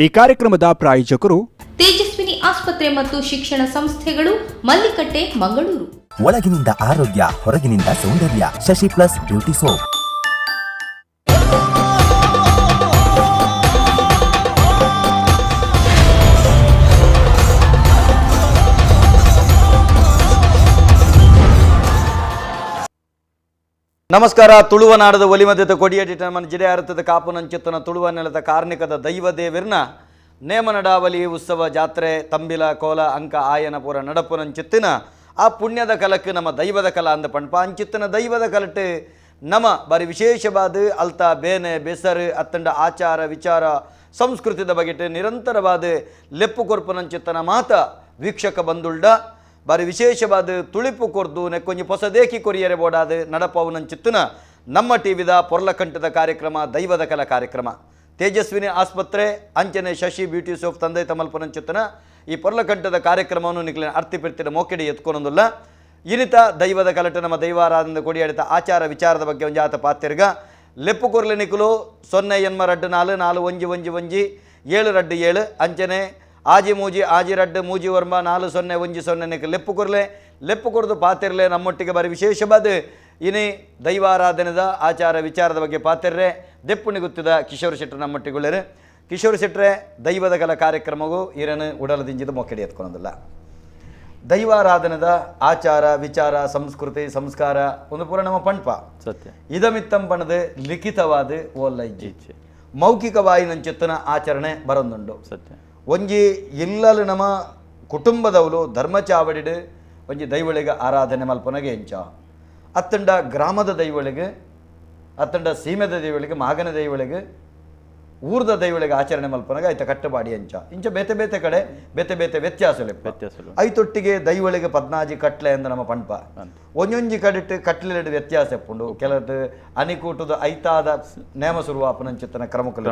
ಈ ಕಾರ್ಯಕ್ರಮದ ಪ್ರಾಯೋಜಕರು ತೇಜಸ್ವಿನಿ ಆಸ್ಪತ್ರೆ ಮತ್ತು ಶಿಕ್ಷಣ ಸಂಸ್ಥೆಗಳು, ಮಲ್ಲಿಕಟ್ಟೆ, ಮಂಗಳೂರು. ಒಳಗಿನಿಂದ ಆರೋಗ್ಯ, ಹೊರಗಿನಿಂದ ಸೌಂದರ್ಯ. Shashi plus beauty soap. ನಮಸ್ಕಾರ. ತುಳುವನಾಡದ ಒಲಿಮದ್ಯದ ಕೊಡಿಯಡಿಟ ಮನ ಜಿಡೆ ಅರ್ಥದ ಕಾಪುನಂಚಿತ್ತನ ತುಳುವ ನೆಲದ ಕಾರ್ಣಿಕದ ದೈವದೇವಿರ್ನ ನೇಮನಡಾವಲಿ ಉತ್ಸವ ಜಾತ್ರೆ ತಂಬಿಲ ಕೋಲ ಅಂಕ ಆಯನಪುರ ನಡಪುನಂಚಿತ್ತಿನ ಆ ಪುಣ್ಯದ ಕಲಕ್ಕೆ ನಮ್ಮ ದೈವದ ಕಲ ಅಂದ ಪಣ್ಪ ಅಂಚಿತ್ತಿನ ದೈವದ ಕಲಟ್ಟು ನಮ್ಮ ಬಾರಿ ವಿಶೇಷವಾದ ಅಲ್ತ ಬೇನೆ ಬೆಸರು ಅತ್ತಂಡ ಆಚಾರ ವಿಚಾರ ಸಂಸ್ಕೃತಿದ ಬಗೆಟ್ ನಿರಂತರವಾದ ಲೆಪ್ಪು ಕೊರ್ಪುನಂಚಿತ್ತನ ಮಾತ ವೀಕ್ಷಕ ಬಂದುಳ್ಳ ಬಾರಿ ವಿಶೇಷವಾದ ತುಳಿಪು ಕೊರ್ದು ನೆಕ್ಕೊಂಜಿ ಹೊಸದೇಕಿ ಕೊರಿಯರೆ ಬೋಡಾದ ನಡಪವನಂಚಿತ್ತಿನ ನಮ್ಮ ಟಿವಿದ ಪೊರ್ಲಕಂಠದ ಕಾರ್ಯಕ್ರಮ ದೈವದ ಕಲ ಕಾರ್ಯಕ್ರಮ. ತೇಜಸ್ವಿನಿ ಆಸ್ಪತ್ರೆ ಅಂಚನೆ ಶಶಿ ಬ್ಯೂಟಿ ಸೋಪ್ ತಂದೆ ತಮಲ್ಪನಂಚಿತ್ತಿನ ಈ ಪೊರ್ಲಕಂಠದ ಕಾರ್ಯಕ್ರಮವನ್ನು ನಿಖಿಲಿನ ಅರ್ತಿಪಿರ್ತಿನ ಮೋಕೆಡಿ ಎತ್ಕೊಳೊಂದಿಲ್ಲ. ಇನಿತ ದೈವದ ಕಲಟ ನಮ್ಮ ದೈವಾರಾಧನದ ಕೊಡಿಯಾಡಿತ ಆಚಾರ ವಿಚಾರದ ಬಗ್ಗೆ ಒಂದು ಜಾತ ಪಾತಿರ್ಗ ಲೆಪ್ಪು ಕೊರ್ಲೆ ನಿಖಲು 0 ಅಂಚನೆ ಆಜಿ ಮೂಜಿ ಆಜಿ ರಡ್ಡು ಮೂಜಿ ವರ್ಮ 4010 ನಿಖ ಲೆಪ್ಪು ಕೊರ್ಲೆ ಲೆಪ್ಪು ಕೊರ್ದು ಪಾತಿರ್ಲೆ ನಮ್ಮೊಟ್ಟಿಗೆ ಬಾರಿ ವಿಶೇಷವಾದ ಇನಿ ದೈವಾರಾಧನೆದ ಆಚಾರ ವಿಚಾರದ ಬಗ್ಗೆ ಪಾತಿರ್ರೆ ದೆಪ್ಪುಣಿ ಗೊತ್ತಿದ ಕಿಶೋರ್ ಶೆಟ್ಟರು ನಮ್ಮೊಟ್ಟಿಗೊಳ್ಳೆರು. ಕಿಶೋರ್ ಶೆಟ್ಟರೆ ದೈವದ ಕಲ ಕಾರ್ಯಕ್ರಮಗೂ ಈರನ್ನು ಉಡಲದಿಂಜಿದ ಮೊಕೆಡಿ ಎತ್ಕೊಳ್ಳೋದಿಲ್ಲ. ದೈವಾರಾಧನೆದ ಆಚಾರ ವಿಚಾರ ಸಂಸ್ಕೃತಿ ಸಂಸ್ಕಾರ ಒಂದು ಪೂರ ನಮ್ಮ ಪಂಪ ಸತ್ಯ ಇದಮಿತ್ತಂ ಪಣದ ಲಿಖಿತವಾದ ಓಲ್ಲ ಇಜ್ಜೆ ಮೌಖಿಕವಾಯಿನಂಚಿತ್ತನ ಆಚರಣೆ ಬರೊಂದುಂಡು ಸತ್ಯ. ಒಂಜಿ ಇಲ್ಲಲು ನಮ್ಮ ಕುಟುಂಬದವಳು ಧರ್ಮಚಾವಡಿಡು ಒಂಜಿ ದೈವಳಿಗೆ ಆರಾಧನೆ ಮಲ್ಪನಗೆ ಎಂಚ ಅತ್ತಂಡ ಗ್ರಾಮದ ದೈವಳಿಗೆ ಅತ್ತಂಡ ಸೀಮೆದ ದೈವಳಿಗೆ ಮಾಗನ ದೈವಳಿಗೆ ಊರ್ದ ದೈವಳಿಗೆ ಆಚರಣೆ ಮಲ್ಪನಾಗ ಐತ ಕಟ್ಟಬಾಡಿ ಅಂಚ ಇಂಚ ಬೇತೆ ಬೇತೆ ಕಡೆ ಬೇತೆ ಬೇತೆ ವ್ಯತ್ಯಾಸಗಳು ಐತೊಟ್ಟಿಗೆ ದೈವಳಿಗೆ 14 ಕಟ್ಲೆ ಅಂದ ನಮ್ಮ ಪಂಪ ಒಂಜೊಂಜಿ ಕಡಿಟ್ಟು ಕಟ್ಲೆಡು ವ್ಯತ್ಯಾಸ ಎಪ್ಪುಂಡು. ಕೆಲವು ಅನಿಕೂಟದ ಐತಾದ ನೇಮ ಶುರುವಾಪನಂಚಿತ್ತನ ಕ್ರಮಕುಲು,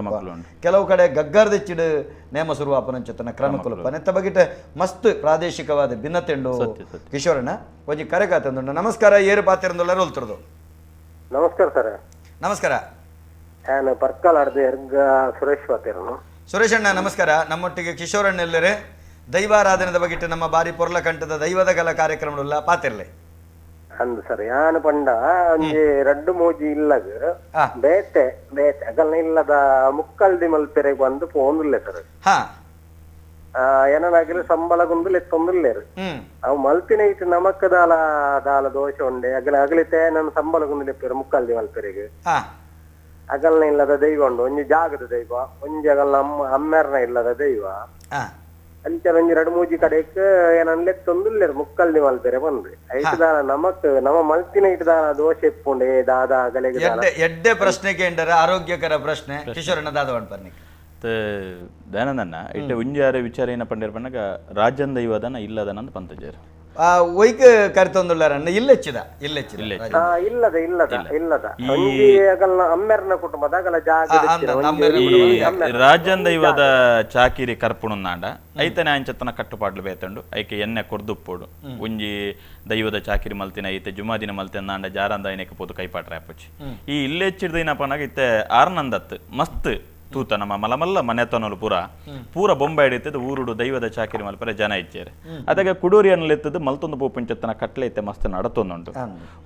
ಕೆಲವು ಕಡೆ ಗಗ್ಗರ್ದೆಚ್ಚಿಡು ನೇಮ ಶುರುವಾಪನಂಚಿತ್ತನ ಕ್ರಮಕುಲು ನೆತ್ತ ಬಗಿಟ್ಟು ಮಸ್ತ್ ಪ್ರಾದೇಶಿಕವಾದ ಭಿನ್ನತೆಂಡು. ಕಿಶೋರಣ್ಣ ಒಂಜಿ ಕರೆಕಾತಂದುಂಡು. ನಮಸ್ಕಾರ. ಏರು ಪಾತಿರಂದೊಲ್ಲರು ಹೊಲ್ತಿರೋದು. ನಮಸ್ಕಾರ ಸರ್. ನಮಸ್ಕಾರ. ನಾನು ಪರ್ಕಲಾಡ್ದು ಎರ್ಗ ಸುರೇಶ್ ಪಾತಿರನು. ಸುರೇಶ್ ಅಣ್ಣ ನಮಸ್ಕಾರ. ನಮ್ಮೊಟ್ಟಿಗೆ ಕಿಶೋರಣ್ಣ ಎಲ್ಲರೇ ದೈವಾರಾಧನೆದ ಬಗೆಟ್ಟು ನಮ್ಮ ಬಾರಿ ಪೊರ್ಲ ಕಂಠದ ದೈವದ ಕಲ ಕಾರ್ಯಕ್ರಮಗಳೆಲ್ಲ ಪಾತಿರ್ಲೆ ಅಂದ್ ಸರ್ ಯಾನು ಪಂಡ ಒಂಜಿ ರಡ್ಡು ಮೂಜಿ ಇಲ್ಲಗ ಬೇತೆ ಬೇತೆ ಅಗಲ್ನ ಇಲ್ಲದ ಮುಕ್ಕಲ್ದಿ ಮಲ್ಪೆರೆಗೆ ಬಂದು ಪೋಂದುಲ್ಲೆ ಸರ್. ಏನನಾಗಿಲ್ಲ ಸಂಬಳಗೊಂದು ಲೆತ್ತೊಂದುಲ್ಲೇರು ಅವು ಮಲ್ಪಿನ ಇಟ್ಟು ನಮಕ್ ದಾಲ ದಾಲ ದೋಷ ಉಂಡೆ ಅಗಲ ಅಗಲಿತೆ ನನ್ನ ಸಂಬಳಗೊಂದು ಲೆಪ್ಪೆರು ಮುಕ್ಕಲ್ದಿ ಮಲ್ಪೆರೆಗೆ ಅಗಲ್ನ ಇಲ್ಲದ ದೈವ ಉಂಡು. ಒಂಜಿ ಜಾಗದ ದೈವ ಒಂಜಿ ಅಗಲ್ನ ಅಮ್ಮೆರ್ನ ಇಲ್ಲದ ದೈವ ಅಂಚೆ ಒಂಜಿ ರಡು ಮೂಜಿ ಕಡೆಕ್ ಏನನ್ ಲೆತ್ತೊಂದುಲ್ಲೇರು ಮುಕ್ಕಲ್ದಿ ಮಲ್ಪೆರೆ ಬಂದ್ರಿ ಐಟ್ ದಾಲ ನಮಕ್ ನಮ್ಮ ಮಲ್ಪಿನ ಇಟ್ಟು ದಾಲ ದೋಷ ಎಪ್ಪುಂಡೆ ದಾದ ಅಗಲೆಗೆ ಎಡ್ಡೆ ಪ್ರಶ್ನೆ ಕೇಂದ್ರ ಆರೋಗ್ಯಕರ ಪ್ರಶ್ನೆ ಕಿಶೋರಣ್ಣ ದಾದ ಪನ್ನಿ ದಾನದನ್ನ ಇಟ್ಟೆ ಉಂಜಾರೆ ವಿಚಾರ ಏನ ಪಂಡಿರ ಪಣ್ಣಗ ರಾಜನ್ ದೈವದನ ಇಲ್ಲದನ ಅಂತ ಪಂತಜೇರು ಒಯ್ಕ ಕರಿತೊಂದುಳ್ಳಾರಣ್ಣ ಇಲ್ಲೆಚ್ಚಿದ ಇಲ್ಲೆಚ್ಚಿದ ಇಲ್ಲದ ಇಲ್ಲದ ಇಲ್ಲದ ಅಮ್ಮೆರ್ನ ಕುಟುಂಬದ ರಾಜನ್ ದೈವದ ಚಾಕಿರಿ ಕರ್ಪುಣನಾಂಡ ಐತನೆ ಅಂಚತ್ತನ ಕಟ್ಟುಪಾಡ್ಲು ಬೇತಂಡು ಐಕೆ ಎಣ್ಣೆ ಕೊರ್ದುಪ್ಪೋಡು ಒಂಜಿ ದೈವದ ಚಾಕಿರಿ ಮಲ್ತಿನ ಐತೆ ಜುಮಾದಿನ ಮಲ್ತಿನ ನಾಂಡ ಜಾರಂದ ಐನಕ್ಕೆ ಪೋದು ಕೈಪಾಟ್ರೆ ಅಪ್ಪಚ್ಚಿ ಈ ಇಲ್ಲೆಚ್ಚಿಡ್ದೈನಪ್ಪನಾಗ ಇತ್ತೆ ಆರ್ನಂದತ್ ಮಸ್ತ್ ತೂತ ನಮ್ಮ ಮಲಮಲ್ಲ ಮನೆತನಲು ಪೂರ ಬೊಂಬೆ ಹಿಡಿತದ ಊರುಡು ದೈವದ ಚಾಕಿರಿ ಮಲ್ಪರೆ ಜನ ಇಚ್ಚೇರೆ ಅದಾಗ ಕುಡೂರಿಯನ್ನು ಎತ್ತದು ಮಲ್ತೊಂದು ಪೂಪಂಚತ್ತನ ಕಟ್ಲೆ ಐತೆ ಮಸ್ತ್ ನಡತೊಂದುಂಟು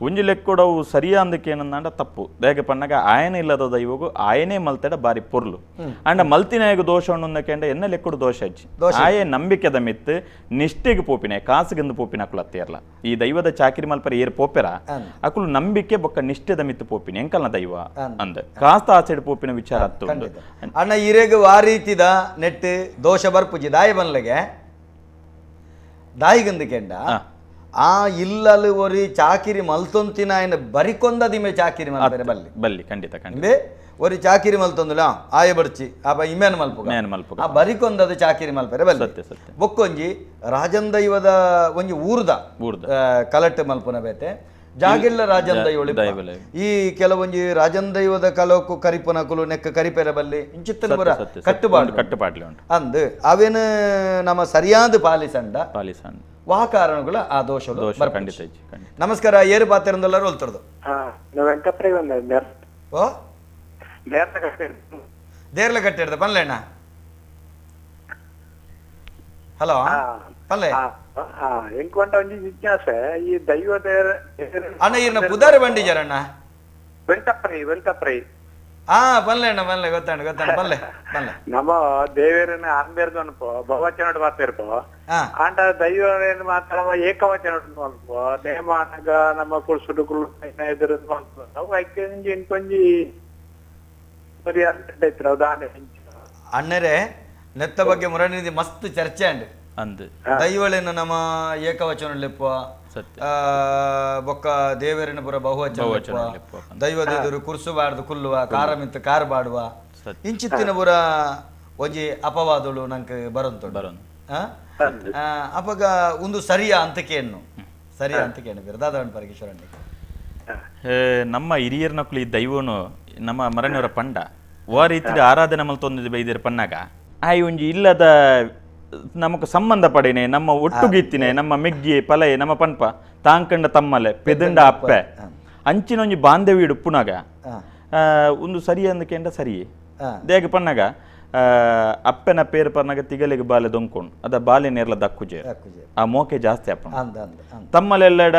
ಒಂಜಿ ಲೆಕ್ಕೊಡವು ಸರಿಯಾಂದಕ್ಕೆ ಏನಂದ ತಪ್ಪು ದೇಗೆ ಪಣ್ಣಗ ಆಯನ ಇಲ್ಲದ ದೈವಗು ಆಯನೇ ಮಲ್ತೆಡ ಬಾರಿ ಪೊರ್ಲು ಅಂಡ ಮಲ್ತಿನಾಯಗ ದೋಷ ಉಣ್ಣಂದಕ್ಕೆ ಎನ್ನ ಲೆಕ್ಕಡು ದೋಷ ಹಚ್ಚಿ ಆಯೆ ನಂಬಿಕೆದ ಮಿತ್ ನಿಷ್ಠೆಗೆ ಪೋಪಿನ ಕಾಸಿಗೆಂದು ಪೋಪಿನ ಅಕುಲು ಅತ್ತಿಯರ್ಲ ಈ ದೈವದ ಚಾಕಿರಿ ಮಲ್ಪರೆ ಏರ್ ಪೋಪೆರ ಅಕುಲು ನಂಬಿಕೆ ಬೊಕ್ಕ ನಿಷ್ಠೆದ ಮಿತ್ ಪೋಪಿನ ಎಂಕಲ್ನ ದೈವ ಅಂದ ಕಾಸ್ತ ಆಚೆಡ್ ಪೋಪಿನ ವಿಚಾರ ಹತ್ತು ಅಣ್ಣ ಇರೆಗ್ ಆ ರೀತಿದ ನೆಟ್ ದೋಷ ಬರ್ಪುಜಿ ದಾಯಿ ಬನ್ಲೆಗೆ ದಾಯಿಗಂದು ಕೆಂಡ ಆ ಇಲ್ಲಲು ಒರಿ ಚಾಕಿರಿ ಮಲ್ತೊಂತಿನ ఆయన ಬರಿಕೊಂದ ದಿಮೆ ಚಾಕಿರಿ ಮಲ್ಪರೆ ಬಲ್ಲಿ ಬಲ್ಲಿ ಖಂಡಿತ ಖಂಡಿತ ಒರಿ ಚಾಕಿರಿ ಮಲ್ತೊಂದುಲ ಆಯ ಬಡ್ಚಿ ಆಪ ಇಮೇನ್ ಮಲ್ಪು ಆ ಬರಿಕೊಂದದ ಚಾಕಿರಿ ಮಲ್ಪರೆ ಬಲ್ಲಿ ಸತ್ಯ ಸತ್ಯ ಬೊಕ್ಕೊಂಜಿ ರಾಜನ್ ದೈವದ ಒಂಜಿ ಊರ್ದ ಕಲಟ್ ಮಲ್ಪುನ ಬೇತೆ ಜಾಗಿಲ್ಲ ರಾಜನ್ ದೈವಳಿ ಈ ಕೆಲವೊಂಜಿ ರಾಜನ್ ದೈವದ ಕಲೋಕು ಕರಿಪುನಕುಲು ನೆಕ್ಕ ಕರಿಪೆರೆ ಬಲ್ಲಿ ಇಂಚಿತ್ತನ ಪುರ ಕಟ್ಟುಪಾಡ್ಲಿ ಅಂದ್ ಅವೇನು ನಮ್ಮ ಸರಿಯಾದ ಪಾಲಿಸಂಡ ವಾ ಕಾರಣಗಳ ಆ ದೋಷಗಳು. ನಮಸ್ಕಾರ. ಏರು ಪಾತಿರಂದೆಲ್ಲರೂ ಹೊಲ್ತರದು ಓ ದೇರ್ಲ ಕಟ್ಟಿಡ್ದ ಪನ್ಲೇಣ್ಣ ಹಲೋ ಪಲ್ಲೆ ಎಂಕೊಂಡ ಒಂಜಿ ಜಿಜ್ಞಾಸೆ ಈ ದೈವದ ಅಣ್ಣ ಇರ್ನ ಪುದಾರ ಬಂಡಿ ಜರಣ್ಣ ವೆಂಕಪ್ರೈ ಪಲ್ಲೆ ಅಣ್ಣ ಪಲ್ಲೆ ಗೊತ್ತಾಣ ಪಲ್ಲೆ ನಮ್ಮ ದೇವರನ್ನ ಆಂಬೇರ್ದು ಅನ್ಪೋ ಬಹುವಚನ ಮಾತಿರ್ಪೋ ಆಂಡ ದೈವರೇನು ಮಾತ್ರ ಏಕವಚನ ಅನ್ಪೋ ನೇಮ ಅನಗ ನಮ್ಮ ಕುಳ್ಸುಡು ಕುಳ್ಳು ಎದುರು ಅವು ಐಕೆ ಇಂಕೊಂಜಿ ಬರೀ ಅಂತ ಉದಾಹರಣೆ ಅಣ್ಣರೇ ನೆತ್ತ ಬಗ್ಗೆ ಮುರಣಿದಿ ಮಸ್ತ್ ಚರ್ಚೆ ಅಂಡ್ ದೈವಳಿನ ನಮ್ಮ ಏಕವಚನ ಲೆಪ್ಪ ಬೊಕ್ಕ ದೇವರಿನ ಪುರ ಬಹುವಚನ ದೈವದ ಎದುರು ಕುರ್ಸುಬಾರ್ದು ಕುಲ್ಲುವ ಕಾರ ಮಿತ್ತು ಕಾರ್ ಬಾಡುವ ಇಂಚಿತ್ತಿನ ಪುರ ಒಂಜಿ ಅಪವಾದಗಳು ನಂಗೆ ಬರಂತು ಅಪಗ ಒಂದು ಸರಿಯಾ ಅಂತಕೇನು ಬಿರದಾದವನ್ ಪರಮೇಶ್ವರಣ್ಣ ನಮ್ಮ ಹಿರಿಯರ್ ನಕ್ಲು ಈ ದೈವನು ನಮ್ಮ ಮರಣಿಯವರ ಪಂಡ ಓ ರೀತಿ ಆರಾಧನೆ ಮಲ್ತೊಂದು ಬೈದಿರ ಪನ್ನಾಗ ಆಯ್ ಒಂಜಿ ಇಲ್ಲದ ನಮಕ್ ಸಂಬಂಧ ಪಡೇನೆ ನಮ್ಮ ಒಟ್ಟುಗಿತ್ತಿನೆ ನಮ್ಮ ಮೆಗ್ಗಿ ಪಲೈ ನಮ್ಮ ಪನ್ಪ ತಾಂಕಂಡ ತಮ್ಮಲೆ ಪೆದಂಡ ಅಪ್ಪೆ ಅಂಚಿನ ಒಂಜಿ ಬಾಂಧವ್ಯ ಉಪ್ಪುನಾಗ ಒಂದು ಸರಿ ಅಂದಕೆಂಡ ಸರಿ ದೇಗ ಪನ್ನಾಗ ಅಪ್ಪನ ಪೇರು ಪರ್ನಾಗ ತಿಗಲಿಗೆ ಬಾಲೆ ದೊಂಕೊಂಡು ಅದ ಬಾಲೆ ನೇರ್ಲ ದಕ್ಕುಜೆ ಆ ಮೋಕೆ ಜಾಸ್ತಿ ಅಪ್ಪ ತಮ್ಮಲೆಲ್ಲಡ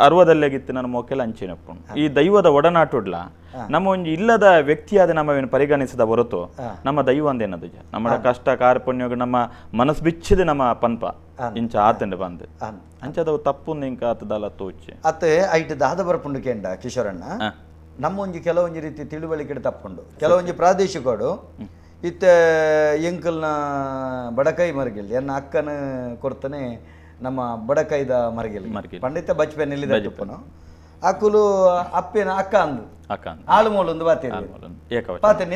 ಅರ್ವದಲ್ಲೆಗಿತ್ತು ನನ್ನ ಮೋಕೆಲ್ಲ ಅಂಚಿನ ಅಪ್ಪನು ಈ ದೈವದ ಒಡನಾಟುಡ್ಲ ನಮ್ಮ ಒಂಜಿ ಇಲ್ಲದ ವ್ಯಕ್ತಿಯಾದ ನಮ್ಮವೇನು ಪರಿಗಣಿಸಿದ ಹೊರತು ನಮ್ಮ ದೈವ ಅಂದೇನದು ನಮ್ಮ ಕಷ್ಟ ಕಾರ್ಪಣ್ಯ ನಮ್ಮ ಮನಸ್ಸು ಬಿಚ್ಚಿದ ನಮ್ಮ ಪನ್ಪ ಇಂಚ ಆತಂಡ ಬಂದ್ ಅಂಚದವು ತಪ್ಪು ಇಂಕ ಆತದಲ್ಲ ತೋಚೆ ಅತ್ತೆ ಐಟ್ ದಾದ ಬರ್ಪುಂಡು ಕೇಂಡ ಕಿಶೋರಣ್ಣ ನಮ್ಮ ಒಂಜಿ ಕೆಲವೊಂಜಿ ರೀತಿ ತಿಳುವಳಿಕೆ ತಪ್ಪುಂಡು ಕೆಲವೊಂಜಿ ಪ್ರಾದೇಶಿಕೋಡು ಇತ್ತ ಎಂಕಲ್ನ ಬಡಕೈ ಮರಗಿಲ್ ಎನ್ನ ಅಕ್ಕನ ಕೊಡ್ತಾನೆ ನಮ್ಮ ಬಡಕೈದ ಮರಗಿಲ್ ಪಂಡಿತ ಬಚ್ಪೆನ್ ಇಲ್ಲಿದ ತುಪ್ಪನು ಅಕ್ಕುಲು ಅಪ್ಪೇನ ಅಕ್ಕ ಅಂದು ಆಳುಮೋಲು ಒಂದು ಬಾತೇನೆ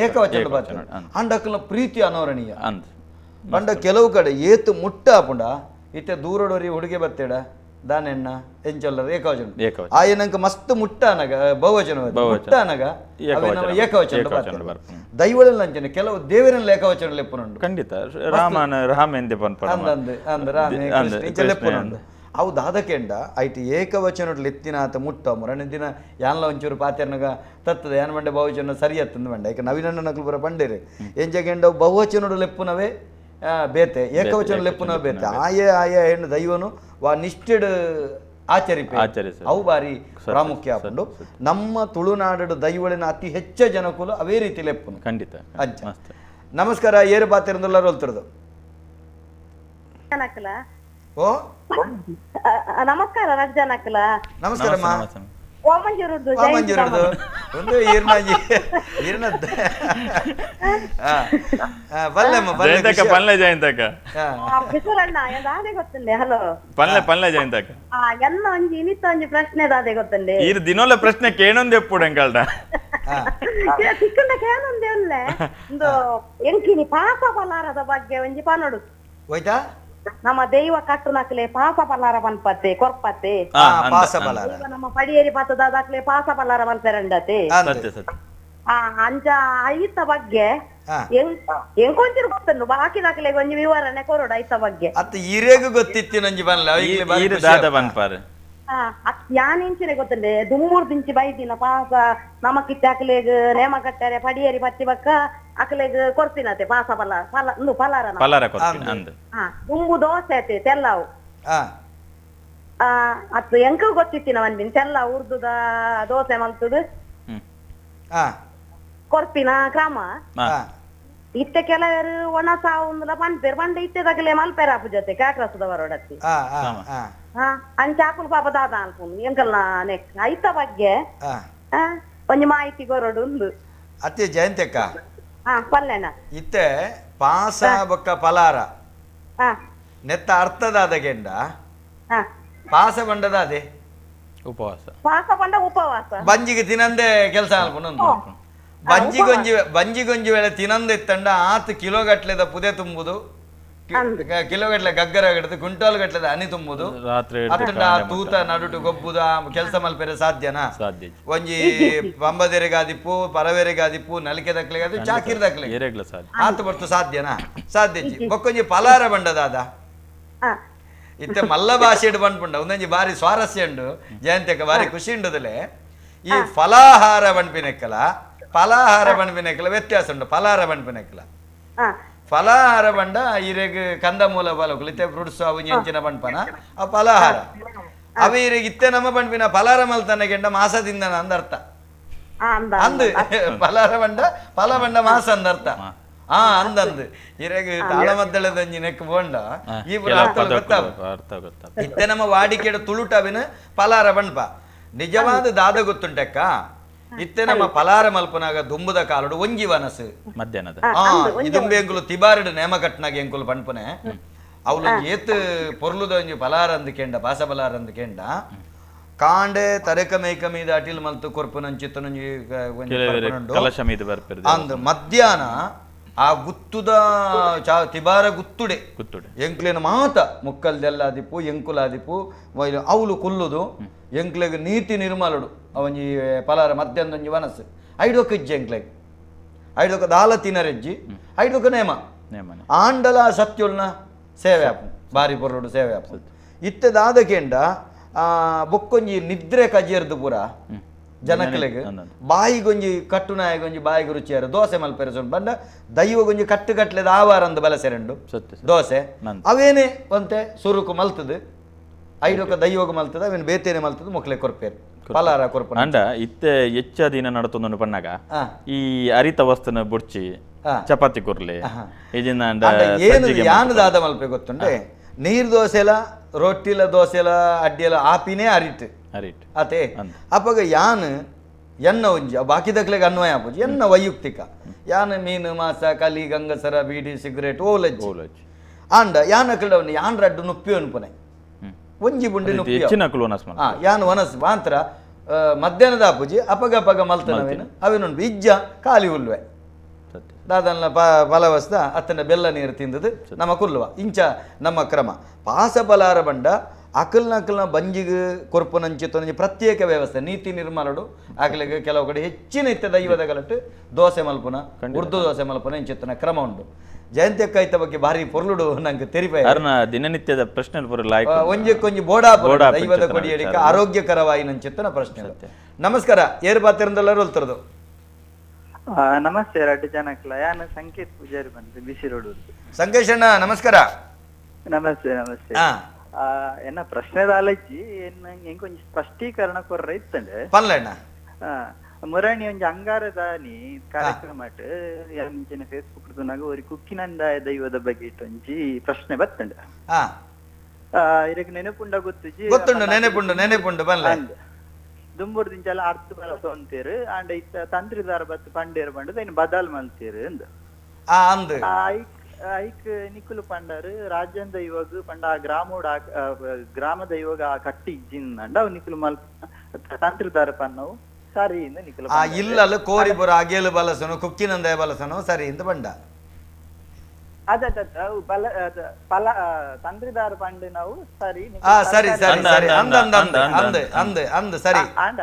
ಏಕವಚನ ಬಾತೇನೆ ಅಂಡ ಅಕ್ಕನ ಪ್ರೀತಿ ಅನೋರಣೀಯ ಪಂಡ ಕೆಲವು ಕಡೆ ಏತು ಮುಟ್ಟ ಆಪುಂಡ ಇತ್ತೆ ದೂರಡೋರಿ ಹುಡುಗೆ ಬತ್ತೇಡ ದಾನೆಣ್ಣ ಎಂಚಲ್ಲ ಏಕವಚನ ಆಯನಂಕ ಮಸ್ತ್ ಮುಟ್ಟ ಅನಗ ಬಹುವಚನ ಮುಟ್ಟ ಅನಗ ಏಕವಚನ ದೈವಳಲ್ಲ ಅಂಚನೆ ಕೆಲವು ದೇವರನ್ನ ಏಕವಚನ ಲೆಪ್ಪುನುಂಡು ಖಂಡಿತ ರಾಮೇಂದೆ ಲೆಪ್ಪುನುಂಡು ಅವು ದಾದಕೆಂಡ ಐಟಿ ಏಕವಚನ ಲೆತ್ತಿನ ಆತ ಮುಟ್ಟ ಮುರಣ ದಿನ ಯಾನ್ಲ ಒಂಚೂರು ಪಾತ್ಯರ್ನಗ ತತ್ತದ ಯಾನ್ ಮಂಡೆ ಬಹುವಚನ ಸರಿ ಅತ್ತಂದು ಮಂಡ ಈಗ ನವೀನಣ್ಣ ನಕಲು ಬರ ಬಂಡೇರಿ ಎಂಜಗೆಂಡ ಬಹುವಚನೋಡು ಲೆಪ್ಪುನವೇ ಬೇತೆ ಏಕವಚನ ಲೆಪ್ಪುನ ಬೇತೆ ಆಯ ಹೆಣ್ಣು ದೈವನು ವಾ ನಿಷ್ಠೆಡ್ ಆಚರಿಪೆ ಅವು ಬಾರಿ ಪ್ರಾಮುಖ್ಯ ಆಪುಂಡು ನಮ್ಮ ತುಳುನಾಡು ದೈವಳಿನ ಅತಿ ಹೆಚ್ಚ ಜನಕುಲು ಅವೇ ರೀತಿ ಲೆಪ್ಪುನು ಖಂಡಿತ ಅಂಚ ನಮಸ್ಕಾರ ಏರು ಬಾತಿರಂದೆಲ್ಲರೂ ಹೊಲ್ತಿರೋದು ಓ ನಮಸ್ಕಾರ ರಜ್ಜನಕಲ ನಮಸ್ಕಾರಮ್ಮ ಓಮಂಜೂರುದು ಒಂದು ಈರ್ನಾಜಿ ಈರ್ನ ಪಲ್ಲೆಮ್ಮ ಪಲ್ಲೆ ಜಯಂತಕ ಕಿಶೋರಣ್ಣ ಅದೇ ಗೊತ್ತಂಡೆ ಹಲೋ ಪಲ್ಲೆ ಜಯಂತಕ ಎಲ್ಲ ಒಂಜಿ ಇನಿತ್ತ ಒಂಜಿ ಪ್ರಶ್ನೆ ಅದೇ ಗೊತ್ತಂಡೆ ಈರ್ ದಿನೋಲ ಪ್ರಶ್ನೆ ಕೇಳೊಂದು ಎಪ್ಪುಡು ಎಂಕಲ್ಡ ಸಿಕ್ಕಂಡ ಕೇಳೊಂದೆ ಒಳ್ಳೆ ಒಂದು ಎಂಕಿನಿ ಪಾಪ ಪಲಾರದ ಬಗ್ಗೆ ಒಂಜಿ ಪನೋಡು ಹೋಯ್ತಾ ನಮ್ಮ ದೈವ ಕಟ್ಟು ನಕ್ಲೆ ಪಾಸ ಪಲಾರ ಪನ್ಪತ್ತೆ ಕೊರ್ಪತ್ತೆ ನಮ್ಮ ಪಡಿಯೇರಿ ಪತ್ತದ ದಾಖಲೆ ಪಾಸ ಪಲಾರ ಪನ್ಪೆರಂಡತೆ ಅಂಚ ಐತ ಬಗ್ಗೆ ಎಂಕೊಂಚೂರು ಗೊತ್ತನ್ನು ಬಾಕಿ ದಾಖಲೆ ಒಂಜಿ ವಿವರಣೆ ಕೊರೋಡು ಐತ ಬಗ್ಗೆ ಅತ್ತ ಇರೇಗ ಗೊತ್ತಿತ್ತು ನಂಜಿ ಬನ್ಲ ಯಾನಿಂಚಿನ ಗೊತ್ತಂಡೆ ದುಮ್ಮೂರ್ ದಿಂಚಿ ಬೈದಿನ ಪಾಸ ನಮಕಿತ್ತೆ ಅಕ್ಲೆಗ್ ನೇಮ ಕಟ್ಟಾರೆ ಪಡಿಯೇರಿ ಪತ್ತಿ ಬಕ್ಕ ಅಕ್ಲೆಗ್ ಕೊಡ್ತೀನತೆ ಪಾಸ ಪಲಾರ ದುಂಬು ದೋಸೆ ಐತೆ ತೆಲ್ಲವು ಅತ್ತು ಎಂಕ ಗೊತ್ತಿತ್ತಿನ ಒಂದಿನ ತೆಲ್ಲ ಉರ್ದುದ ದೋಸೆ ಮಲ್ತುದು ಕೊರ್ಪಿನ ಕ್ರಮ ಇತ್ತ ಕೆಲವರು ಒಣ ಸಾವುಂದುಲ ಪನ್ಪೇರ್ ಪಂಡ ಇತ್ತೆದಾಗಲೇ ಮಲ್ಪೇರ ಅಪ್ಪು ಜೊತೆ ಕಾಕ್ರಸದವರೊಡತ್ತಿ ಅಂಚ ಆಕುಲು ಪಾಪ ದಾದ ಅನ್ಕೊಂಡು ಎಂಕಲ್ನ ನೆಕ್ಸ್ಟ್ ಐತ ಬಗ್ಗೆ ಒಂಜಿ ಮಾಹಿತಿ ಕೊರಡು ಉಂದು ಅತ್ತೆ ಜಯಂತಕ್ಕ ಪಲ್ಲೆನ ಇತ್ತೆ ಪಾಸ ಬೊಕ್ಕ ಪಲಾರ ನೆತ್ತ ಅರ್ಥದಾದ ಗೆಂಡ ಪಾಸ ಬಂಡದ ಅದೇ ಉಪವಾಸ ಪಾಸ ಬಂಡ ಉಪವಾಸ ಬಂಜಿಗೆ ತಿನ್ನಂದೆ ಕೆಲಸ ಅನ್ಕೊಂಡು ಬಂಜಿಗೊಂಜಿ ವೇಳೆ ತಿನ್ನಂದೆ ಇತ್ತಂಡ ಆತು ಕಿಲೋಗಟ್ಲೆದ ಪುದೆ ತುಂಬುದು ಕಿಲೋಗಟ್ಲೆ ಗಗ್ಗರ ಹಿಡಿದು ಕ್ವಿಂಟಾಲ್ ಗಟ್ಲೆದ ಹನಿ ತುಂಬುದು ಅತ್ತಂಡ ತೂತ ನಡುಟು ಗೊಬ್ಬುದ ಕೆಲಸ ಮಲ್ಪೆರೆ ಸಾಧ್ಯನಾ ಒಂಜಿ ಪಂಬದೆರೆಗಾದಿಪ್ಪು ಪರವೆರೆಗಾದಿಪ್ಪು ನಲಿಕೆ ದಕ್ಲೆಗಾದಿ ಚಾಕಿರ್ ದಕ್ಲೆ ಆತು ಬರ್ತು ಸಾಧ್ಯನಾ ಸಾಧ್ಯಜಿ ಬೊಕ್ಕೊಂಜಿ ಪಲಾರ ಬಂಡದಾದ ಇತ್ತೆ ಮಲ್ಲ ಭಾಷೆ ಬಂಡ್ಪುಂಡ ಒಂದೊಂಜಿ ಬಾರಿ ಸ್ವಾರಸ್ಯ ಉಂಡು ಜಯಂತಿಕ ಬಾರಿ ಖುಷಿ ಉಂಡುದಲೆ ಈ ಫಲಾಹಾರ ಬಣ್ಪಿನೆಕ್ಕಲ ಫಲಾಹಾರ ಬಣ್ಪಿನೆಕ್ಕಲ ವ್ಯತ್ಯಾಸ ಉಂಟು ಫಲಾಹಾರ ಬಣ್ಪಿನೆಕ್ಕಲ ಫಲಾಹಾರ ಬಂಡ ಇರೆಗ್ ಕಂದಮೂಲ ಫಲಕುಲು ಇತ್ತೆ ಫ್ರೂಟ್ಸ್ ಅವು ಎಂಚಿನ ಪಂಪನ ಆ ಫಲಾಹಾರ ಅವ ಇರೆಗ್ ಇತ್ತೆ ನಮ್ಮ ಪಂಪಿನ ಫಲಾರ ಮಲ್ತನ ಕೆಂಡ ಮಾಸದಿಂದ ಅಂದರ್ಥ ಅಂದು ಫಲಾರ ಬಂಡ ಫಲ ಬಂಡ ಮಾಸ ಅಂದರ್ಥ ಅಂದಂದು ಇರೆಗ್ ತಾಳಮದ್ದಳದಂಜಿ ನೆಕ್ ಬೋಂಡ ಈ ಇತ್ತೆ ನಮ್ಮ ವಾಡಿಕೆಡ ತುಳುಟವಿನ ಫಲಾರ ಬಂಡ್ಪ ನಿಜವಾದ ದಾದ ಗೊತ್ತುಂಟಕ್ಕ ಇತ್ತೆ ನಮ್ಮ ಫಲಾರ ಮಲ್ಪನಾಗ ದುಂಬುದ ಕಾಲಡು ಒಂಜಿ ವನಸು ಮಧ್ಯಾಹ್ನದ ಇದುಂಬೆ ಎಂಕುಲು ತಿಬಾರಡು ನೇಮ ಕಟ್ನಾಗ ಎಂಕುಲು ಪಂಪನೆ ಅವಳು ಏತ್ ಪೊರ್ಲುದ ಒಂಜಿ ಫಲಾರ ಅಂದ್ಕೆಂಡ ಬಾಸ ಫಲಾರ ಅಂದ್ಕೆಂಡ ಕಾಂಡೆ ತರೆಕ ಮೇಕ ಮೀದ ಅಟಿಲ್ ಮಲ್ತು ಕೊರ್ಪುನಂಚಿತ್ತನೊಂಜಿ ಅಂದ್ ಮಧ್ಯಾಹ್ನ ಆ ಗುತ್ತುದ ತಿಬಾರ ಗುತ್ತುಡೆ ಎಂಕ್ಲೇನ ಮಾತ ಮುಕ್ಕಲ್ದೆಲ್ಲಾದಿಪ್ಪು ಎಂಕುಲಾದಿಪ್ಪು ಅವಳು ಕುಲ್ಲುದು ಎಂಕ್ಲೆಗ್ ನೀತಿ ನಿರ್ಮಲಡು ಅವೊಂಜಿ ಫಲಾರ ಮಧ್ಯಾಹ್ನದೊಂಜಿ ವನಸ್ಸು ಐಡೊಕ ಇಜ್ಜಿ ಎಂಕ್ಲೆಗ್ ಐಡೊಕ ದಾಲ ತಿನರೆಜ್ಜಿ ಐಡೊಕ ನೇಮ ಆಂಡಲ ಸತ್ಯುಲ್ನ ಸೇವೆ ಆಪು ಬಾರಿ ಪೊರ್ಲುಡು ಸೇವೆ ಆಪು ಇತ್ತೆ ದಾದಕೆಂಡ ಬೊಕ್ಕೊಂಜಿ ನಿದ್ರೆ ಕಜಿಯರ್ದು ಪೂರ ಜನಕ್ಲೆಗ್ ಬಾಯಿಗೊಂಜಿ ಕಟ್ಟುನಾಯಗೊಂಜಿ ಬಾಯಿಗೆ ರುಚಿಯಾರ ದೋಸೆ ಮಲ್ಪೆರೆ ಸೊಂಡು ಬಂಡ ದೈವಗೊಂಜಿ ಕಟ್ಟು ಕಟ್ಲೆದ ಆವಾರ ಅಂದು ಬಲಸೆರೆಂಡು ದೋಸೆ ಅವೇನೇ ಒಂತೆ ಸುರುಕು ಮಲ್ತದು ಐಡೊಕ ದೈವಗ ಮಲ್ತದ ಅವೇನು ಬೇತೇನೆ ಮಲ್ತದ ಮುಕ್ಲೆ ಕೊರ್ಪೇರು ಫಲಾರ ಕೊರ್ಪ ಅಂಡ ಇತ್ತೆ ಹೆಚ್ಚ ದಿನ ನಡತೊಂದು ಪಣ್ಣಾಗ ಈ ಅರಿತ ವಸ್ತುನ ಬುಡ್ಚಿ ಚಪಾತಿ ಕೊರ್ಲೆ ಏನು ಯಾನು ದಾದ ಮಲ್ಪೆ ಗೊತ್ತುಂಡೆ ನೀರ್ ದೋಸೆಲ ರೊಟ್ಟಿಲ ದೋಸೆಲ ಅಡ್ಡಿಯಲ ಆಪಿನೇ ಅರಿಟ್ ಅತೆ ಅಪ್ಪಗ ಯಾನ್ ಎನ್ನ ಒಂಜಿ ಬಾಕಿದಕ್ಲೆಗೆ ಅನ್ವಯ ಆಪುಜಿ ಎನ್ನ ವೈಯಕ್ತಿಕ ಯಾನ್ ಮೀನು ಮಾಸ ಕಲಿ ಗಂಗಸರ ಬೀಡಿ ಸಿಗರೇಟ್ ಓಲಜ್ಜಿ ಆಂಡ ಯಾನಕ್ಲ ಯಾನ್ ರಡ್ಡು ನುಪ್ಪಿ ಅನ್ಪನೆ ಒಂಜಿ ಬುಂಡಿ ನುಪ್ಪಿ ಯಾನ್ ವನಸ್ ಮಾತ್ರ ಮಧ್ಯಾಹ್ನದ ಆಪುಜಿ ಅಪಗ ಅಪಗ ಮಲ್ತನವೇನು ಅವೇನು ಇಜ್ಜ ಖಾಲಿ ಹುಲ್ವೆ ದಾದನ್ನ ಫಲವಸ್ತ ಅತ್ತನ ಬೆಲ್ಲ ನೀರು ತಿಂದದು ನಮ್ಮ ಕುಲ್ವ ಇಂಚ ನಮ್ಮ ಕ್ರಮ ಪಾಸ ಫಲಾರ ಬಂಡ ಅಕಲ್ನ ಬಂಜಿಗೆ ಕೊರ್ಪುನಂಚಿತ್ತೊಂದು ಪ್ರತ್ಯೇಕ ವ್ಯವಸ್ಥೆ ನೀತಿ ನಿರ್ಮಲಡು ಆಕಲಿಗೆ ಕೆಲವು ಕಡೆ ಹೆಚ್ಚಿನ ಇತ್ತ ದೈವದ ಗಲಟ್ಟು ದೋಸೆ ಮಲ್ಪುನ ಉರ್ದು ದೋಸೆ ಮಲ್ಪುನ ಇಂಚಿತ್ತನ ಕ್ರಮ ಉಂಟು ಜಯಂತಿ ಕೈತ ಬಗ್ಗೆ ಭಾರಿ ಪೊರ್ಲುಡು ನಂಗೆ ತೆರಿಪೆ ದಿನನಿತ್ಯದ ಪ್ರಶ್ನೆ ಒಂಜಕ್ಕೊಂಜಿ ಬೋಡಾ ದೈವದ ಕೊಡಿಯಡಿಕ ಆರೋಗ್ಯಕರವಾಗಿ ನಂಚಿತ್ತನ ಪ್ರಶ್ನೆ ನಮಸ್ಕಾರ ಏರ್ ಬಾತಿರಂದೆಲ್ಲರೂ ಹೊಲ್ತರದು ನಮಸ್ತೆ ಎರಡು ಜನಕ್ಲ ಯಾನು ಸಂಕೇತ್ ಪೂಜಾರಿ ಬಂದು ಬಿಸಿ ರೋಡ್ ಸಂಕೇಶ್ ಅಣ್ಣ ನಮಸ್ಕಾರ ನಮಸ್ತೆ ನಮಸ್ತೆ ಎನ್ನ ಪ್ರಶ್ನೆದ ಆಲೋಚಿ ಎಂಕೊಂಚ ಸ್ಪಷ್ಟೀಕರಣ ಕೊರ್ರ ಇತ್ತಂಡೆ ಪನ್ಲಣ್ಣ ಮುರಾಣಿ ಒಂಜಿ ಅಂಗಾರದಾನಿ ಕಾರ್ಯಕ್ರಮ ಎಂಚಿನ ಫೇಸ್ಬುಕ್ ನಾಗ ಒರಿ ಕುಕ್ಕಿನಂದ ದೈವದ ಬಗ್ಗೆ ಇಟ್ಟೊಂಜಿ ಪ್ರಶ್ನೆ ಬತ್ತಂಡ ಇದಕ್ಕೆ ನೆನಪುಂಡ ಗೊತ್ತುಂಡು ನೆನಪುಂಡು ಬನ್ಲ ದುಂಬುರ್ದಿಂಚಲ ಅರ್ಥ ಬಲಸ ಅಂತೀರು ಅಂಡ ಇತ್ತ ತಂತ್ರಿದಾರ ಬತ್ತು ಪಂಡೇರು ಬಂಡದ ಇನ್ನು ಬದಲ್ ಮಲ್ತೀರು ಅಂದ ಐಕ್ ನಿಕ್ಕುಲು ಪಂಡರು ರಾಜ್ಯದ ಇವಾಗ ಪಂಡ ಗ್ರಾಮದ ಇವಾಗ ಕಟ್ಟಿ ಇಜ್ಜಿನ್ ಅಂಡ ಅವ್ ನಿಕ್ಕುಲು ಮಲ್ ತಂತ್ರಿದಾರ ಪನ್ನವು ಸರಿ ಇಂದ ನಿಕ್ಕುಲು ಇಲ್ಲ ಕೋರಿ ಬರ ಅಗೇಲು ಬಲಸನು ಕುಕ್ಕಿನಂದ ಬಲಸನು ಸರಿ ಇಂದ ಬಂಡ ತಂತ್ರಿದಾರ ಪಂಡ ನಾವು ಸರಿ ಸರಿ ಸರಿ ಸರಿ ಅಂದ ಸರಿ ಆಂಡ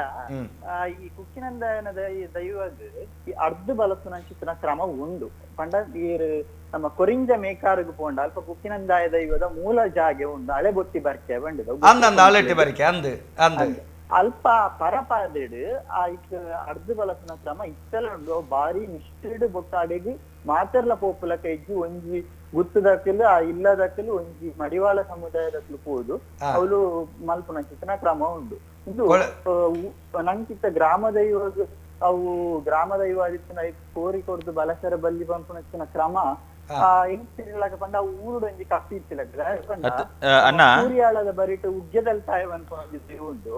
ಈ ಕುಕ್ಕಿನಂದನದ ಈ ದೈವಗ್ ಈ ಅರ್ಧ ಬಲಸುನ ಚಿತ್ರನ ಕ್ರಮ ಉಂಡು ಪಂಡ ಈರು ನಮ್ಮ ಕೊರಿಂಜ ಮೇಕಾರಿಗೆ ಪೋಂಡ ಅಲ್ಪ ಕುಕ್ಕಿನಂದಾಯ ದೈವದ ಮೂಲ ಜಾಗೆ ಉಂಡು ಹಳೆ ಬೊಟ್ಟಿ ಬರ್ಕೆ ಬಂಡಿದ ಅಲ್ಪ ಪರಪಾದಿಡು ಆಯ್ಕ ಅರ್ಧ ಬಲಸುನ ಕ್ರಮ ಇತ್ತಲು ಬಾರಿ ನಿಷ್ಠಿಡ್ ಬೊಟ್ಟಾಡಿಗೆ ಮಾತೆರ್ಲ ಪೋಪುಲ ಕೈಜಿ ಒಂಜಿ ಗುತ್ತದಕ್ಕಲು ಆ ಇಲ್ಲದಕ್ಕಲು ಒಂಜಿ ಮಡಿವಾಳ ಸಮುದಾಯದಕ್ಕಲು ಪೋದು ಅವಳು ಮಲ್ಪುನ ಚಿತ್ರನ ಕ್ರಮ ಉಂಡು ಇದು ನಂಕಿತ್ತ ಗ್ರಾಮ ದೈವ ಅವು ಗ್ರಾಮ ದೈವ ಆದಿತ್ಯನ ಕೋರಿ ಕೊಡ್ದು ಬಲಸರ ಬಲ್ಲಿ ಪಂಪುನ ಕ್ರಮ ಎಂಚಿಲಕ ಪಂಡ ಊರುಡು ಒಂಜಿ ಕಪ್ಪಿ ಇತ್ತಿಲಕ ಸೂರ್ಯಾಳದ ಬರಿಟ್ ಉಗ್ಗೆದಲ್ಲಿ ತಾಯವ್ ಅನ್ಕೊಂಡ್ ಉಂಟು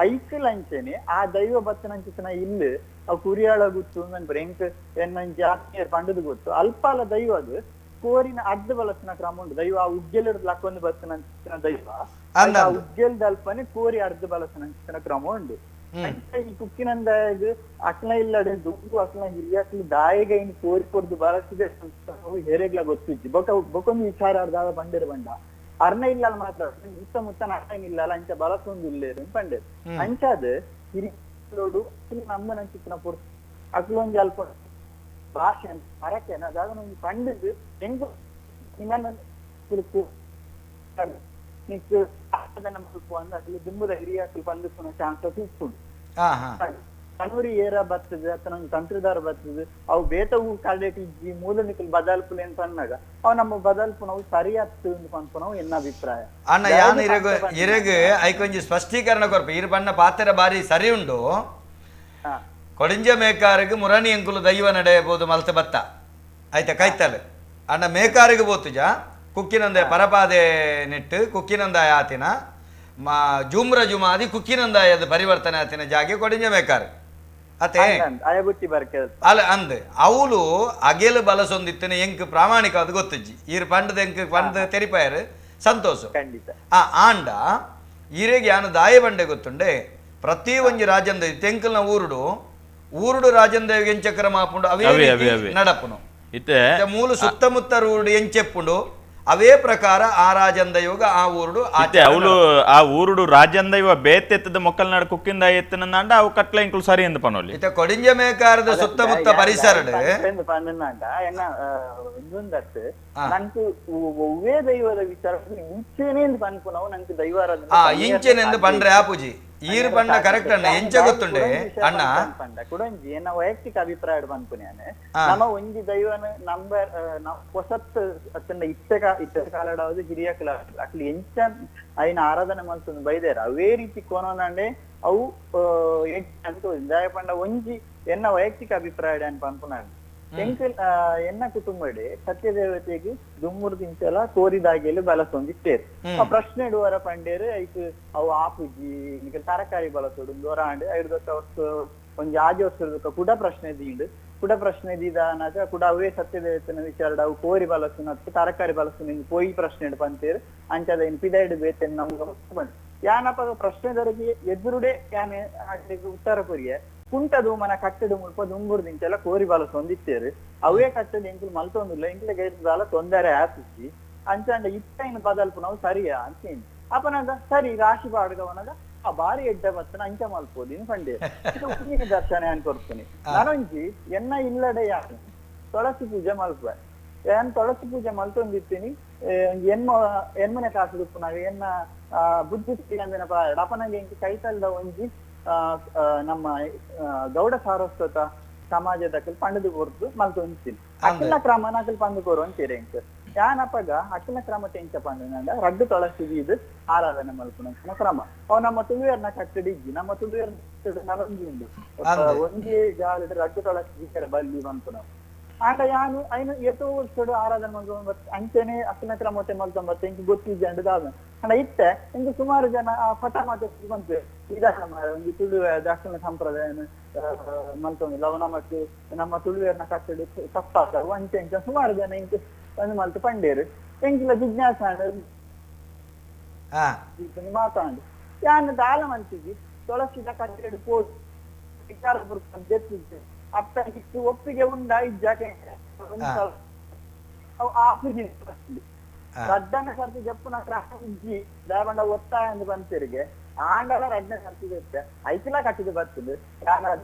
ಐಕಲ್ ಅಂಚೆನೆ ಆ ದೈವ ಬತ್ತನಂಚಿತನ ಇಲ್ಲಿ ಅವ್ ಕುರಿಯಾಳ ಗುತ್ತು ಅನ್ಬರ್ ಎಂಕ್ ಎನ್ನಂಜಿ ಆತ್ಮೀಯರ್ ಪಂಡದು ಗೊತ್ತು ಅಲ್ಪಾಲ ದೈವ ಅದು ಕೋರಿನ ಅರ್ಧ ಬಲಸನ ಕ್ರಮ ಉಂಟು ದೈವ ಆ ಉಗ್ಗೆಲಿಡ್ದು ಲಕ್ಕೊಂದು ಬತ್ತನಂಚಿತನ ದೈವ ಆ ಉಗ್ಗೆಲ್ದ ಅಲ್ಪನೆ ಕೋರಿ ಅರ್ಧ ಬಲಸನಂಚಿತನ ಕ್ರಮ ಉಂಟು ಈ ಕುಕ್ಕಿನಂದ ಅಕ್ಲ ಇಲ್ಲಡೆ ದುಡ್ಡು ಅಕ್ಲ ಹಿರಿಯಾಕ್ಲಿ ದಾಯಿಗೆ ಇನ್ನು ಕೋರಿ ಕೊಡ್ದು ಬಳಸಿದೆ ಹೆರೆಗ್ಲ ಗೊತ್ತಿಜ್ಜಿ ಬೊಕೊಂದು ವಿಚಾರ ಅರ್ಧ ಬಂಡೇರು ಬಂಡ ಅರ್ನ ಇಲ್ಲಲ್ಲ ಮಾತ್ರ ಸುತ್ತಮುತ್ತ ಅರ್ನ ಇಲ್ಲಲ್ಲ ಅಂಚ ಬಳಸೊಂದು ಇಲ್ಲೇರು ಪಂಡೇರು ಅಂಚಾದ ಹಿರಿಯೋಡು ನಮ್ಮ ನಂಚಿನ ಪುರ್ ಅಕ್ಲೊಂದು ಅಲ್ಪ ಭಾಷೆ ಅಂತ ಮರಕ್ಕೆ ಅದೊಂದು ಪಂಡದು ಹೆಂಗು నీకు ఆదన మనకు పొంద అది దుమ్ముద ఏరియాకి పండుకున్న ఛాన్స్ తీసుకుంది ಕನೂರಿ ಏರ ಬರ್ತದೆ ಅಥವಾ ತಂತ್ರದಾರ ಬರ್ತದೆ ಅವು ಬೇತವು ಕಳೆಟಿಜ್ಜಿ ಮೂಲ ನಿಕಲ್ ಬದಲ್ಪುಲೆ ಅಂತ ಅನ್ನಾಗ ಅವು ನಮ್ಮ ಬದಲ್ಪು ನಾವು ಸರಿಯಾಗ್ತು ಅಂತ ನಾವು ಎನ್ನ ಅಭಿಪ್ರಾಯ ಅಣ್ಣ ಯಾನ್ ಇರಗು ಐಕೊಂಜಿ ಸ್ಪಷ್ಟೀಕರಣ ಕೊರ್ಪ ಇರು ಬಣ್ಣ ಪಾತ್ರ ಬಾರಿ ಸರಿ ಉಂಡು ಕೊಡಿಂಜ ಮೇಕಾರಿಗೆ ಮುರಾಣಿ ಎಂಕುಲು ದೈವ ನಡೆಯಬಹುದು ಮಲ್ತ ಬತ್ತ ಆಯ್ತಾ ಕೈತಲ್ ಅಣ್ಣ ಮೇಕಾರಿಗೆ ಬೋತುಜ ಕುಕ್ಕಿನಂದ ಪರಪಾದೆ ನೆಟ್ಟು ಕುಕ್ಕಿನಂದ ಆತಿನ ಜುಮ್ರ ಜುಮಾದಿ ಕುಕ್ಕಿನಂದಾಯದ ಪರಿವರ್ತನೆ ಆತಿನ ಜಾಗೆ ಕೊಡಿಂಜ ಮೇಕಾರ ಅತೆ ಅಲ್ಲ ಅಂದ್ ಅವಳು ಅಗೆಲು ಬಲಸೊಂದಿತ್ತನೆ ಎಂಕ್ ಪ್ರಾಮಾಣಿಕ ಅದು ಗೊತ್ತಜ್ಜಿ ಈರ್ ಪಂಡದ ಎಂಕ್ ಪಂಡ ತೆರಿಪಾಯರು ಸಂತೋಷ ಆಂಡ ಈರೆಗೆ ಯಾನು ದಾಯ ಬಂಡೆ ಗೊತ್ತುಂಡೆ ಪ್ರತಿ ಒಂಜಿ ರಾಜಂದ ತೆಂಕಲ್ನ ಊರುಡು ರಾಜಂದೇವಿಗೆ ಎಂಚಕ್ರ ಮಾಪುಂಡು ಅವೇ ನಡಪುನು ಮೂಲ ಸುತ್ತಮುತ್ತ ಊರುಡು ಎಂಚೆಪ್ಪುಂಡು ಅವೇ ಪ್ರಕಾರ ಆ ರಾಜಂದಯೋಗ ಆ ಊರುಡು ಅವಳು ಆ ಊರುಡು ರಾಜಂದೈವ ಬೇತೆತ್ತದ ಮೊಕ್ಕಲ್ ನಾಡು ಕುಕ್ಕಿಂದ ಎತ್ತನಂಡ ಅವು ಕಟ್ಲ ಇಂಕ್ಲು ಸರಿ ಎಂದು ಪನೋಲಿ ಇತ ಕೊಡಿಂಜ ಮೇಕಾರದ ಸುತ್ತಮುತ್ತ ಪರಿಸರಡು ನಂಗೆ ಒವ್ವೇ ದೈವದ ವಿಚಾರ ಇಂಚೆನೆಂದು ಪನ್ಪು ನಾವು ನಂಗೆ ದೈವಾರಾಧನೆ ಇಂಚೆನೆಂದು ಪಂಡ್ರೆ ಆಪುಜಿ ಈರು ಪಂಡ ಕರೆಕ್ಟ್ ಅಣ್ಣ ಎಂಚ ಗೊತ್ತುಂಡೆ ಅಣ್ಣ ಕುಡಂಜಿ ಏನ ವೈಯಕ್ತಿಕ ಅಭಿಪ್ರಾಯ ಪನ್ಪುನೆ ನಮ್ಮ ಒಂಜಿ ದೈವನ ನಂಬರ್ ಹೊಸತ್ ಅತ್ತಂಡ ಇತ್ತ ಕಾಲಡಾவது ಹಿರಿಯ ಕಾಲ ಅಕ್ಲಿ ಎಂಚ ಐನ ಆರಾಧನೆ ಮಲ್ತೊಂದು ಬೈದೇರ ಅವೇ ರೀತಿ ಕೋನೋನಂಡೆ ಅವು ಅಂತ ದಯ ಪಂಡ ಒಂಜಿ ಎನ್ನ ವೈಯಕ್ತಿಕ ಅಭಿಪ್ರಾಯ ಅನ್ ಪನ್ಪುನಾಗ ಎಂಕಲ್ ಎನ್ನ ಕುಟುಂಬಡೆ ಸತ್ಯದೇವತೆಗೆ ದುಮ್ಮುರ್ದಿಂಚಲ ಕೋರಿದಾಗೆಲು ಬಲಸೊಂದಿತ್ತೇರು ಆ ಪ್ರಶ್ನೆ ಇಡುವರ ಪಂಡೇರು ಐಕ್ ಅವು ಆಪುಜಿ ತರಕಾರಿ ಬಲಸೋಡು ದೊರಾಂಡ್ 5 ವರ್ಷ ಒಂಜಿ ಆಜಿ ವರ್ಷದ ಕೂಡ ಪ್ರಶ್ನೆ ದೀಂಡು ಕೂಡ ಪ್ರಶ್ನೆ ದೀದಾನಾಗ ಕೂಡ ಅವೇ ಸತ್ಯದೇವತೆನ ವಿಚಾರ ಅವು ಕೋರಿ ಬಲಸುನ ತರಕಾರಿ ಬಲಸುನ ಪೋಯಿ ಪ್ರಶ್ನೆ ಪಂತೇರು ಅಂಚದ ಇನ್ ಪಿದೈಡ್ ಬೇತೆನ್ ನಮ್ಗೆ ಬಂದು ಯಾನಪ್ಪ ಪ್ರಶ್ನೆದರಿಗೆ ಎದುರುಡೆ ಯಾನೆ ಉತ್ತರ ಕೊರಿಯೆ ಕುಂಟದು ಮನ ಕಟ್ಟಡು ಮುಲ್ಪ ದುಂಬುರ್ದಿಂಚೆಲ್ಲ ಕೋರಿ ಬಾಲ ಸೊಂದಿತ್ತೇರು ಅವೇ ಕಟ್ಟದು ಎಂಕುಲು ಮಲ್ತೊಂದಿಲ್ಲ ಎಂಕುಲ ಗೈದಾಲ ತೊಂದರೆ ಆಪಿಸಿ ಅಂಚಂಡ ಇತ್ತೈನ ಬದಲ್ಪು ನಾವು ಸರಿಯಾ ಅಂತೇನು ಅಪನಾಗ ಸರಿ ರಾಶಿ ಪಾಡ್ಗವನಾಗ ಆ ಬಾರಿ ಎಡ್ಡ ಬತ್ತನ ಅಂಚ ಮಲ್ಪೋದು ಇನ್ನು ಕಂಡೆ ಇದು ದರ್ಶನ ಅನ್ಕೊಡ್ತೀನಿ ನಾನೊಂಜಿ ಎನ್ನ ಇಲ್ಲಡೆ ಯಾರು ತುಳಸಿ ಪೂಜೆ ಮಲ್ಪ ಏನ್ ತುಳಸಿ ಪೂಜೆ ಮಲ್ತೊಂದಿರ್ತೀನಿ ಎನ್ಮನೆ ಕಾಸುದುಪ್ಪು ನಾಗ ಎನ್ನ ಬುದ್ಧಿ ಅಂದಿನ ಪಾಡ ಅಪನಾಗ ಎಂಕಿ ಕೈತಲ್ದ ಒಂಜಿ ನಮ್ಮ ಗೌಡ ಸಾರಸ್ವತ ಸಮಾಜದ ಪಂಡದು ಕೊರ್ದು ಮಲ್ತೊಂದಿರ್ತೀನಿ ಅಕ್ಕಿನ ಕ್ರಮ ನಾಕಲ್ ಪಂದು ಕೊರು ಅಂತೀರಿ ಎಂಕ್ ಯಾನಪ್ಪಗ ಅಕ್ಕಿನ ಕ್ರಮ ಟೆಂಚ ಪಂಡ ರಡ್ಡು ತೊಳಸಿ ಇದು ಆರಾಧನೆ ಮಲ್ಪುನ ಕ್ರಮ ಅವ್ ನಮ್ಮ ತುಳುವೇರ್ನ ಕಟ್ಟಡಿಜ್ಜಿ ನಮ್ಮ ತುಳುವೇರ್ ನಲೊಂಜಿ ಉಂಡು ಒಂಜಿ ಜಾಲಿದ್ರೆ ರಡ್ಡು ತೊಳಸಿ ಬಲ್ಲಿ ಬಂತು ನಾವು ಆಗ ಯಾನು ಐನು ಎಷ್ಟೋ ವರ್ಷಡು ಆರಾಧನೆ ಮಲ್ಕೊಂಡ್ ಅಂಚೆನೆ ಅಕ್ಕಿನ ಕ್ರಮತೆ ಮಲ್ಕೊಂಬತ್ತೆ ಇಂಕ ಗೊತ್ತಿದ್ದೆ ಅಂಡದಾದ ಅಣ್ಣ ಇತ್ತೆ ಇಂದು ಸುಮಾರು ಜನ ಆ ಪಟ ಮಾತು ಬಂತು ಒಂದು ತುಳುವೆ ದಕ್ಷಿಣ ಸಂಪ್ರದಾಯ ಮಲ್ತೊಂದಿಲ್ಲ ಅವು ನಮ್ಮ ತುಳುವೇರ್ನ ಕಟ್ಟಡಿ ತಪ್ಪಾಗ ಅಂಚೆ ಇಂಚ ಸುಮಾರು ಜನ ಇಂಕ ಒಂದು ಮಲ್ತು ಪಂಡೇರು ಎಂಕಿಲ್ಲ ಜಿಜ್ಞಾಸ ಮಾತಾಂಡು ಯಾನು ದಾಲ ಮನ್ಸಿಗೆ ತೊಳಸಿದ ಕಟ್ಟಡಿ ಪೋದು ವಿಚಾರ ಬರ್ತಿದ್ದೆ ಅಪ್ಪ ಇಷ್ಟು ಒಪ್ಪಿಗೆ ಉಂಡ ಇಜ್ಜಾಕೆ ರಡ್ಡನ ಸರ್ತಿ ಜಪ್ಪುನ ಇಜ್ಜಿ ದಾವಂಡ ಒತ್ತಾಯ ಎಂದು ಬಂತಿರಿಗೆ ಆಂಡಲ ರಡ್ಡನ ಸರ್ತಿ ಜೊತೆ ಐಕಿಲ ಕಟ್ಟಿದ ಬರ್ತದೆ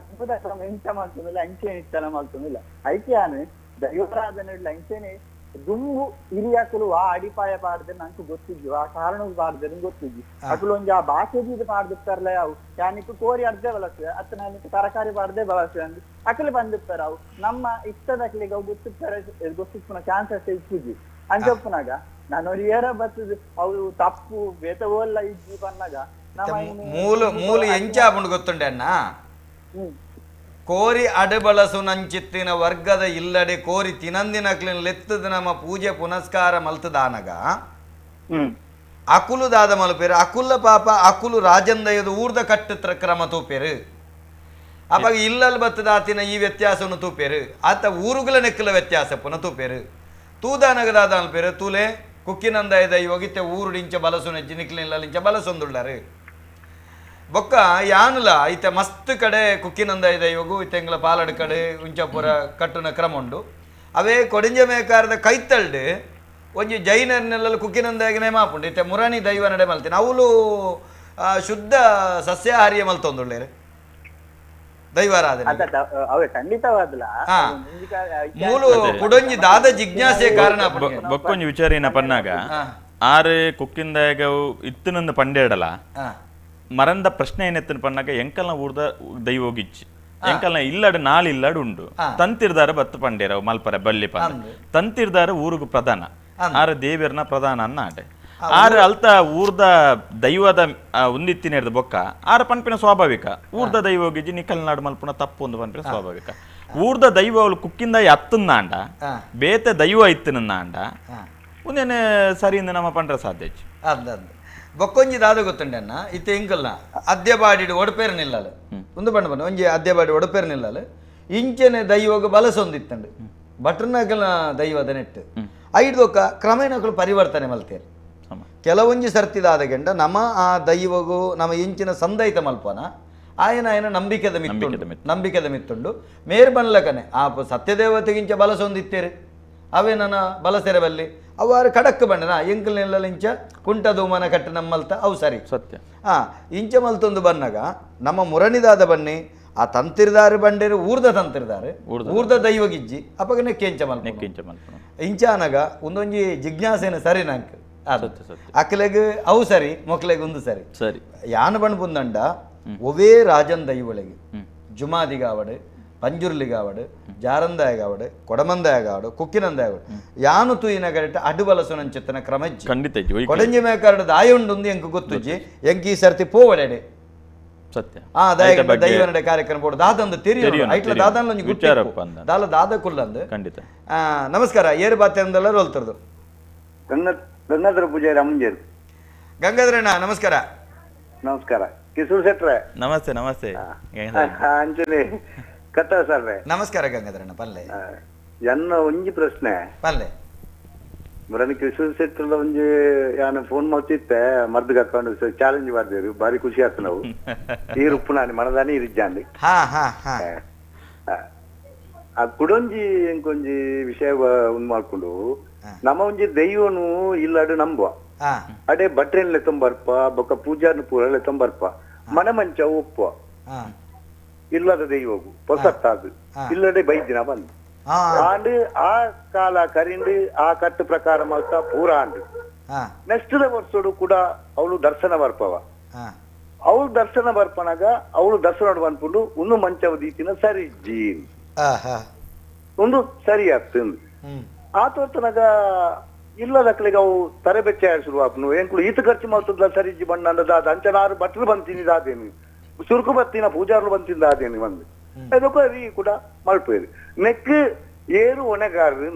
ಎಂಚ ಮಾಡ್ತೊಂದಿಲ್ಲ ಅಂಚೆ ಇಷ್ಟನ ಮಾಡ್ತೊಂದಿಲ್ಲ ಐಕ್ಯಾನು ದೈವಾರಾಧನೆ ಅಂಚೆನೆ ದುಂಬು ಹಿರಿಯಕಲು ಆ ಅಡಿಪಾಯ ಪಾಡ್ದೆ ನಂಗೆ ಗೊತ್ತಿದ್ವು ಆ ಕಾರಣ ಪಾಡ್ದೆ ಗೊತ್ತಿದ್ವಿ ಅಕಲು ಒಂಜಿ ಆ ಭಾಷೆದು ಪಾಡ್ದಿರ್ತಾರಲ್ಲ ಅವು ಯಾನಿಕ್ ಕೋರಿ ಅರ್ಧೆ ಬಳಸ್ವೆ ಅತ್ತ ನನಗೆ ತರಕಾರಿ ಪಾಡ್ದೆ ಬಳಸ್ವೆ ಅಂದ್ ಅಕಲಿ ಬಂದಿರ್ತಾರ ಅವು ನಮ್ಮ ಇಷ್ಟದಕ್ಲಿಗೆ ಅವು ಗೊತ್ತಿಪ್ಪನ ಚಾನ್ಸಸ್ ಇಪ್ಪುಜಿ ಅಂಚಪ್ಪನಾಗ ನಾನು ಏರ ಬರ್ತದೆ ಅವು ತಪ್ಪು ಬೇತವಲ್ಲ ಇಜ್ಜಿ ಬಂದಾಗ ಮೂಲ ಎಂಚ ಗೊತ್ತುಂಡೆ ಅಣ್ಣ ಕೋರಿ ಅಡೆಬಳಸುನಂಚಿತ್ತಿನ ವರ್ಗದ ಇಲ್ಲಡೆ ಕೋರಿ ತಿನಂದಿನಕ್ಲಿನ ಲೆತ್ತದ ನಮ್ಮ ಪೂಜೆ ಪುನಸ್ಕಾರ ಮಲ್ತದಾನಗ ಅಕುಲು ದಾದ ಮಲ್ಪೇರು ಅಕುಲ್ಲ ಪಾಪ ಅಕುಲು ರಾಜಂದಯದ ಊರ್ದ ಕಟ್ಟತ್ರ ಕ್ರಮ ತೂಪೇರು ಅವಾಗ ಇಲ್ಲಲ್ ಬತ್ತದಾತಿನ ಈ ವ್ಯತ್ಯಾಸವನ್ನು ತೂಪೇರು ಆತ ಊರುಗಳ ನೆಕ್ಕಲ ವ್ಯತ್ಯಾಸ ಪುನಃ ತೂಪೇರು ತೂದಾನಗದಾದ ಮಲ್ಪೇರು ತೂಲೆ ಕುಕ್ಕಿನಂದಯದ ಯೋಗಿತೆ ಊರುಡಿಂಚ ಬಲಸು ನೆಜ್ಜಿ ನಿಕ್ಲಿನಿಂಚ ಬಲಸೊಂದುಳ್ಳಾರು ಬೊಕ್ಕ ಯಾನುಲ ಈತ ಮಸ್ತ್ ಕಡೆ ಕುಕ್ಕಿನಂದ ಇದೆ ಯೋಗು ತೆಂಗ್ಲ ಪಾಲಡ್ ಕಡೆ ಉಂಚಪುರ ಕಟ್ಟುನ ಕ್ರಮ ಉಂಡು ಅವೇ ಕೊಡಿಂಜ ಮೇಕಾರದ ಕೈತಲ್ಡು ಒಂಜಿ ಜೈನರ್ನೆಲ್ಲ ಕುಕ್ಕಿನಂದಾಗಿನೇ ಮಾಪುಂಡು ಈತ ಮುರಾಣಿ ದೈವ ನಡೆ ಮಲ್ತೀನಿ ಅವಳು ಶುದ್ಧ ಸಸ್ಯಾಹಾರಿಯ ಮಲ್ತೊಂದುಳ್ಳೇರು ದೈವಾರಾಧನೆ ಮೂಲು ಕುಡೊಂಜಿ ದಾದ ಜಿಜ್ಞಾಸೆ ಕಾರಣ ಬೊಕ್ಕೊಂಜಿ ವಿಚಾರಿನ ಪನ್ನಾಗ ಆರು ಕುಕ್ಕಿಂದಾಗ ಇತ್ತನೊಂದು ಪಂಡೇಡಲ ಮರಂದ ಪ್ರಶ್ನೆ ಏನೆತ್ತನ ಪನ್ನಾಗ ಎಂಕಲ್ನ ಊರ್ದ ದೈವೋಗಿಚ್ಚಿ ಎಂಕಲ್ನ ಇಲ್ಲಡು ನಾಲ್ ಇಲ್ಲಡು ಉಂಡು ತಂತಿರ್ದಾರ ಬತ್ತು ಪಂಡೇರ ಮಲ್ಪರೆ ಬಲ್ಲಿ ಪಂಡ ತಂತಿರ್ದಾರ ಊರುಗು ಪ್ರಧಾನ ಆರ ದೇವಿಯರ್ನ ಪ್ರಧಾನ ಅನ್ನಾಡೆ ಆರ ಅಲ್ತ ಊರ್ದ ದೈವದ ಒಂದಿತ್ತಿನ ಬೊಕ್ಕ ಆರ ಪನ್ಪಿನ ಸ್ವಾಭಾವಿಕ ಊರ್ದ ದೈವ ಹೋಗಿಜಿ ನಿಕಲ್ನಾಡು ಮಲ್ಪುನ ತಪ್ಪು ಒಂದು ಪನ್ಪಿನ ಸ್ವಾಭಾವಿಕ ಊರ್ದ ದೈವ ಅವಳು ಕುಕ್ಕಿಂದ ಅತ್ತನ್ನಾಂಡ ಬೇತೆ ದೈವ ಇತ್ತನನ್ನಾಂಡ ಒಂದೇನೆ ಸರಿಯಿಂದ ನಮ್ಮ ಪಂಡ್ರ ಸಾಧ್ಯ ಬೊಕ್ಕೊಂಜಿ ದಾದ ಗೊತ್ತುಂಡೆನ್ನ ಇತ್ತೆ ಎಂಕಲ್ನ ಅದ್ಯ ಬಾಡಿಡು ಒಡಪೇರು ನಿಲ್ಲಲು ಒಂದು ಬಣ್ಣ ಬಣ್ಣ ಒಂಜಿ ಅದ್ಯ ಬಾಡಿ ಒಡಪೇರು ನಿಲ್ಲಲು ಇಂಚನೆ ದೈವಗ ಬಲಸೊಂದಿತ್ತಂಡು ಭಟ್ರನಕಲ್ನ ದೈವದ ನೆಟ್ಟು ಐದೊಕ್ಕ ಕ್ರಮೇಣಗಳು ಪರಿವರ್ತನೆ ಮಲ್ತೇರು ಕೆಲವೊಂಜಿ ಸರ್ತಿದಾದ ಗೆಂಡ ನಮ್ಮ ಆ ದೈವಗೂ ನಮ್ಮ ಇಂಚಿನ ಸಂದೈತ ಮಲ್ಪನ ಆಯನ ನಂಬಿಕೆದ ಮಿತ್ತುಂಡು ಮೇರ್ ಬನ್ಲಕನೆ ಆ ಸತ್ಯದೇವತೆಗಿಂಚ ಬಲಸೊಂದಿತ್ತೇರು ಅವೇ ನನ್ನ ಬಲಸೆರೆ ಬಲ್ಲಿ ಅವಾರು ಕಡಕ್ ಬಂಡನ ಎಂಕಲ್ನೆಲ್ಲ ಇಂಚ ಕುಂಟದು ಮನ ಕಟ್ಟು ನಮ್ಮಲ್ತ ಅವು ಸರಿ ಸತ್ಯ ಇಂಚ ಮಲ್ತೊಂದು ಬನ್ನಾಗ ನಮ್ಮ ಮುರಣಿದಾದ ಬನ್ನಿ ಆ ತಂತಿರ್ದಾರು ಬಂಡೇರು ಊರ್ದ ತಂತಿರ್ದಾರು ಊರ್ದ ದೈವ ಗಿಜ್ಜಿ ಅಪಗ ನೆಕ್ಕೆಂಚ ಮಲ್ಪ ಇಂಚ ಅನಗ ಒಂದೊಂಜಿ ಜಿಜ್ಞಾಸೆನ ಸರಿ ನಂಗೆ ಅಕ್ಲೆಗ್ ಅವು ಸರಿ ಮೊಕ್ಲೆಗ್ ಒಂದು ಸರಿ ಸರಿ ಯಾನ ಬಣ್ಣ ಬಂದಂಡ ಒವೇ ರಾಜನ್ ದೈವಳಿಗೆ ಜುಮಾದಿಗಾವಡು ಪಂಜುರ್ಲಿಗಾವಡು ಜಾರಂದಾಯಗಾವಡು ಕೊಡಮಂದಾಯಗಾವಡು ಕುಕ್ಕಿನಂದಾಯಗಾವಡು ಯಾನು ತೂಯಿನ ಗರಟ ಅಡುಬಲಸುನಂಚಿತ್ತನ ಕ್ರಮಜ್ಜಿ ಖಂಡಿತ ಕೊಡಂಜಿ ಮೇಕರಡು ದಾಯ ಉಂಡು ಎಂಕ್ ಗೊತ್ತುಜ್ಜಿ ಎಂಕಿ ಸರ್ತಿ ಪೋವಡೆಡೆ ಸತ್ಯ ದೈವನಡೆ ಕಾರ್ಯಕ್ರಮ ಬೋಡು ದಾದಂದು ತಿರಿಯೋಡು ಐಟ್ಲ ದಾದನ್ಲೊಂಜಿ ಗುಚ್ಚಾರಪ್ಪ ದಾಲ ದಾದ ಕುಲ್ಲಂದು ಖಂಡಿತ ನಮಸ್ಕಾರ ಏರು ಬಾತೆ ಅಂದೆಲ್ಲ ರೋಲ್ತರದು ಗಂಗಾಧರ ಪೂಜಾರಿ ಅಮ್ಮಂಜೇರು ಗಂಗಾಧರಣ್ಣ ನಮಸ್ಕಾರ ನಮಸ್ಕಾರ ಕಿಶೋರ್ ಶೆಟ್ರೆ ನಮಸ್ತೆ ನಮಸ್ತೆ ಅಂಚನೆ ಕತ್ತ ಸರ್ರೆ ನಮಸ್ಕಾರ ಗಂಗಾಧರಣ್ಣ ಪಲ್ಲೆ ಎನ್ನ ಒಂಜಿ ಪ್ರಶ್ನೆ ಪಲ್ಲೆ ಬರನಿ ಕಿಶೋರ್ ಶೆಟ್ರಲ್ಲ ಒಂಜಿ ಯಾನು ಫೋನ್ ಮಾಡ್ತಿತ್ತೆ ಮರ್ದು ಕರ್ಕೊಂಡು ಚಾಲೆಂಜ್ ಮಾಡ್ದೇರು ಬಾರಿ ಖುಷಿ ಆಯ್ತು ನಾವು ಈ ರುಪ್ಪು ನಾನು ಮನದಾನಿ ಇರಿಜ್ಜಾಂಡಿ ಆ ಕುಡೊಂಜಿ ಎಂಕೊಂಜಿ ವಿಷಯ ಉಂದ್ ಮಾಡ್ಕೊಂಡು ನಮ್ಮ ಒಂಜಿ ದೈವನು ಇಲ್ಲಡು ನಂಬುವ ಅಡೆ ಬಟ್ರೆನ್ಲೆ ತೊಂಬರ್ಪ ಬೊಕ್ಕ ಪೂಜಾರ್ನ ಪೂರಲೆ ತೊಂಬರ್ಪ ಮನೆ ಮಂಚ ಒಪ್ಪುವ ಇಲ್ಲದ ದೈವಗು ಹೊಸತ್ತಾದು ಇಲ್ಲಡೆ ಬೈದಿನ ಬಂದು ಆಂಡು ಆ ಕಾಲ ಕರಿಂಡು ಆ ಕಟ್ಟು ಪ್ರಕಾರ ಮಾಡ್ತಾ ಪೂರ ಆಂಡು ನೆಕ್ಸ್ಟ್ ವರ್ಷಡು ಕೂಡ ಅವಳು ದರ್ಶನ ಬರ್ಪವ ಅವಳು ದರ್ಶನ ಬರ್ಪನಾಗ ಅವಳು ದರ್ಶನ ಬಂದ್ಬಿಟ್ಟು ಒಂದು ಮಂಚವ ದೀತಿನ ಸರಿ ಜೀ ಒಂದು ಸರಿ ಆಗ್ತಂದು ಆ ತೋರ್ತನಾಗ ಇಲ್ಲದಕ್ಲಿಗೆ ಅವು ತರಬೇತಿ ಶುರು ಆಪ್ನು ಎಂಕ್ಲು ಈತ ಖರ್ಚು ಮಾಡ್ತದ ಸರಿಜ್ಜಿ ಬಣ್ಣ ಅಂದದ ಅಂಚನಾರು ಬಟ್ಲು ಬಂತೀನಿ ದಾದೇನಿ ಸುರುಕು ಬತ್ತಿನ ಪೂಜಾರ್ಲು ಬಂತಿಂದ ದಾದೇನಿ ಬಂದು ಅದಕ್ಕೆ ರೀ ಕೂಡ ಮಲ್ಪೇರಿ ನೆಕ್ ಏರು ಹೊಣೆಗಾರರು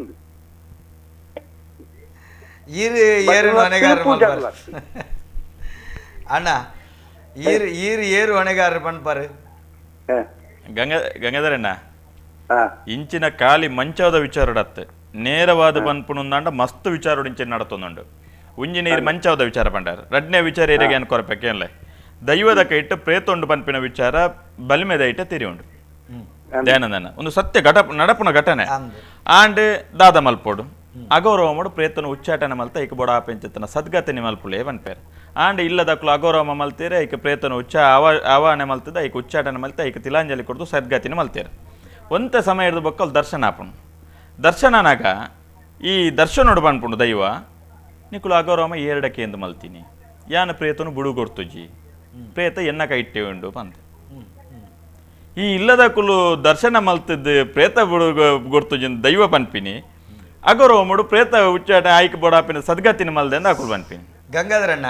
ಅಣ್ಣ ಏರು ಹೊಣೆಗಾರರು ಪಣ್ಪಾರು ಗಂಗಾಧರಣ್ಣ ಇಂಚಿನ ಖಾಲಿ ಮಂಚದ ವಿಚಾರಡತ್ತೆ ನೇರವಾದ ಪನ್ಪುಣಂದಾಂಡ ಮಸ್ತ್ ವಿಚಾರ ಇಂಚಿನ ನಡತೊಂದುಂಡು ಉಂಜಿ ನೀರು ಮಂಚವದ ವಿಚಾರ ಪಂಡಾರ ರಡ್ನೆ ವಿಚಾರ ಏರಿಯಾಗೆ ಅನ್ಕೊರಪೇಕೇನ್ಲೆ ದೈವದ ಕೈಟ್ ಪ್ರೇತೊಂಡು ಪನ್ಪಿನ ವಿಚಾರ ಬಲಿಮೆದ ಐಟ ತಿರಿ ಉಂಡು ದಯಾನಂದನ ಒಂದು ಸತ್ಯ ನಡಪುನ ಘಟನೆ ಆಂಡ್ ದಾದ ಮಲ್ಪೋಡು ಅಗೌರವ ಮಾಡು ಪ್ರೇತನ ಉಚ್ಚಾಟನೆ ಮಲ್ತ ಐಕ ಬೊಡ ಪೆಂಚತನ ಸದ್ಗತಿನಿ ಮಲ್ಪುಲೇ ಪನ್ಪೇರ್ ಆಂಡ್ ಇಲ್ಲದಕ್ಲು ಅಗೌರವ ಮಲ್ತೀರೆ ಐಕ ಪ್ರೇತನ ಆವಾಹನೆ ಮಲ್ತದ ಐಕ ಉಚ್ಚಾಟನೆ ಮಲ್ತ ಐಕ ತಿಲಾಂಜಲಿ ಕೊಡ್ದು ಸದ್ಗತಿನಿ ಮಲ್ತೀರ ಒಂತ ಸಮಯ ಹಿಡಿದು ಬೊಕ್ಕಲ್ ದರ್ಶನ ಆಪುಣು ದರ್ಶನನಾಗ ಈ ದರ್ಶನೋಡು ಬಂದ್ಪುಂಡು ದೈವ ನಿಕುಲು ಅಗೌರವ ಏರಡಕ್ಕೆ ಎಂದು ಮಲ್ತೀನಿ ಯಾನ ಪ್ರೇತನು ಬುಡು ಗೊರ್ತುಜಿ ಪ್ರೇತ ಎನ್ನ ಕೈ ಇಟ್ಟೆ ಉಂಡು ಬಂತ ಈ ಇಲ್ಲದ ಕುಲು ದರ್ಶನ ಮಲ್ತಿದ್ದು ಪ್ರೇತ ಬುಡು ಗೊರ್ತುಜಿ ದೈವ ಪನ್ಪಿನಿ ಅಗೌರವ ಮುಡು ಪ್ರೇತ ಉಚ್ಚಾಟ ಆಯ್ಕೆ ಬೋಡಾಪಿನ ಸದ್ಗತಿನ ಮಲ್ದೆ ಅಂತ ಹಾಕುಲ್ ಪನ್ಪಿನಿ ಗಂಗಾಧರಣ್ಣ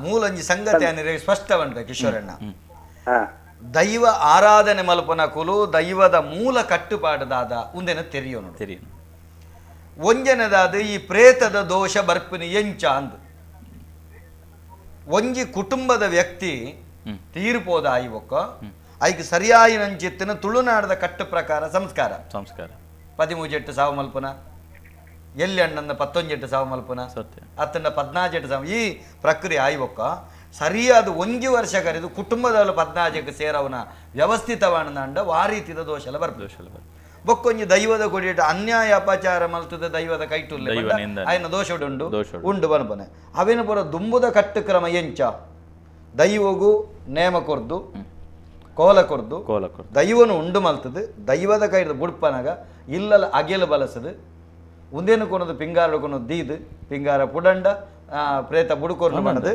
ಮೂಲಂಜಿ ಸಂಗತಿ ಅನ್ನಿರೆ ಸ್ಪಷ್ಟ ಬಂದ ಕಿಶೋರಣ್ಣ ದೈವ ಆರಾಧನೆ ಮಲ್ಪನ ಕುಲು ದೈವದ ಮೂಲ ಕಟ್ಟುಪಾಡದಾದ ಉಂದೆನ ತೆರಿಯೋನು ಒಂಜನದಾದ ಈ ಪ್ರೇತದ ದೋಷ ಬರ್ಪಿನ ಎಂಚ ಅಂದು ಒಂಜಿ ಕುಟುಂಬದ ವ್ಯಕ್ತಿ ತೀರ್ಪೋದ ಆಯ್ವಕ್ಕ ಐಕ್ ಸರಿಯಾಗಿ ನಂಚಿತ್ತಿನ ತುಳುನಾಡದ ಕಟ್ಟು ಪ್ರಕಾರ ಸಂಸ್ಕಾರ 13 ಸಾವು ಮಲ್ಪನ ಎಲ್ಲಿ ಅಣ್ಣನ 19 ಸಾವು ಮಲ್ಪನ ಅತ್ತನ 14 ಸಾವು ಈ ಪ್ರಕ್ರಿಯೆ ಆಯ್ವಕ್ಕ ಸರಿಯಾದ 1 ವರ್ಷ ಕರೆದು ಕುಟುಂಬದಲ್ಲ 14ಕ್ಕೆ ಸೇರವನ ವ್ಯವಸ್ಥಿತವಾಣಂಡ ಆ ರೀತಿಯ ದೋಷಲ ಬರ್ತದೆ ಬೊಕ್ಕೊಂಜಿ ದೈವದ ಕೊಡಿಟ ಅನ್ಯಾಯ ಅಪಚಾರ ಮಲ್ತದ ದೈವದ ಕೈಟುಲ್ಲೆ ಆಯ್ನ ದೋಷಡುಂಡು ಉಂಡು ಬನ್ಪನೆ ಅವೇನು ಪುರ ದುಂಬುದ ಕಟ್ಟು ಕ್ರಮ ಎಂಚ ದೈವಗೂ ನೇಮ ಕೊರ್ದು ಕೋಲ ಕೊರ್ದು ದೈವನು ಉಂಡು ಮಲ್ತದು ದೈವದ ಕೈದ ಬುಡ್ಪನಾಗ ಇಲ್ಲಲ ಅಗೆಲು ಬಲಸದು ಉಂದೇನು ಕೊನದು ಪಿಂಗಾರ ಕೊನದು ದೀದು ಪಿಂಗಾರ ಪುಡಂಡ ಪ್ರೇತ ಬುಡುಕೋರ್ನ ಮಾಡದು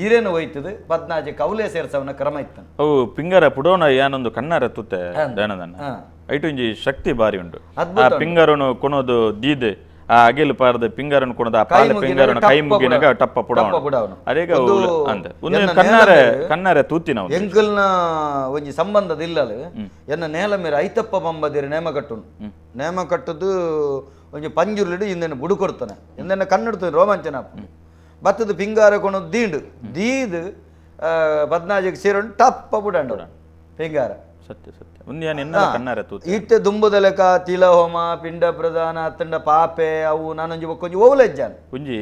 ಈರೇನು ಹೋಯ್ತದೆ 14 ಕೌಲೆ ಸೇರ್ಸವನ ಕ್ರಮ ಇತ್ತು ಅವು ಪಿಂಗರ ಪುಡೋಣ ಯಾನೊಂದು ಕಣ್ಣಾರ ತುತ್ತೆ ದಾನದನ್ನ ಐಟು ಇಂಜಿ ಶಕ್ತಿ ಬಾರಿ ಉಂಟು ಆ ಪಿಂಗರನು ಕೊನೋದು ದೀದೆ ಆ ಅಗೆಲ್ ಪಾರ್ದ ಪಿಂಗರನ್ ಕೊನದ ಆ ಪಾಲೆ ಪಿಂಗರನ್ ಕೈ ಮುಗಿನಗ ಟಪ್ಪ ಪುಡವಣ ಅರೇಗ ಅಂತ ಒಂದು ಕಣ್ಣಾರೆ ತೂತಿನ ಎಂಕಲ್ನ ಒಂಜಿ ಸಂಬಂಧದ ಇಲ್ಲಲು ಎನ್ನ ನೇಲ ಮೇರೆ ಐತಪ್ಪ ಬಂಬದಿರ ನೇಮ ಕಟ್ಟುದು ಒಂಜಿ ಪಂಜುರ್ಲಿಡು ಇಂದೆನ ಬುಡು ಕೊಡ್ತಾನೆ ಇಂದೆನ ಕಣ್ಣಿಡ್ತಾನೆ ರೋಮಾಂಚನ ಬತ್ತದ ಪಿಂಗಾರ ಕೊನೋದು ದೀದು 14 ಸೇರೋಣ ಟಪ್ಪ ಬುಡಂಡ ಪಿಂಗಾರ ಸತ್ಯ ಕಣ್ಣಾರೆ ತೂತಿ ಇತ್ತೆ ದುಂಬುದ ಲೆಕ್ಕ ತಿಲ ಹೋಮ ಪಿಂಡ ಪ್ರದಾನ ಅತ್ತಂಡ ಪಾಪೆ ಅವು ನಾನೊಂಜಿ ಕೊಂಚ ಓವಲೆಜ್ಜಾನ್ ಒಂಜಿ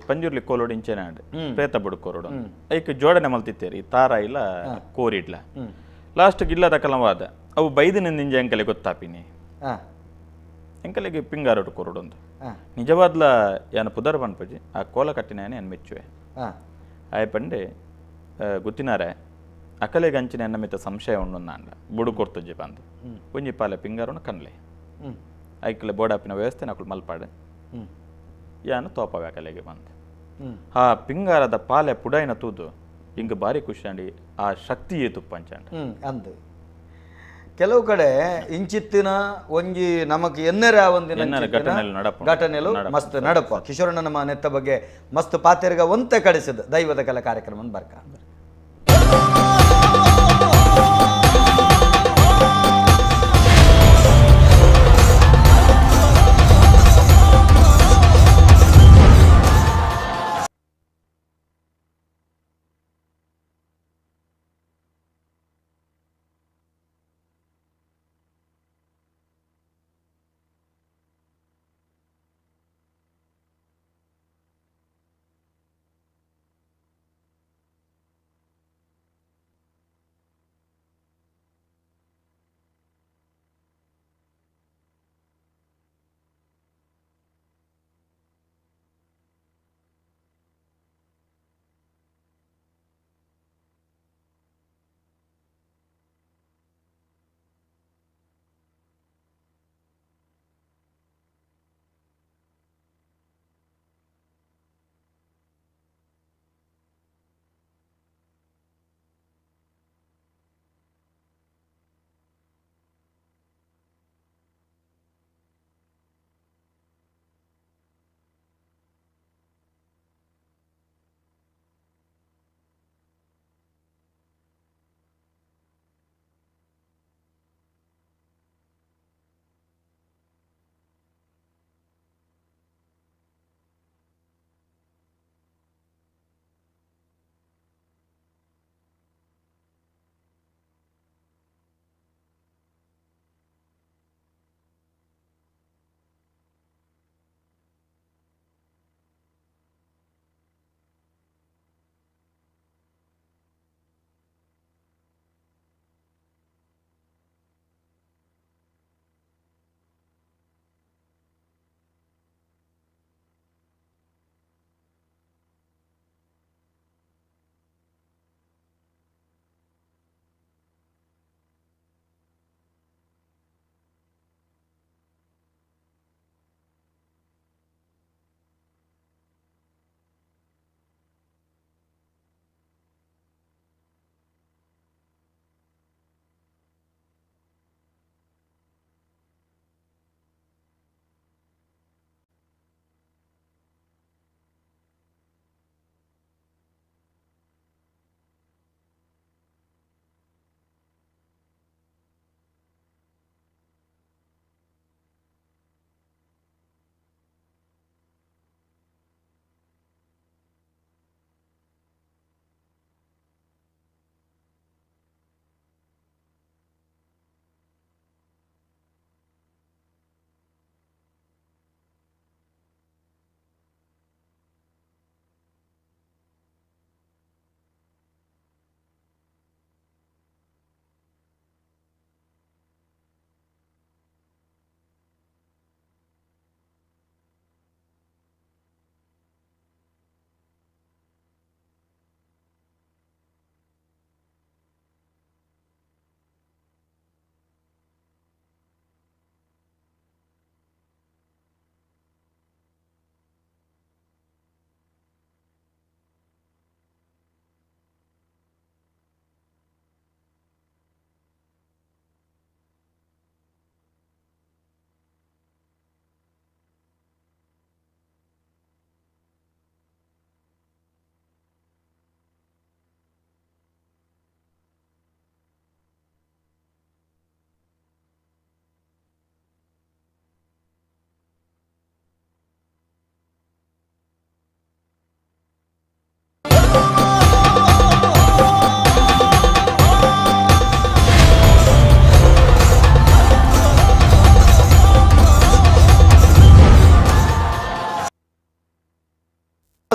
ಪಂಜುರ್ಲಿ ಕೋಲೋಡು ಇಂಚೆನ ಪ್ರೇತ ಬುಡುಕೋರೋಡು ಐಕ್ ಜೋಡಣೆ ಮಲ್ತಿತ್ತೇರಿ ತಾರ ಇಲ್ಲ ಕೋರಿಡ್ಲ ಲಾಸ್ಟ್ ಗಿಲ್ಲದ ಕಲವಾದ ಅವು ಬೈದಿನಿಂದ ಇಂಜ ಎಂಕಲೆ ಗೊತ್ತಾಪಿನಿ ಎಂಕಲೆಗೆ ಪಿಂಗಾರೋಡು ಕೊರೋಡು ಒಂದು ನಿಜವಾದ್ಲ ಯಾನ ಪುದರ್ ಬನ್ಪಜಿ ಆ ಕೋಲ ಕಟ್ಟಿನ ಏನ್ ಮೆಚ್ಚುವೆ ಆಯ್ ಪಂಡೆ ಗೊತ್ತಿನಾರೆ ಅಕಲೆಗೆ ಅಂಚಿನ ಎನ್ನ ಮಿತ ಸಂಶಯ ಉಂಡು ನಾಂಡ ಬುಡು ಕೊರ್ತುಜಿ ಬಂದು ಒಂಜಿ ಪಾಲೆ ಪಿಂಗಾರನು ಕನ್ಲೆ ಐಕ್ಲೆ ಬೋಡಾಪಿನ ವ್ಯವಸ್ಥೆ ನಕುಲು ಮಲ್ಪಾಡೆ ಯಾನು ತೋಪವೆ ಅಕಲೆಗೆ ಬಂದು ಆ ಪಿಂಗಾರದ ಪಾಲೆ ಪುಡೈನ ತೂದು ಹಿಂಗ ಬಾರಿ ಖುಷಿ ಆ ಶಕ್ತಿ ಏತು ಪಂಚಾಂಡ ಅಂದು ಕೆಲವು ಕಡೆ ಇಂಚಿತ್ತಿನ ಒಂಜಿ ನಮಕ್ ಎನ್ನರ ಒಂದಿನ ಘಟನೆಲು ಮಸ್ತ್ ನಡಪ ಕಿಶೋರಣ್ಣನ ನೆತ್ತ ಬಗ್ಗೆ ಮಸ್ತ್ ಪಾತೆರ್ಗ ಒಂತೆ ಕಡಿಸಿದ ದೈವದ ಕಲೆ ಕಾರ್ಯಕ್ರಮ ಬರ್ಕ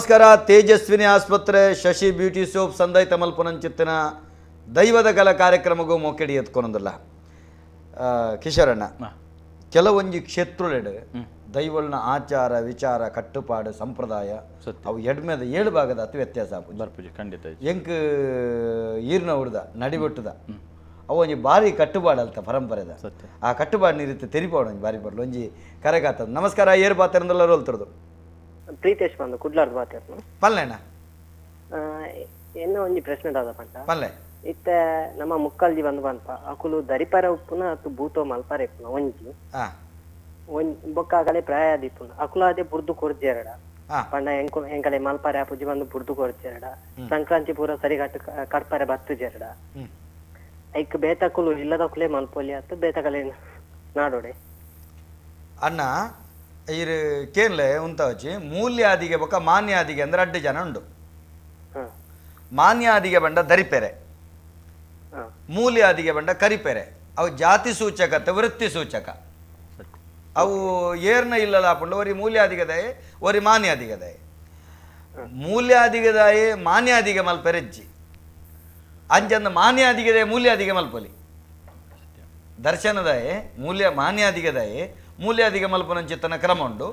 ನಮಸ್ಕಾರ. ತೇಜಸ್ವಿನಿ ಆಸ್ಪತ್ರೆ ಶಶಿ ಬ್ಯೂಟಿ ಸೋಪ್ ಸಂದೈತ ಮಲ್ಪನಂಚಿತ್ತಿನ ದೈವದ ಕಲ ಕಾರ್ಯಕ್ರಮಗೂ ಮೊಕೆಡಿ ಎತ್ಕೊನೊಂದಿಲ್ಲ. ಕಿಶೋರಣ್ಣ, ಕೆಲವೊಂಜಿ ಕ್ಷೇತ್ರಗಳು ದೈವಲ್ನ ಆಚಾರ ವಿಚಾರ ಕಟ್ಟುಪಾಡು ಸಂಪ್ರದಾಯ ಅವು ಎಡ್ಮೆದ 7 ಭಾಗದ ಅತಿ ವ್ಯತ್ಯಾಸ ಬರ್ಪುಜಿ. ಖಂಡಿತ ಎಂಕ್ ಈರ್ನ ಹುಡ್ದ ನಡಿಬೊಟ್ಟದ ಅವು ಒಂಜಿ ಬಾರಿ ಕಟ್ಟುಪಾಡಲ್ತ ಪರಂಪರೆದ. ಆ ಕಟ್ಟುಪಾಡಿನ ರೀತಿ ತೆರಿಪಾಡು ಒಂಜಿ ಬಾರಿ ಬರ್ಲು ಒಂಜಿ ಕರೆಗಾತದ. ನಮಸ್ಕಾರ. ಏರು ಬಾತಿರಂದೆಲ್ಲ ರೋಲ್ತಿರೋದು ಪ್ರೀತೇಶ್ ಬಂದು ಕುಡ್ಲಾರ್ದು ಬಾತಿರ್ನು ಪಲ್ಲೆಣ್ಣ ಎನ್ನ ಒಂಜಿ ಪ್ರಶ್ನೆ ದಾದ ಪಂಡ ಪಲ್ಲೆ ಇತ್ತ ನಮ್ಮ ಮುಕ್ಕಲ್ಜಿ ಬಂದು ಬಂತ ಅಕುಲು ದರಿಪರ ಉಪ್ಪುನ ಅತ್ತು ಭೂತೋ ಮಲ್ಪರ ಇಪ್ಪುನ ಒಂಜಿ ಬೊಕ್ಕ ಆಗಲೇ ಪ್ರಾಯ ದಿಪ್ಪುನ ಅಕುಲ ಅದೇ ಬುರ್ದು ಕೊರ್ಜೆರಡ ಪಂಡ ಎಂಕಲೆ ಮಲ್ಪರೆ ಅಪ್ಪುಜಿ ಬಂದು ಬುರ್ದು ಕೊರ್ಜೆರಡ ಸಂಕ್ರಾಂತಿ ಪೂರ ಸರಿ ಕಟ್ಪರೆ ಬತ್ತು ಜೆರಡ ಐಕ್ ಬೇತಕುಲು ಇಲ್ಲದಕುಲೆ ಮಲ್ಪೊಲಿ ಅತ್ತು ಬೇತಕಲೆ ನಾಡೋಡೆ ಅಣ್ಣ ಇರು ಕೇನ್ಲೆ ಉಂತವಚ್ಚಿ ಮೂಲ್ಯಾದಿಗೆ ಬೊಕ್ಕ ಮಾನ್ಯಾದಿಗೆ ಅಂದ್ರೆ 2 ಜನ ಉಂಡು. ಮಾನ್ಯಾದಿಗೆ ಬಂಡ ದರಿಪೆರೆ, ಮೂಲ್ಯಾದಿಗೆ ಬಂಡ ಕರಿಪೆರೆ. ಅವು ಜಾತಿ ಸೂಚಕ ವೃತ್ತಿ ಸೂಚಕ. ಅವು ಏರ್ನ ಇಲ್ಲಲಾಪುಂಡು ಒರಿ ಮೂಲ್ಯಾದಿಗದಾಯಿ ಒರಿ ಮಾನ್ಯಾದಿಗದಾಯಿ. ಮೂಲ್ಯಾದಿಗದಾಯಿ ಮಾನ್ಯಾದಿಗೆ ಮಲ್ಪೆರೆಜ್ಜಿ ಅಂಚಂದ ಮಾನ್ಯಾದಿಗದಾಯಿ ಮೂಲ್ಯಾದಿಗೆ ಮಲ್ಪೊಲಿ. ದರ್ಶನದಾಯಿ ಮಾನ್ಯಾದಿಗದಾಯಿ ಮೂಲ್ಯಾದಿಗೆ ಮಲ್ಪನಂಚಿತ್ತನ ಕ್ರಮ ಉಂಡು.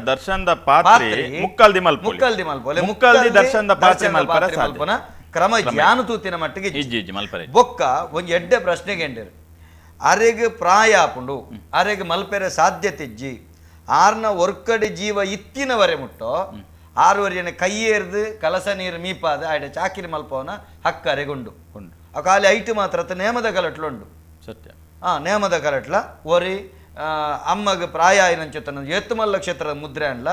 ದರ್ಶನದ ಪಾತ್ರೆ ಮುಕ್ಕಲ್ದಿ ಮಲ್ಪೊಲೆ ಮುಕ್ಕಲ್ದಿ ದರ್ಶನದ ಪಾತ್ರೆ ಮಲ್ಪನ ಕ್ರಮ ಜ್ಞಾನ ತೂತಿನ ಮಟ್ಟಿಗೆ ಬೊಕ್ಕ ಒಂಜಿ ಎಡ್ಡೆ ಪ್ರಶ್ನೆಗೆ ಎಂಡಿರು ಅರೆಗ್ ಪ್ರಾಯ ಆಪುಂಡು ಅರೆಗ್ ಮಲ್ಪೆರೆ ಸಾಧ್ಯತೆ ಇಜ್ಜಿ ಆರ್ನ ಒರ್ಕಡಿ ಜೀವ ಇತ್ತಿನವರೆ ಮುಟ್ಟೋ 6 ವರ್ಷ ಕೈಯೇರ್ದು ಕಲಸ ನೀರು ಮೀಪಾದ ಆಯ್ಡ ಚಾಕಿರಿ ಮಲ್ಪವನ ಹಕ್ಕ ಅರೆಗುಂಡು ಆ ಖಾಲಿ ಐಟು ಮಾತ್ರ ನೇಮದ ಕಲಟ್ಲುಂಡು. ಸತ್ಯ. ನೇಮದ ಕಲಟ್ಲ ಒರಿ ಅಮ್ಮಗ ಪ್ರಾಯ ಆಯ್ನಂಚೆತನ ಎತ್ತುಮಲ್ಲ ಕ್ಷೇತ್ರದ ಮುದ್ರೆ ಅನ್ಲ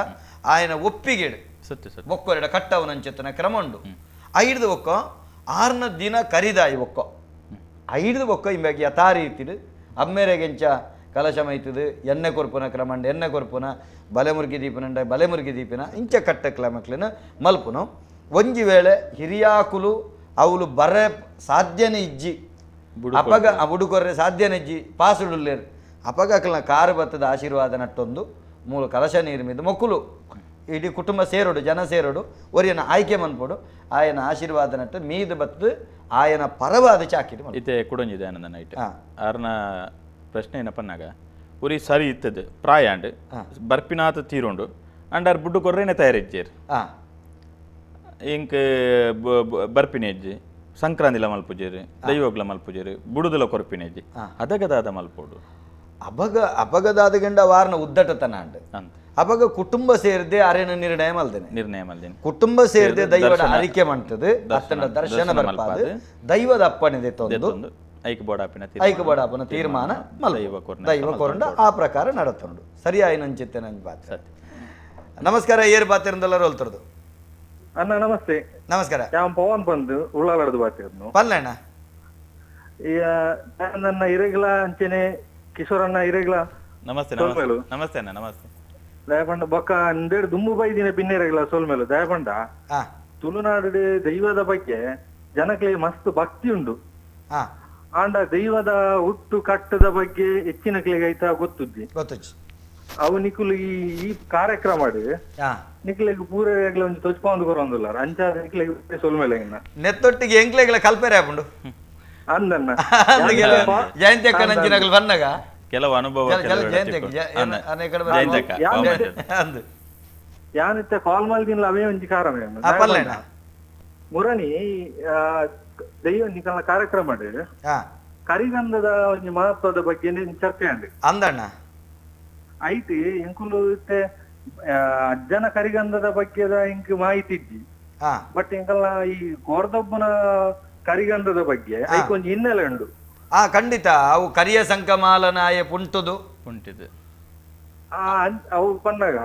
ಆಯ್ನ ಒಪ್ಪಿಗೆಡು ಒಕ್ಕೊರೆಡ ಕಟ್ಟವನಂಚೆತನ ಕ್ರಮ ಉಂಡು. ಐಡ್ದು ಒಕ್ಕೋ 6ನ ದಿನ ಕರಿದಾಯಿ ಒಕ್ಕೋ ಐಡ್ದು ಒಕ್ಕೋ ಇಂಬಾಗಿ ಯಥಾರೀತಿಡು ಅಮ್ಮೆರೆಗೆಂಚ ಕಲಶ ಮೈತದು ಎಣ್ಣೆ ಕೊರ್ಪುನ ಕ್ರಮಂಡ ಎಣ್ಣೆ ಕೊರ್ಪುನ ಬಲೆಮುರುಗಿ ದೀಪನಂಡ ಬಲೆಮುರುಗಿ ದೀಪಿನ ಇಂಚ ಕಟ್ಟ ಕ್ಲಮಕ್ಲಿನ ಮಲ್ಪುನು. ಒಂಜಿ ವೇಳೆ ಹಿರಿಯಾಕುಲು ಅವಳು ಬರೆ ಸಾಧ್ಯನೇ ಇಜ್ಜಿ ಅಪಗ ಬುಡುಕೊರ್ರೆ ಸಾಧ್ಯನೇ ಇಜ್ಜಿ ಪಾಸುಡುಲ್ಲೇರು ಅಪಗಕ್ಲನ ಕಾರು ಬತ್ತದ ಆಶೀರ್ವಾದ ನಟ್ಟೊಂದು ಮೂಲ ಕಲಶ ನೀರು ಮಿದ್ದು ಮೊಕ್ಕುಲು ಇಡೀ ಕುಟುಂಬ ಸೇರೋಡು ಜನ ಸೇರೋಡು ಒರಿಯನ ಆಯ್ಕೆ ಮನ್ಪೋಡು ಆಯನ ಆಶೀರ್ವಾದ ನಟ್ಟು ಮೀದು ಬತ್ತು ಆಯನ ಪರವಾದ ಚಾಕಿರಿ ಇತ್ತೆ ಕುಡೊಂಜಿದೆ ಆನಂದ ನೈಟ್ ಆರ್ನ ಪ್ರಶ್ನೆ ಏನಪ್ಪನ್ನಾಗ ಉರಿ ಸರಿ ಇತ್ತದು ಪ್ರಾಯಾಂಡ್ ಬರ್ಪಿನಾಥ ತೀರೋಂಡು ಅಂಡ್ ಆರ್ ಬುಡ್ಡು ಕೊರ್ರೇನೆ ತಯಾರಿಜ್ಜೇರು ಇಂಕ್ ಬರ್ಪಿನೆಜ್ಜಿ ಸಂಕ್ರಾಂತಿಲ ಮಲ್ಪುಜೇರು ದೈವಗ್ಲ ಮಲ್ಪುಜೇರು ಬುಡುದಲ ಕೊರ್ಪಿನೆಜ್ಜಿ ಅದಗದಾದ ಮಲ್ಪೋಡು ಅಪಗದಾದ ಗಂಡ ವಾರನ ಉದ್ದಟತನ ಅಂಡ್ ಅಪಗ ಕುಟುಂಬ ಸೇರಿದೆ ಅರೆನ ನಿರ್ಣಯ ಮಲ್ದೇನೆ ಕುಟುಂಬ ಸೇರಿದೆ ದೈವದ ಅರಿಕೆ ಮಾಡ್ತದೆ ಅತ್ತನ ದರ್ಶನ ಬರ್ಪಾದು ದೈವದ ಅಪ್ಪನಿದೆ ತೊಂದು ಐಕ ಬೋಡಾಪನ ತೀರ್ಮಾನ ದೈವ ಕೊರಂಡ ಆ ಪ್ರಕಾರ ನಡತೊಂಡು ಸರಿಯಾಗಿ ನಂಚಿತ್ತೆ ನಂಗೆ ಬಾತ್. ನಮಸ್ಕಾರ. ಏರ್ ಬಾತಿರಂದೆಲ್ಲ ರೋಲ್ತರದು ಅಣ್ಣ ನಮಸ್ತೆ. ನಮಸ್ಕಾರ. ಯಾವ ಪವನ್ ಬಂದು ಉಳ್ಳಾಳದು ಬಾತಿರ್ನು ಪಲ್ಲೆಣ್ಣ ನನ್ನ ಇರೆಗ್ಲ ಅಂಚೆನೆ ಕಿಶೋರಣ್ಣ ಇರೆಗ್ಲ ನಮಸ್ತೆ ನಮಸ್ತೆ ಅಣ್ಣ ನಮಸ್ತೆ ದಯಪಂಡ ಬೊಕ್ಕ ಅಂದೇಡು ದುಮ್ಮು ಬೈದಿನ ಪಿನ್ನೆರೆಗ್ಲ ಸೋಲ್ಮೇಲು ದಯಪಂಡ ತುಳುನಾಡು ದೈವದ ಬಗ್ಗೆ ಜನಕ್ಕೆ ಮಸ್ತ್ ಭಕ್ತಿ ಉಂಡು. ಆಂಡ ದೈವದ ಹುಟ್ಟು ಕಟ್ಟದ ಬಗ್ಗೆ ಹೆಚ್ಚಿನ ಕ್ಲಿಗೆ ಐತಾ ಗೊತ್ತುದ್ದಿ ಅವು ನಿಕುಲು ಈ ಕಾರ್ಯಕ್ರಮ ನಿಕ್ಲೆಗ್ ಪೂರೆಗ್ಲ ಒಂದು ತೊಚ್ಕೊಂಡು ಕೊರೊಂದುಲ್ಲ ಅಂಚಾದ ನಿಕ್ಲೆಗ್ ಸೋಲ್ಮೇಲೆ ನೆತ್ತೊಟ್ಟಿಗೆ ಎಂಕ್ಲೆಗ್ಲ ಕಲ್ಪೆರೆ ಆಪುಂಡು ಅಂದನ್ನ ಜಯಂತಿ ಅಕ್ಕ ನಂಚಿನಗಲ್ ಬಂದಾಗ ಕೆಲವು ಅನುಭವ ಯಾನಿತ್ತ ಕಾಲ್ ಮಲ್ದಿನ ಅವೇ ಒಂಜಿ ಕಾರಣ ಮುರಣಿ ದೈವ ನಿಕಲ್ನ ಕಾರ್ಯಕ್ರಮ ಕರಿಗಂಧದ ಒಂಜಿ ಮಹತ್ವದ ಬಗ್ಗೆ ಚರ್ಚೆ ಅಂಡಿ ಅಂದಣ್ಣ ಐತಿ ಇಂಕುಲು ಅಜ್ಜನ ಕರಿಗಂಧದ ಬಗ್ಗೆದ ಇಂಕ್ ಮಾಹಿತಿ ಇದ್ದಿ ಬಟ್ ಇಂಕಲ್ನ ಈ ಗೋರ್ದೊಬ್ಬನ ಕರಿಗಂಧದ ಬಗ್ಗೆ ಐಕೊಂದು ಹಿನ್ನೆಲೆ ಉಂಡು. ಖಂಡಿತ ಅವು ಕರಿಯ ಸಂಕಮಾಲನಾಯ ಪುಂಟುದು ಅವು ಬಂದಾಗ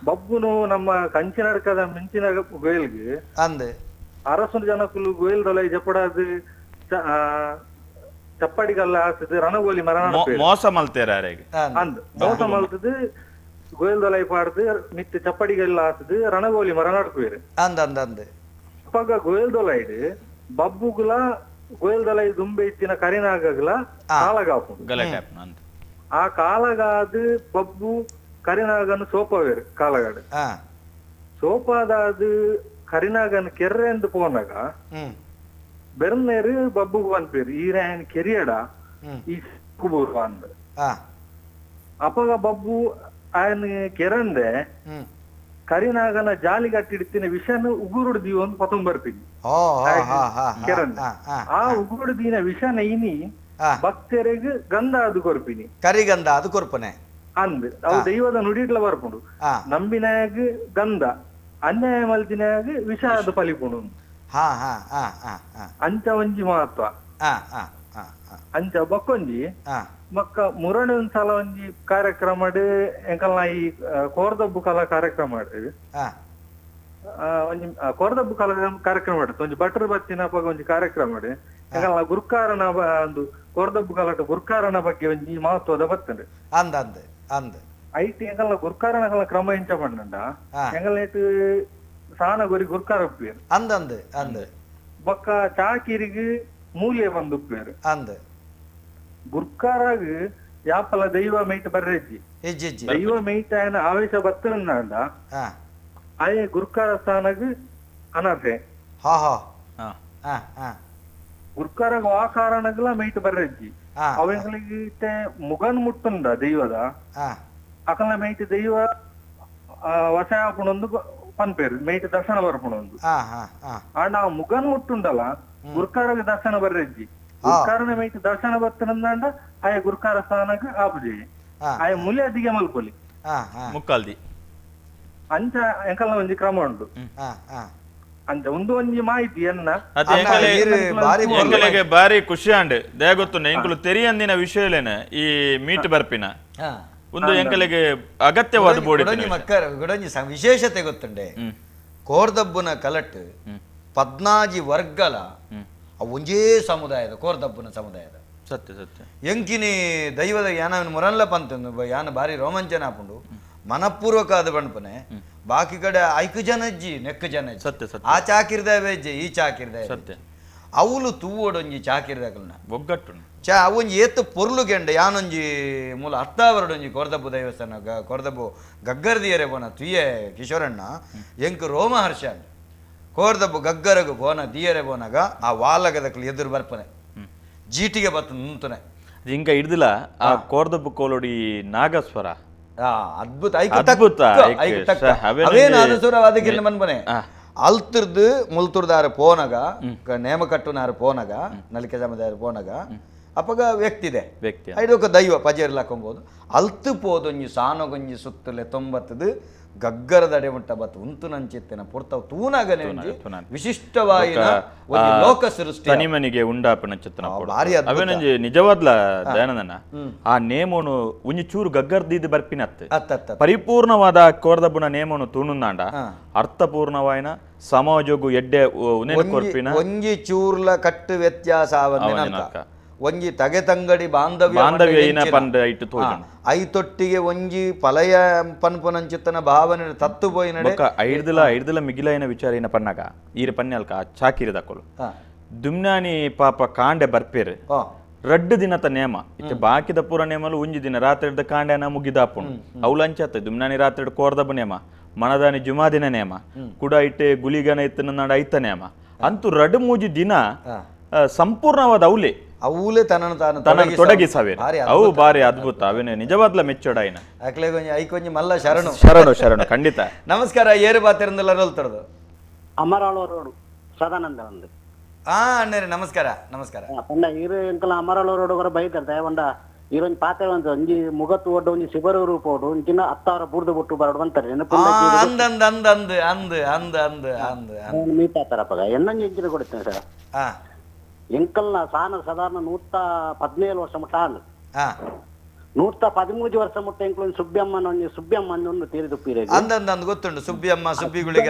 ಬಬ್ಬುನು ನಮ್ಮ ಕಂಚಿನಡ್ಕದ ಮಿಂಚಿನ ಗೋಯಲ್ಗೆ ಅಂದೆ ಅರಸು ಜನಕುಲು ಗೋಯಲ್ದೊಲೈ ಜಪಡಾದು ಚಪ್ಪಡಿಗಲ್ಲ ಆಸದು ರಣಗೋಲಿ ಮರಣ ಮೋಸ ಮಲ್ತೇರ ಅಂದ್ ಮೋಸ ಮಲ್ತದು ಗೋಯಲ್ದೊಲೈ ಪಾಡ್ದು ಮಿತ್ತ ಚಪ್ಪಡಿಗೆಲ್ಲ ಆಸದು ರಣಗೋಲಿ ಮರ ನಡ್ಕುವೇರು ಅಂದ್ ಅಪ್ಪಾಗ ಗೋಯಲ್ದೊಲೈಡ್ ಬಬ್ಬುಗುಲ ಗೋಯಲ್ದೊಲೈ ದುಂಬೆ ಇತ್ತಿನ ಕರಿನಾಗಲ ಕಾಲಗಾಪು ಆ ಕಾಲಗಾದು ಬಬ್ಬು ಕರಿನಾಗನು ಸೋಪವೇರು ಕಾಲಗಾಡು ಸೋಪಾದಾದು ಕರಿನಾಗನ ಕೆರ್ರೆ ಎಂದು ಪೋನಾಗ ಬೆರ್ನೇರು ಬಬ್ಬುಗು ಅನ್ಪೇರು ಈರಾಯನ್ ಕೆರಿಯಡ ಈ ಕುಬೂರು ಅಂದ ಅಪಗ ಬಬ್ಬು ಆಯನ್ ಕೆರಂದೆ ಕರಿನಾಗನ ಜಾಲಿ ಕಟ್ಟಿಡ್ತೀನಿ ವಿಷನ ಉಗುರುಡ್ದೀವಿ ಒಂದು ಪತೊಂಬರ್ತೀನಿ ಕೆರಂದೆ ಆ ಉಗುರುಡ್ದಿನ ವಿಷನ ಇನಿ ಭಕ್ತರಿಗೆ ಗಂಧ ಅದು ಕೊರ್ಪಿನಿ ಕರಿಗಂಧ ಅದು ಕೊರ್ಪನೆ ಅಂದ್ ಅವು ದೈವದ ನುಡಿಟ್ಲ ಬರ್ಪುಂಡು ನಂಬಿನಾಗ ಗಂಧ ಅನ್ಯಾಯ ಮಲ್ತಿನಾಗ ವಿಷ ಅದು ಪಲಿಪುಂಡು ಅಂಚ ಒಂಜಿ ಮಹತ್ವ ಅಂಚ ಬಕ್ಕೊಂಜಿ ಮಕ್ಕ ಮುರಣಿ ಒಂದ್ಸಲ ಒಂಜಿ ಕಾರ್ಯಕ್ರಮ ಎಂಕಲ್ನ ಈ ಕೋರ್ದಬ್ಬು ಕಲಾ ಕಾರ್ಯಕ್ರಮ ಮಾಡಿದ್ವಿ ಒಂಜಿ ಕೋರ್ದಬ್ಬು ಕಲಾ ಕಾರ್ಯಕ್ರಮ ಮಾಡಿತ್ತು ಒಂಜಿ ಭಟ್ರು ಬತ್ತಿನ ಒಂಜಿ ಕಾರ್ಯಕ್ರಮ ಮಾಡಿ ಎಂಕಲ್ನ ಗುರ್ಕಾರನ ಒಂದು ಕೋರ್ದಬ್ಬು ಕಲಾಟ ಗುರ್ಕಾರನ ಬಗ್ಗೆ ಒಂಜಿ ಮಹತ್ವದ ಬರ್ತದೆ ಅಂದ್ ಐಟಿ ಎಂಕಲ್ನ ಗುರ್ಕಾರನ ಕ್ರಮ ಎಂಚ ಪಂಡ ಎಂಕಲ್ ನೆಟ್ ಸಾನ ಗೊರಿ ಗುರ್ಕಾರ ಉಪ್ಪೇರು ಅಂದ್ ಬೊಕ್ಕ ಚಾಕಿರಿಗೆ ಮೂಲ್ಯ ಬಂದು ಉಪ್ಪೇರು ಅಂದ್ ಗುರ್ಕಾರಾಗ ಯಾಪಲ ದೈವ ಮೈಟ್ ಬರ್ರೆಜ್ಜಿ ದೈವ ಮೈಟ್ ಆಯನ ಆವೇಶ ಬತ್ತನಂದ ಆಯ ಗುರ್ಕಾರ ಸ್ಥಾನಗ ಅನರ್ಹೆ ಗುರ್ಕಾರಾಗ ಆ ಕಾರಣಗಳ ಮೈಟ್ ಬರ್ರೆಜ್ಜಿ ಅವೆಂಗಳಿಗೆ ಮುಗನ್ ಮುಟ್ಟುಂದ ದೈವದ ಅಕಲ ಮೈಟ್ ದೈವ ವಶ ಆಪುಣೊಂದು ಪನ್ಪೇರು ಮೈಟ್ ದರ್ಶನ ಬರ್ಪುಣೊಂದು ಆಂಡ ಆ ಮುಗನ್ ಮುಟ್ಟುಂಡಲ್ಲ ಗುರ್ಕಾರಾಗ ದರ್ಶನ ಬರ್ರೆಜ್ಜಿ ಗುರ್ಕಾರನ ಮೈಟ್ ದರ್ಶನ ಬರ್ತನಂದ ಆಯ ಗುರ್ಕಾರ ಸ್ಥಾನಗ ಆಪುಜಿ ಆಯ ಮೂಲ್ಯ ಅದಿಗೆ ಮಲ್ಕೊಲಿ ಮುಕ್ಕಾಲ್ದಿ ಅಂಚ ಎಂಕಲ್ನ ಒಂಜಿ ಕ್ರಮ ಉಂಟು ಅಂಚ ಒಂಜಿ ಮಾಹಿತಿ ಎನ್ನ ಎಂಕಲೆಗೆ ಬಾರಿ ಖುಷಿ ಅಂಡ್ ದಯ ಗೊತ್ತುಂಡ ಎಂಕಲು ತೆರಿಯಂದಿನ ವಿಷಯಲೇನ ಈ ಮೀಟ್ ಬರ್ಪಿನ ಒಂದು ಎಂಕಲೆಗೆ ಅಗತ್ಯವಾದ ಬೋಡಿ ಗುಡಂಜಿ ವಿಶೇಷತೆ ಗೊತ್ತುಂಡೆ ಕೋರ್ದಬ್ಬುನ ಕಲಟ್ 14 ವರ್ಗಲ ಒಂಜೇ ಸಮುದಾಯದ ಕೋರ್ದಬ್ಬುನ ಸಮುದಾಯದ ಸತ್ಯ ಸತ್ಯ ಎಂಕಿನಿ ದೈವದ ಯಾನ ಮುರಲ್ಲ ಪಂತ ಯಾನ ಬಾರಿ ರೋಮಾಂಚನ ಆಪುಂಡು ಮನಪೂರ್ವಕ ಆದ ಬಣ್ಪನೆ ಬಾಕಿ ಕಡೆ ಐಕು ಜನಜ್ಜಿ ನೆಕ್ಕು ಜನಜ್ಜಿ ಸತ್ಯ ಸತ್ಯ ಆ ಚಾಕಿರ್ದೇವೆಜ್ಜಿ ಈ ಚಾಕಿರ್ದೇ ಸತ್ಯ ಅವಳು ತೂವೊಡೊಂಜಿ ಚಾಕಿರ್ದಾಕಲ್ನ ಒಗ್ಗಟ್ಟು ಅವೊಂಜಿ ಏತ್ತು ಪೊರ್ಲು ಗೆಂಡ ಯಾನೊಂಜಿ ಮೂಲ ಅತ್ತಾವರಡೊಂಜಿ ಕೊರ್ದಬ್ಬು ದೈವಸ್ಥಾನ ಕೊರ್ದಬ್ಬು ಗಗ್ಗರ್ದಿಯರೆ ಬೋನ ತುಯ್ಯೆ ಕಿಶೋರಣ್ಣ ಎಂಕ್ ರೋಮಹರ್ಷ ಕೋರ್ದಬ್ಬು ಗಗ್ಗರಗು ಬೋನ ದಿಯರೆ ಬೋನಾಗ ಆ ವಾಲಗದಕ್ಲು ಎದುರು ಬರ್ಪನೆ ಜೀಟಿಗೆ ಬತ್ತ ನಿಂತನೆ ಇಂಕ ಹಿಡ್ದಿಲ್ಲ ಆ ಕೋರ್ದಬ್ಬು ಕೋಲೋಡಿ ನಾಗಸ್ವರ ಅದ್ಭುತ ಅದ್ಭುತ ಅವೇನಾದ ಸುರವಾದಕ್ಕೆ ಮನ್ಪನೆ ಅಲ್ತಿರ್ದು ಮುಲ್ತುರ್ದಾರ ಪೋನಗ ನೇಮ ಕಟ್ಟುನಾರ ಪೋನಗ ನಲಿಕೆ ಸಮುದಾಯ ಪೋನಗ ಅಪಗ ವ್ಯಕ್ತಿದೆ ಐದೊಕ್ಕ ದೈವ ಪಜೇರ್ಲಾಕೊಂಬೋದು ಅಲ್ತು ಪೋದೊಂಜಿ ಸಾನೊಗೊಂಜಿ ಸುತ್ತಲೆ 90 ಗಗ್ಗರದಡೆ ಮುಟ್ಟ ಬತ್ತು ಉಂತು ನಂಚಿತ್ತಿನ ಪುರ್ತವ ತೂನಾಗನೆ ವಿಶಿಷ್ಟವಾಯಿನ ಒಂದು ಲೋಕ ಸೃಷ್ಟಿ ತನಿಮನಿಗೆ ಉಂಡಾಪನ ಚಿತ್ತನ ಭಾರಿ ಅವೇನಂಜಿ ನಿಜವಾದ್ಲ ದಯಾನಂದನ ಆ ನೇಮೋನು ಒಂಜಿ ಚೂರು ಗಗ್ಗರ್ದಿದ್ದು ಬರ್ಪಿನತ್ತೆ ಪರಿಪೂರ್ಣವಾದ ಕೋರ್ದಬ್ಬುನ ನೇಮೋನು ತೂನುಂದಾಂಡ ಅರ್ಥಪೂರ್ಣವಾಯಿನ ಸಮಾಜಗು ಎಡ್ಡೆ ಉನೇನು ಕೊರ್ಪಿನ ಒಂಜಿ ಚೂರ್ಲ ಕಟ್ಟು ವ್ಯತ್ಯಾಸ ಒಂಜಿ ತಗೆ ತಂಗಡಿ ಬಾಂಧವ್ಯ ಐತೊಟ್ಟಿಗೆ ಒಂಜಿ ಪಲಯ ಪನ್ಪುನಂಚಿತ್ತನ ಭಾವನೆ ತತ್ತು ಪೋಯಿನಡೆ ಐಡ್ದಿಲ ಮಿಗಿಲೈನ ವಿಚಾರ ಪನ್ನಗ ಈರ ಪನ್ಯಲ್ಕ ಚಾಕಿರಿದಕೊಲು ದುಮ್ನಾನಿ ಪಾಪ ಕಾಂಡೆ ಬರ್ಪೇರು ರಡ್ಡು ದಿನತ ನೇಮ ಇತ್ತೆ ಬಾಕಿದ ಪೂರ ನೇಮಲು ಒಂಜಿ ದಿನ ರಾತ್ರಿದ ಕಾಂಡೆನ ಮುಗಿದಾಪುಂಡು ಅವಲಂಚತ್ತ ದುಮ್ನಾನಿ ರಾತ್ರಿ ಕೋರ್ದಬ್ಬ ನೇಮ ಮನದಾನಿ ಜುಮಾದಿನ ನೇಮ ಕುಡ ಇಟ್ಟೆ ಗುಲಿಗನ ಇತ್ತನ ನಾಡ ಐತ ನೇಮ ಅಂತೂ ರಡು ಮೂಜಿ ದಿನ ಸಂಪೂರ್ಣವಾದ ಅವಲೆ ತನ್ನ ತೊಡಗಿಸವೆ ಅವು ಬಾರಿ ಅದ್ಭುತ ಅವೇನೆ ನಿಜವಾದ್ಲ ಮೆಚ್ಚೋಡಾಯಿನ ಐಕೊಂಜಿ ಮಲ್ಲ ಶರಣು ಶರಣು ಶರಣು ಖಂಡಿತ ನಮಸ್ಕಾರ ಏರು ಬಾತಿರಂದೆಲ್ಲ ರೋಲ್ತರದು ಅಮರಾಳೋರೋಡು ಸದಾನಂದ ಒಂದು ಅಣ್ಣರೇ ನಮಸ್ಕಾರ ನಮಸ್ಕಾರ ಪಂಡ ಇರು ಎಂಕಲ ಅಮರಾಳೋರೋಡು ಕೂಡ ಬೈತಾರೆ ಒಂಡ ಇರೊಂದು ಪಾತ್ರ ಒಂದು ಒಂಜಿ ಮುಗತ್ತು ಒಡ್ಡ ಒಂಜಿ ಶಿಬರು ರೂಪ ಒಡ್ಡು ಒಂಜಿನ 10,000 ಬುರ್ದು ಬಿಟ್ಟು ಬರೋಡು ಅಂತಾರೆ ಮೀಟ್ ಆತಾರಪ್ಪ ಎನ್ನಂಜಿ ಎಂಚಿನ ಕೊಡುತ್ತೇನೆ ಸರ್ ಎಂಕಲ್ನ ಸಾನ ಸಾಧಾರಣ 117 ವರ್ಷ ಮುಟ್ಟ ಆಂದು 113 ವರ್ಷ ಮುಟ್ಟ ಎಂಕಲ್ ಸುಬ್ಬಿಯಮ್ಮನ ತೀರಿದುಪ್ಪಿರ ಅಂದಂದ್ ಗೊತ್ತುಂಡು ಸುಬ್ಬಿಯಮ್ಮ ಸುಬ್ಬಿಗುಳಿಗ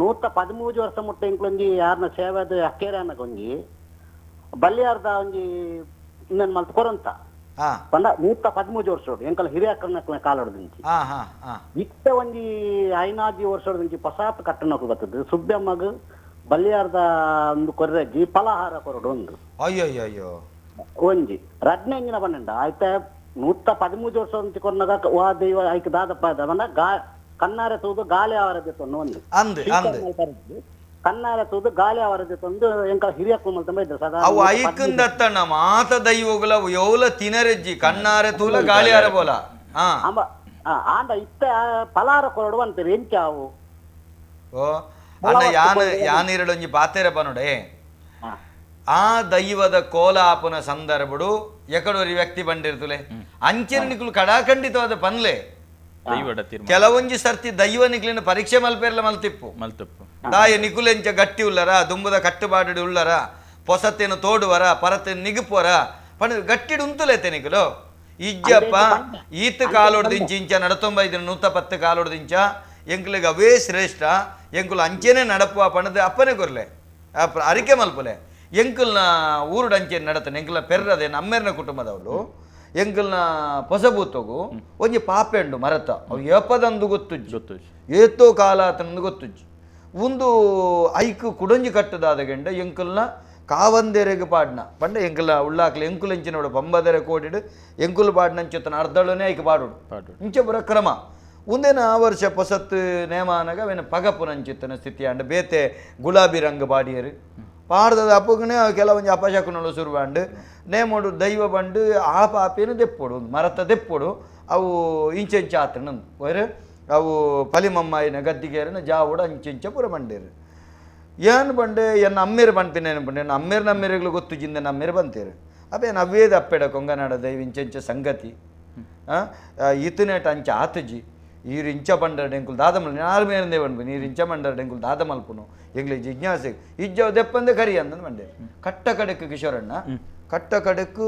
113 ವರ್ಷ ಮುಟ್ಟ ಎಂಕ್ಲೊಂಜಿ ಯಾರನ್ನ ಸೇವೆದ ಅಕ್ಕೇರೆ ಅನ್ನಕೊಂಜಿ ಬಲ್ಯಾರ್ದ ಒಂಜಿ ಇನ್ನೊಂದು ಮಲ್ತ ಕೊರಂತ ಪಂಡ 113 ವರ್ಷ ಎಂಕಲ್ ಹಿರಿಯ ಕರ್ನಕ್ಲ ಕಾಲೊಡದಿಂಚಿ ಇತ್ತ ಒಂಜಿ 5-6 ವರ್ಷ ಪಸಾತ್ ಕಟ್ಟನಕ್ಲು ಬರ್ತದೆ ಸುಬ್ಬಿಯಮ್ಮಗ ಬಲ್ಯಾರ್ದ ಒಂದು ಕೊರ್ರಜ್ಜಿ ಫಲಹಾರ ಕೊರಡು ಒಂದು ಅಯ್ಯೋ ಒಂಜಿ ರಡ್ನೆಂಜಿನ ಬನ್ನಂಡ ಆಯ್ತ 113 ವರ್ಷ ಅಂತ ಕೊರ್ನಾಗ ವಾ ದೈವ ಆಯ್ಕೆ ದಾದಪ್ಪ ಬಂದ ಕನ್ನಾರೆ ತೂದು ಗಾಳಿ ಅವರದ್ದು ಒಂದು ಅಂದ್ ಕನ್ನಾರೆ ತೂದು ಗಾಳಿ ಅವರದ್ದು ಒಂದು ಎಂಕಲ ಹಿರಿಯಕ್ಕೂ ಮಲ್ತಂಬ ಇದ್ರು ಸದಾ ಅವು ಐಕಂದತ್ತಣ್ಣ ಮಾತ ದೈವಗಳ ಯೋಲ ತಿನರೆಜ್ಜಿ ಕಣ್ಣಾರೆ ತೂಲ ಗಾಳಿ ಆರಬೋಲ ಆಂಡ ಇತ್ತ ಪಲಾರ ಕೊರಡು ಅಂತಾರೆ ಎಂಚ ಅವು ಓ ಅಣ್ಣ ಯಾನಿರಡೊಂಜಿ ಪಾತೆರಪ್ಪ ನೋಡೆ ಆ ದೈವದ ಕೋಲಾಪನ ಸಂದರ್ಭಡು ಎಕಡೋರಿ ವ್ಯಕ್ತಿ ಬಂದಿರ್ತಲೆ ಅಂಚೆನ ನಿಕ್ಲು ಕಡಾಖಂಡಿತವಾದ ಪನ್ಲೆ ಕೆಲವೊಂಜಿ ಸರ್ತಿ ದೈವ ನಿಕ್ಲಿನ ಪರೀಕ್ಷೆ ಮಲ್ಪೆರ್ಲ ಮಲ್ತಿಪ್ಪು ದಾಯ ನಿಕುಲೆಂಚ ಗಟ್ಟಿ ಉಳ್ಳರ ದುಂಬುದ ಕಟ್ಟುಬಾಡು ಉಳ್ಳರ ಪೊಸತ್ತೇನು ತೋಡುವರ ಪರತ್ತೇನು ನಿಗುಪುವರ ಪಣ ಗಟ್ಟಿಡು ಉಂತುಲೇತೆ ನಿಕುಲು ಇಜ್ಜಪ್ಪ ಈತ ಕಾಲೊಡ್ದಿಂಚ ಇಂಚ 195 ಕಾಲೊಡ್ದಿಂಚ ಎಂಕ್ಲಿಗೆ ಅವೇ ಶ್ರೇಷ್ಠ ಎಂಕುಲು ಅಂಚೆನೆ ನಡಪುವ ಪಣದ ಅಪ್ಪನೇ ಕೊರ್ಲೆ ಅರಿಕೆ ಮಲ್ಪಲೆ ಎಂಕಲ್ನ ಊರುಡ ಅಂಚೆನೆ ನಡತನೆ ಎಂಕಲ್ನ ಪೆರ್ರದೆ ನಮ್ಮೆರ್ನ ಕುಟುಂಬದವಳು ಎಂಕಲ್ನ ಪೊಸಬೂತಗು ಒಂಜಿ ಪಾಪೆಂಡು ಮರತ ಅವು ಏಪದಂದು ಗೊತ್ತುಜ್ಜು ಏತೋ ಕಾಲ ಆತನಂದು ಗೊತ್ತುಜ್ಜು ಒಂದು ಐಕು ಕುಡಂಜಿ ಕಟ್ಟದಾದ ಗೆಂಡ ಎಂಕಲ್ನ ಕಾವಂದೆರೆಗೆ ಪಾಡ್ನ ಪಂಡ ಎಂಕಲ ಉಳ್ಳಾಕ್ಲಿ ಎಂಕುಲು ಎಂಚಿನೋಡು ಪಂಬದೆರೆ ಕೋಡಿಡು ಎಂಕುಲು ಪಾಡ್ನಂಚತನ ಅರ್ಧಳನೆ ಐಕು ಪಾಡು ಇಂಚ ಬರ ಕ್ರಮ ಒಂದೇನ ಆ ವರ್ಷ ಪೊಸತ್ತು ನೇಮಾನಗ ಅವೇನು ಪಗಪುನಂಚಿತ್ತನ ಸ್ಥಿತಿ ಅಂಡ ಬೇತೆ ಗುಲಾಬಿ ರಂಗ ಬಾಡಿಯರು ಪಾಡ್ದದ ಅಪ್ಪಗನೆ ಕೆಲವೊಂದು ಅಪಶಕುನಗಳು ಶುರುವಾಂಡು ನೇಮೋಡು ದೈವ ಬಂಡು ಆ ಪಾಪೇನು ದೆಪ್ಪೋಡು ಒಂದು ಮರತ ದೆಪ್ಪೋಡು ಅವು ಇಂಚೆಂಚ ಆತನ ವೈರು ಅವು ಪಲಿಮಮ್ಮಾಯಿನ ಗದ್ದಿಗೆರನ ಜಾವುಡ ಇಂಚೆಂಚ ಪುರ ಬಂಡೇರು ಏನು ಬಂಡೆ ಎನ್ನ ಅಮ್ಮೇರು ಬಂಡ್ಪಿನೇನು ಬಂಡೆ ಅಮ್ಮೇರು ನಮ್ಮೇರುಗಳು ಗೊತ್ತು ಜಿಂದ ನಮ್ಮೇರು ಬಂತೇರು ಅಪ್ಪೇ ನವ್ವೇದ ಅಪ್ಪೆಡ ಕೊಂಗನಾಡ ದೈವ ಇಂಚೆಂಚ ಸಂಗತಿ ಈತನೇಟ ಅಂಚ ಆತಜಿ ಈರು ಇಂಚ ಬಂಡರ್ ಎಂಕುಲು ದಾದಮಲ್ ಯಾರು ಮೇರಂದೇ ಬಂಡ್ಬು ನೀರು ಇಂಚ ಬಂಡರ್ ಎಂಕುಲು ದಾದಮಲ್ಪುನು ಎಂಗ್ಲಿ ಜಿಜ್ಞಾಸೆ ಇಜ್ಜವ ದೆಪ್ಪಂದೆ ಕರಿ ಅಂದನು ಬಂಡೆ ಕಟ್ಟ ಕಡೆಕ್ಕು ಕಿಶೋರಣ್ಣ ಕಟ್ಟ ಕಡೆಕ್ಕು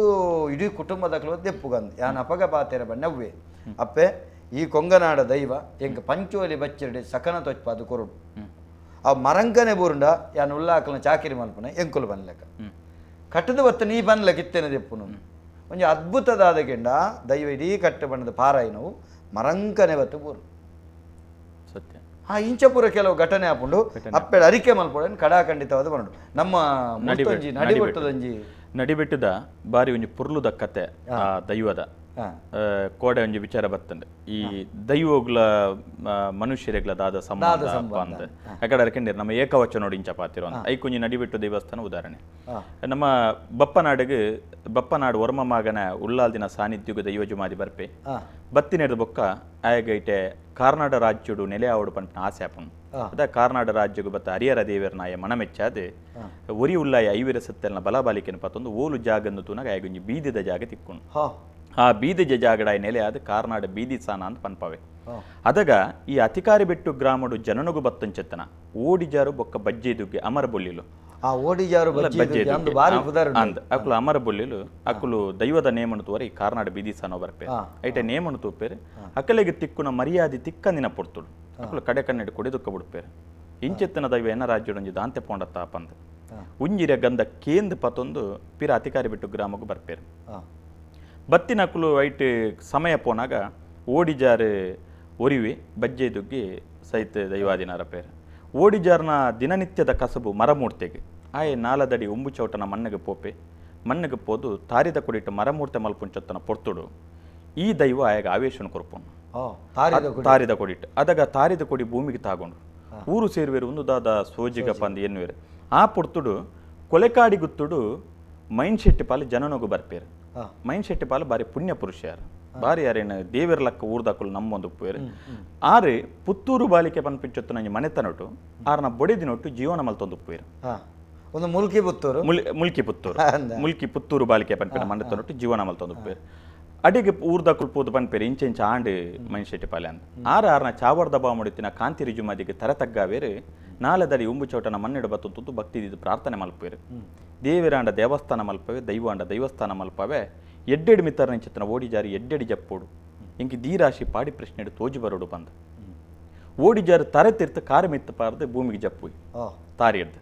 ಇಡೀ ಕುಟುಂಬದ ದೆಪ್ಪುಗಂದು ಯಾನ್ ಅಪಗ ಪಾತೆರ ಬಣ್ಣವ್ವೇ ಅಪ್ಪೆ ಈ ಕೊಂಗನಾಡ ದೈವ ಎಂಕ ಪಂಚೋಲಿ ಬಚ್ಚರಡೆ ಸಕನ ತೊಚ್ಪಾದು ಕೊರುಡು ಆ ಮರಂಕನೆ ಬೂರುಂಡ ಯಾನ್ ಉಳ್ಳಾಕಲ್ನ ಚಾಕಿರಿ ಮಲ್ಪನೆ ಎಂಕುಲು ಬನ್ಲೆಕ್ಕ ಕಟ್ಟದ ಬತ್ತ ನೀ ಬನ್ಲೆಕ್ಕ ಇತ್ತೇನೆ ದೆಪ್ಪುನು ಒಂಜಿ ಅದ್ಭುತದಾದ ಗೆಂಡ ದೈವ ಇಡೀ ಕಟ್ಟ ಬಣ್ಣದ ಪಾರಾಯಿನವು ಮರಂಕನೆ ಬತ್ತು ಬೂರು ಸತ್ಯ ಆ ಇಂಚಪುರ ಕೆಲವು ಘಟನೆ ಹಾಕೊಂಡು ಅಪ್ಪೆಡ ಅರಿಕೆ ಮಲ್ಪೊಡನ್ ಕಡಾಖಂಡಿತವಾದ ಬರಡು ನಮ್ಮ ನಡಿಬೆಟ್ಟದ ಬಾರಿ ಒಂಜಿ ಪುರ್ಲುದ ಕತೆ ಆ ದೈವದ ಕೋಡೆ ಒಂಜಿ ವಿಚಾರ ಬರ್ತಂಡೆ ಈ ದೈವಗಳ ಮನುಷ್ಯರೆಗ್ಲ ದಾದ ಸಂಬಂಧ ಅಂತ ಯಾಕಡೆ ಅರ್ಕಂಡಿರ್ ನಮ್ಮ ಏಕವಚನ ನೋಡಿ ಇಂಚ ಪಾತಿರೋ ಅಂತ ಐಕೊಂಜಿ ನಡಿಬೆಟ್ಟು ದೇವಸ್ಥಾನ ಉದಾಹರಣೆ ನಮ್ಮ ಬಪ್ಪನಾಡು ವರ್ಮ ಮಗನ ಉಳ್ಳಾಲ್ದಿನ ಸಾನ್ನಿಧ್ಯುಗ ದೈವ ಜುಮಾದಿ ಬರ್ಪೆ ಬತ್ತಿನೆಡ್ದ ಬೊಕ್ಕ ಆಯಗೈಟೆ ಕಾರ್ನಾಡ ರಾಜ್ಯಡು ನೆಲೆ ಆವಡು ಪಂಪಿನ ಆಸೆ ಆಪುಂಡು ಅದ ಕಾರ್ನಾಡ ರಾಜ್ಯಗು ಬತ್ತ ಹರಿಹರ ದೇವರನಾಯ ಮನಮೆಚ್ಚಾದೆ ಒರಿ ಉಳ್ಳಾಯ ಐವಿರ ಸತ್ತೆಲ್ನ ಬಲಬಾಲಿಕೆನ ಪತ್ತೊಂದು ಓಲು ಜಾಗನ್ನು ತೂನಾಗ ಆಯಗೊಂಜಿ ಬೀದಿದ ಜಾಗ ತಿಕ್ಕೊಂಡು ಆ ಬೀದಿ ಜಾಗಡ ನೆಲೆ ಆದ ಕಾರ್ನಾಡ ಬೀದಿ ಸಾನ ಅಂತ ಪನ್ಪವೆ ಅದಗ ಈ ಅತಿಕಾರಿ ಬೆಟ್ಟು ಗ್ರಾಮಡು ಜನನಗು ಬತ್ತಂಚೆತ್ತನ ಓಡಿಜಾರು ಬೊಕ್ಕ ಬಜ್ಜೆದುಗ್ಗೆ ಅಮರ ಬೊಳ್ಳಿಲು ಅಕುಲು ಅಮರ ಬೊಳ್ಳಿಲು ಅಕುಲು ದೈವದ ನೇಮನು ತೋರಿ ಕಾರ್ನಾಡ ಬೀದಿ ಸಾನೋ ಬರ್ಪೆ ಐಟೆ ನೇಮನು ತೂಪೇರೆ ಅಕಲೆಗೆ ತಿಕ್ಕುನ ಮರ್ಯಾದೆ ತಿಕ್ಕಂದಿನ ಪೊರ್ತುಡು ಅಕುಲು ಕಡೆ ಕಣ್ಣೆಡು ಕೊಡಿದುಕ್ಕ ಬಿಡ್ಪೇರೆ ಇಂಚೆತ್ತನ ದೈವ ಎನ್ನ ರಾಜ್ಯಡೊಂಜಿ ದಾಂತೆ ಪೋಂಡತ್ತ ಪಂದ್ ಉಂಜಿರ ಗಂಧ ಕೇಂದ್ ಪತ್ತೊಂದು ಪಿರ ಅತಿಕಾರಿ ಬೆಟ್ಟು ಗ್ರಾಮಗೂ ಬರ್ಪೇರು ಬತ್ತಿನಕುಲು ಐಟ್ ಸಮಯ ಪೋನಾಗ ಓಡಿಜಾರು ಒರಿವಿ ಬಜ್ಜೆದುಗ್ಗಿ ಸಹಿತ ದೈವಾದಿನಾರ ಪೇರು ಓಡಿಜಾರ್ನ ದಿನನಿತ್ಯದ ಕಸಬು ಮರಮೂರ್ತೆಗೆ ಆಯೆ ನಾಲದಡಿ ಉಂಬು ಚೌಟನ ಮಣ್ಣಗೆ ಪೋದು ತಾರಿದ ಕೊಡಿಟ್ಟು ಮರಮೂರ್ತೆ ಮಲ್ಪುಂಚತ್ತನ ಪೊರ್ತುಡು ಈ ದೈವ ಆಯಾಗ ಆವೇಶನ ಕೊರ್ಪುನು ತಾರಿದ ಕೊಡಿಟ್ಟು ಅದಾಗ ತಾರಿದ ಕೊಡಿ ಭೂಮಿಗೆ ತಾಗೊಂಡು ಊರು ಸೇರುವೇರು ಒಂದುದಾದ ಸೋಜಿಗ ಪಂದು ಎನ್ನುವೇರು ಆ ಪೊರ್ತುಡು ಕೊಲೆಕಾಡಿ ಗುತ್ತುಡು ಮೈನ್ ಶೆಟ್ಟಿ ಪಾಲು ಜನನೋಗು ಬರ್ಪೇರು ಮೈನ್ ಶೆಟ್ಟಿ ಪಾಲು ಬಾರಿ ಪುಣ್ಯ ಪುರುಷ ಯಾರು ಬಾರಿ ಯಾರೇನು ದೇವರ ಲಕ್ಕ ಊರ್ದಾಕಲು ನಮ್ಮೊಂದು ಉಪ್ಪೇರು ಆರು ಪುತ್ತೂರು ಬಾಲಿಕೆ ಪನ್ಪಿಚ್ಚೊತ್ತು ನಂಗೆ ಮನೆತನೊಟ್ಟು ಆರ್ನ ಬೊಡೆದಿನೊಟ್ಟು ಜೀವನ ಮಲ್ತೊಂದು ಉಪ್ಪೇರು ಒಂದು ಮುಲ್ಕಿ ಪುತ್ತೂರು ಬಾಲಿಕೆ ಪನ್ಪಿನ ಮನೆತನೊಟ್ಟು ಜೀವನ ಮಲ್ತೊಂದು ಉಪ್ಪೇರು ಅಡಿಗೆ ಊರ್ದಾಕಲು ಪೋದು ಪನ್ಪೇರು ಇಂಚೆಂಚ ಆಂಡು ಮೈನ್ ಶೆಟ್ಟಿ ಪಾಲೆ ಅಂತ ಆರ್ನ ಚಾವರ್ದ ಬಾ ಮುಡಿತಿನ ಕಾಂತಿ ರಿಜುಮಾದಿಗೆ ತರತಗ್ಗಾವೇರು ನಾಲದಡಿ ಉಂಬು ಚೌಟನ ಮನ್ನೆಡು ಬತ್ತು ಭಕ್ತಿದಿದ್ದು ಪ್ರಾರ್ಥನೆ ಮಲ್ಪೇರು ದೇವಿರಾಂಡ ದೇವಸ್ಥಾನ ಮಲ್ಪವೆ ದೈವಾಂಡ ದೈವಸ್ಥಾನ ಮಲ್ಪವೆ ಎಡ್ಡೆಡು ಮಿತ್ತರನ ಚಿತ್ರನ ಓಡಿಜಾರಿ ಎಡ್ಡೆಡಿ ಜಪ್ಪೋಡು ಇಂಕಿ ದೀರಾಶಿ ಪಾಡಿ ಪ್ರಶ್ನೆಡು ತೋಜಿ ಬರೋಡು ಬಂದ ಓಡಿಜಾರು ತರೆ ತಿರ್ತ ಕಾರು ಮಿತ್ತ ಪಾರ್ದು ಭೂಮಿಗೆ ಜಪ್ಪುಯ್ ತಾರಿ ಹಿಡ್ದು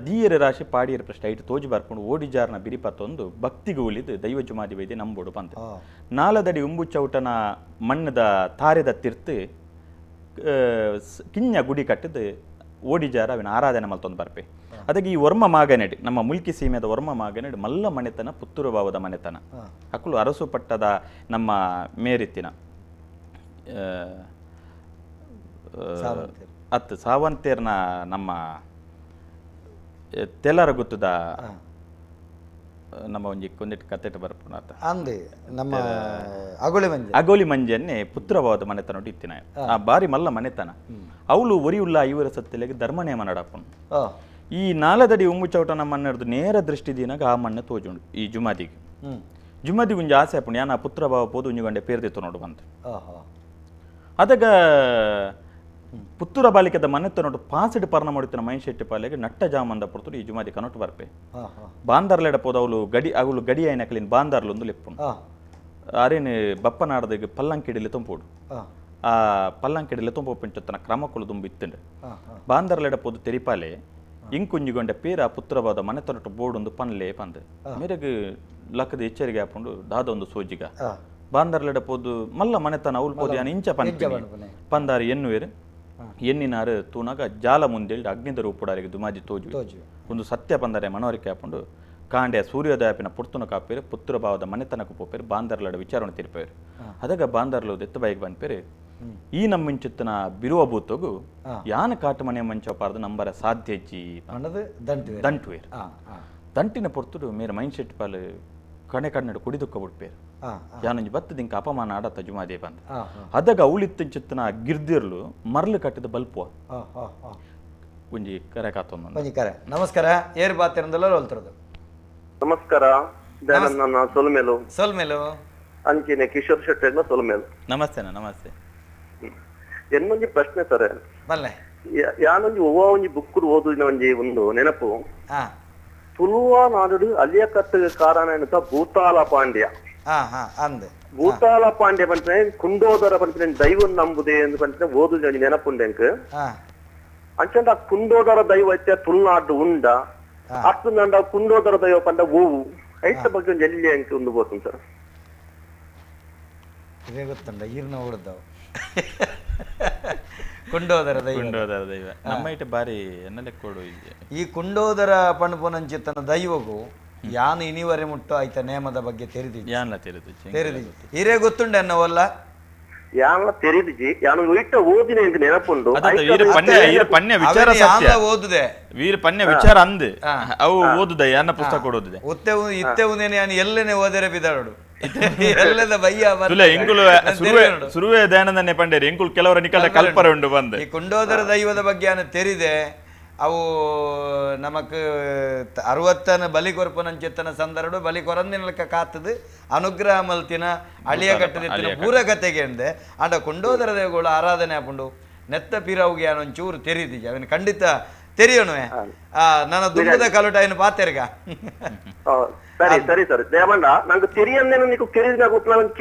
ದೀಯರ ರಾಶಿ ಪಾಡಿಯರ ಪ್ರಶ್ನೆ ಐಟು ತೋಜಿ ಬರ್ಕೊಂಡು ಓಡಿಜಾರ್ನ ಬಿರಿಪತ್ತೊಂದು ಭಕ್ತಿಗೆ ಉಳಿದು ದೈವ ಜುಮಾದಿ ವೈದ್ಯ ನಂಬೋಡು ಬಂದ ನಾಲದಡಿ ಉಂಬು ಚೌಟನ ಮಣ್ಣದ ತಾರೆದ ತಿರ್ತು ಕಿಂಜ ಗುಡಿ ಕಟ್ಟಿದ್ದು ಓಡಿಜಾರ ಅವಿನ ಆರಾಧನೆ ಮಲ್ತೊಂದು ಬರ್ಪೆ ಅದಕ್ಕೆ ಈ ವರ್ಮ ಮಾಗನೆಡಿ ನಮ್ಮ ಮುಲ್ಕಿ ಸೀಮೆದ ವರ್ಮ ಮಾಗನೆಡಿ ಮಲ್ಲ ಮನೆತನ ಪುತ್ತೂರು ಭಾವದ ಮನೆತನ ಅಕ್ಕಳು ಅರಸು ಪಟ್ಟದ ನಮ್ಮ ಮೇರಿತ್ತಿನ ಅತ್ತು ಸಾವಂತೇರ್ನ ನಮ್ಮ ತೆಲ್ಲರ ಗೊತ್ತದ ನಮ್ಮ ಒಂಜಿ ಕೊಂದಿಟ್ಟು ಕತ್ತೆಟ್ಟು ಬರ್ಪುನಾತ ಅಂದೆ ನಮ್ಮ ಅಗೋಲಿ ಮಂಜನ್ನೇ ಪುತ್ರವಾದ ಮನೆತನ ಇತ್ತಿನ ಆ ಬಾರಿ ಮಲ್ಲ ಮನೆತನ ಅವಳು ಒರಿಯುಲ್ಲ ಐವರ ಸತ್ತಿಲೆಗೆ ಧರ್ಮನೇಮ ನಡಪನು ಈ ನಾಲದಡಿ ಉಮ್ಮು ಚೌಟ ನಮ್ಮನ್ನರ್ದು ನೇರ ದೃಷ್ಟಿ ದಿನಾಗ ಆ ಮಣ್ಣೆ ತೋಜುಂಡು ಈ ಜುಮಾದಿಗೆ ಒಂಜಿ ಆಸೆ ಆಪುಂಡು ಯಾನ ಪುತ್ರ ಭಾವ ಪೋದು ಒಂಜಿ ಪೇರ್ದಿತ್ತು ನೋಡು ಬಂತು ಅದಾಗ ಪುತ್ತೂರ ಬಾಲಿಕದ ಮನೆತ್ತ ನೋಡು ಪಾಸಿಡ್ ಪರ್ಣ ಮಾಡುತ್ತಿನ ಮೈನ್ಶೆಟ್ಟಿ ಪಾಲೆಗೆ ನಟ್ಟ ಜಾಮಂದ ಪುರ್ತರು ಈ ಜುಮಾದಿ ಕನೊಟ್ಟು ಬರ್ಪೆ ಬಾಂದಾರ್ಲೆಡ ಪೋದ ಅವಳು ಗಡಿ ಐನಕಲಿನ ಬಾಂದಾರ್ಲು ಒಂದು ಲೆಪ್ಪುಂಡು ಅರೇನು ಬಪ್ಪನಾಡದಾಗ ಪಲ್ಲಂಕಿಡಿಲಿ ತುಂಪುಡು ಆ ಪಲ್ಲಂಕಿಡಿಲಿ ತುಂಪುಂಚತ್ತನ ಕ್ರಮಕ್ಕಳು ತುಂಬ ಇತ್ತಂಡು ಬಾಂದಾರ್ಲೆಡ ಪೋದು ತೆರಿಪಾಲೆ ಇಂಕುಂಜಿಗೊಂಡ ಪೇರ ಪುತ್ರವಾದ ಮನೆತನೊಟ್ಟು ಬೋರ್ಡೊಂದು ಪನ್ಲೆ ಪಂದು ಮೇರೆಗೆ ಲಕ್ಕದ ಎಚ್ಚರಿಕೆ ಹಾಕೊಂಡು ದಾದ ಒಂದು ಸೋಜಿಗ ಬಾಂದಾರ್ಲೆಡ ಪೋದು ಮಲ್ಲ ಮನೆತನ ಅವಳು ಪೋದು ಯಾನು ಇಂಚ ಪಂದಾರಿ ಎನ್ನುವೇರು ಎನ್ನಿನಾರು ತೂನಾಗ ಜಾಲ ಮುಂದೇಳಿ ಅಗ್ನಿದ ರೂಪುಡಾರಿಗೆ ದುಮಾಜಿ ತೋಜು ಒಂದು ಸತ್ಯ ಪಂದರೆ ಮನವರಿಕೆ ಹಾಕೊಂಡು ಕಾಂಡೆ ಸೂರ್ಯೋದಯಪಿನ ಪುರ್ತುನ ಕಾಪೇರು ಪುತ್ರ ಭಾವದ ಮನೆತನಕ್ಕೆ ಪೋಪೇರು ಬಾಂದಾರ್ಲಡ ವಿಚಾರಣೆ ತಿರ್ಪೇರು ಅದಾಗ ಬಾಂದಾರ್ಲು ಎತ್ತು ಬೈಕ್ ಬಂದ್ಪೇರು ಈ ನಮ್ಮಿಂಚಿತ್ತನ ಬಿರುವ ಬೂತೋಗು ಯಾನ ಕಾಟು ಮನೆ ಮಂಚಪಾರ್ದು ನಂಬರ ಸಾಧ್ಯಜ್ಜಿ ದಂಟುವೇರು ದಂಟಿನ ಪೊರ್ತುಡು ಮೇರೆ ಮೈನ್ ಶೆಟ್ಟಿ ಪಾಲು ಕಣೆ ಕಣ್ಣಡು ಕುಡಿದುಕ್ಕ ಬಿಡ್ಪೇರು ಯಾನೊಂಜಿ ಬತ್ತದಿಂಕ ಅಪಮಾನ ಆಡತ್ತ ಜುಮಾದೇ ಬಂದ ಅದಾಗ ಅವಳಿತ್ತಿನ ಗಿರ್ದಿರ್ಲು ಮರಳು ಕಟ್ಟಿದ ಬಲ್ಪುವ ಒಂಜಿ ಕರೆ ಕಾತೊಂದು ಕರೆ ನಮಸ್ಕಾರ ಏರ್ ಬಾತಿರಂದಲ್ಲ ಹೊಲ್ತಿರೋದು ನಮಸ್ಕಾರ ನನ್ನ ಸೊಲ್ಮೇಲು ಅಂಚಿನ ಕಿಶೋರ್ ಶೆಟ್ಟಿ ಸೊಲ್ಮೇಲು ನಮಸ್ತೆ ಎನ್ನೊಂಜಿ ಪ್ರಶ್ನೆ ಸರ್ ಬಲ್ಲೆ ಯಾನೊಂಜಿ ಒಂಜಿ ಬುಕ್ ಓದಿನ ಒಂಜಿ ಒಂದು ನೆನಪು ತುಳುನಾಡು ಅಲ್ಲಿಯ ಕತ್ತ ಕಾರಣ ಎನ್ನುತ್ತ ಭೂತಾಲ ಪಾಂಡ್ಯ ಭೂತಾಲ ಪಾಂಡ್ಯ ಪಂಚನೆ ಕುಂಡೋದರ ಪಂಚನೆ ದೈವ ನಂಬುದೇ ಎಂದು ಪಂಚನೆ ಓದುದ ನೆನಪುಂಡೆಂಕ್ ಅಂಚಂದ ಕುಂಡೋದರ ದೈವ ಐತೆ ತುಳುನಾಡು ಉಂಡ ಅಷ್ಟು ನಂಡ ಕುಂಡೋದರ ದೈವ ಪಂಡ ಹೂವು ಐತ ಬಗ್ಗೆ ಒಂದು ಎಲ್ಲಿ ಅಂಕ ಒಂದು ಬೋತು ಸರ್ ಇದೇ ಗೊತ್ತಂಡ ಈರ್ನ ಓಡದವು ಕುಂಡೋದರ ದೈವ ನಮ್ಮ ಇಟ್ಟು ಬಾರಿ ಎನ್ನಲೆ ಕೊಡು ಈ ಕುಂಡೋದರ ಪಣಪುನಂಚಿತ್ತನ ದೈವಗೂ ಯಾನು ಇನಿವರೆ ಮುಟ್ಟು ಆಯ್ತ ನೇಮದ ಬಗ್ಗೆ ತೆರೆದಿದ್ದಿ ಹಿರೇ ಗೊತ್ತುಂಡೆ ಅನ್ನವಲ್ಲ ಯಾನ ತೆರೆದಿಜಿ ಯಾನು ಇಟ್ಟ ಓದಿನ ಎಂದು ನೆನಪುಂಡು ಓದುದೆ ವೀರ ಪನ್ಯ ವಿಚಾರ ಅಂದೆ ಅವು ಓದುದೆ ಯಾನ ಪುಸ್ತಕ ಕೊಡೋದಿದೆ ಉತ್ತೆವು ಇತ್ತೆವುದೇನೆ ಯಾನು ಎಲ್ಲೇನೆ ಓದರೆ ಬಿದಾಡು ಎಲ್ಲದ ಬಯ್ಯ ಸುರುವೆ ದಯಾನಂದನೆ ಪಂಡೇರಿ ಎಂಕುಲ್ ಕೆಲವರ ನಿಕಟ ಕಲ್ಪರ ಉಂಡು ಬಂದೆ ಈ ಕುಂಡೋದರ ದೈವದ ಬಗ್ಗೆ ಅನ್ನು ತೆರಿದೆ ಅವು ನಮಕ್ 60 ಬಲಿ ಕೊರ್ಪನಂಚಿತ್ತನ ಸಂದರ್ಭ ಬಲಿ ಕೊರಂದಿನಲಕ ಕಾತದು ಅನುಗ್ರಹ ಮಲ್ತಿನ ಅಳಿಯ ಕಟ್ಟದಿತ್ತಿನ ಪೂರಕತೆಗೆ ಅಂದೆ ಅಂಡ ಕುಂಡೋದರ ದೇವಗಳು ಆರಾಧನೆ ಹಾಕೊಂಡು ನೆತ್ತ ಪಿರವುಗೆ ಅನ್ನೊಂಚೂರು ತೆರೀದಿಜ ಅವನು ಖಂಡಿತ ತೆರಿಯೋಣವೆ ನನ್ನ ದುಂಬದ ಕಲುಟ ಏನು ಪಾತೆರ್ಗ ಸರಿ ಸರಿ ಸರ್ ದೇವಂಡ ನಂಗೆ ತೆರಿಯನ್ನೇನು ನೀವು ಕೆರಿದ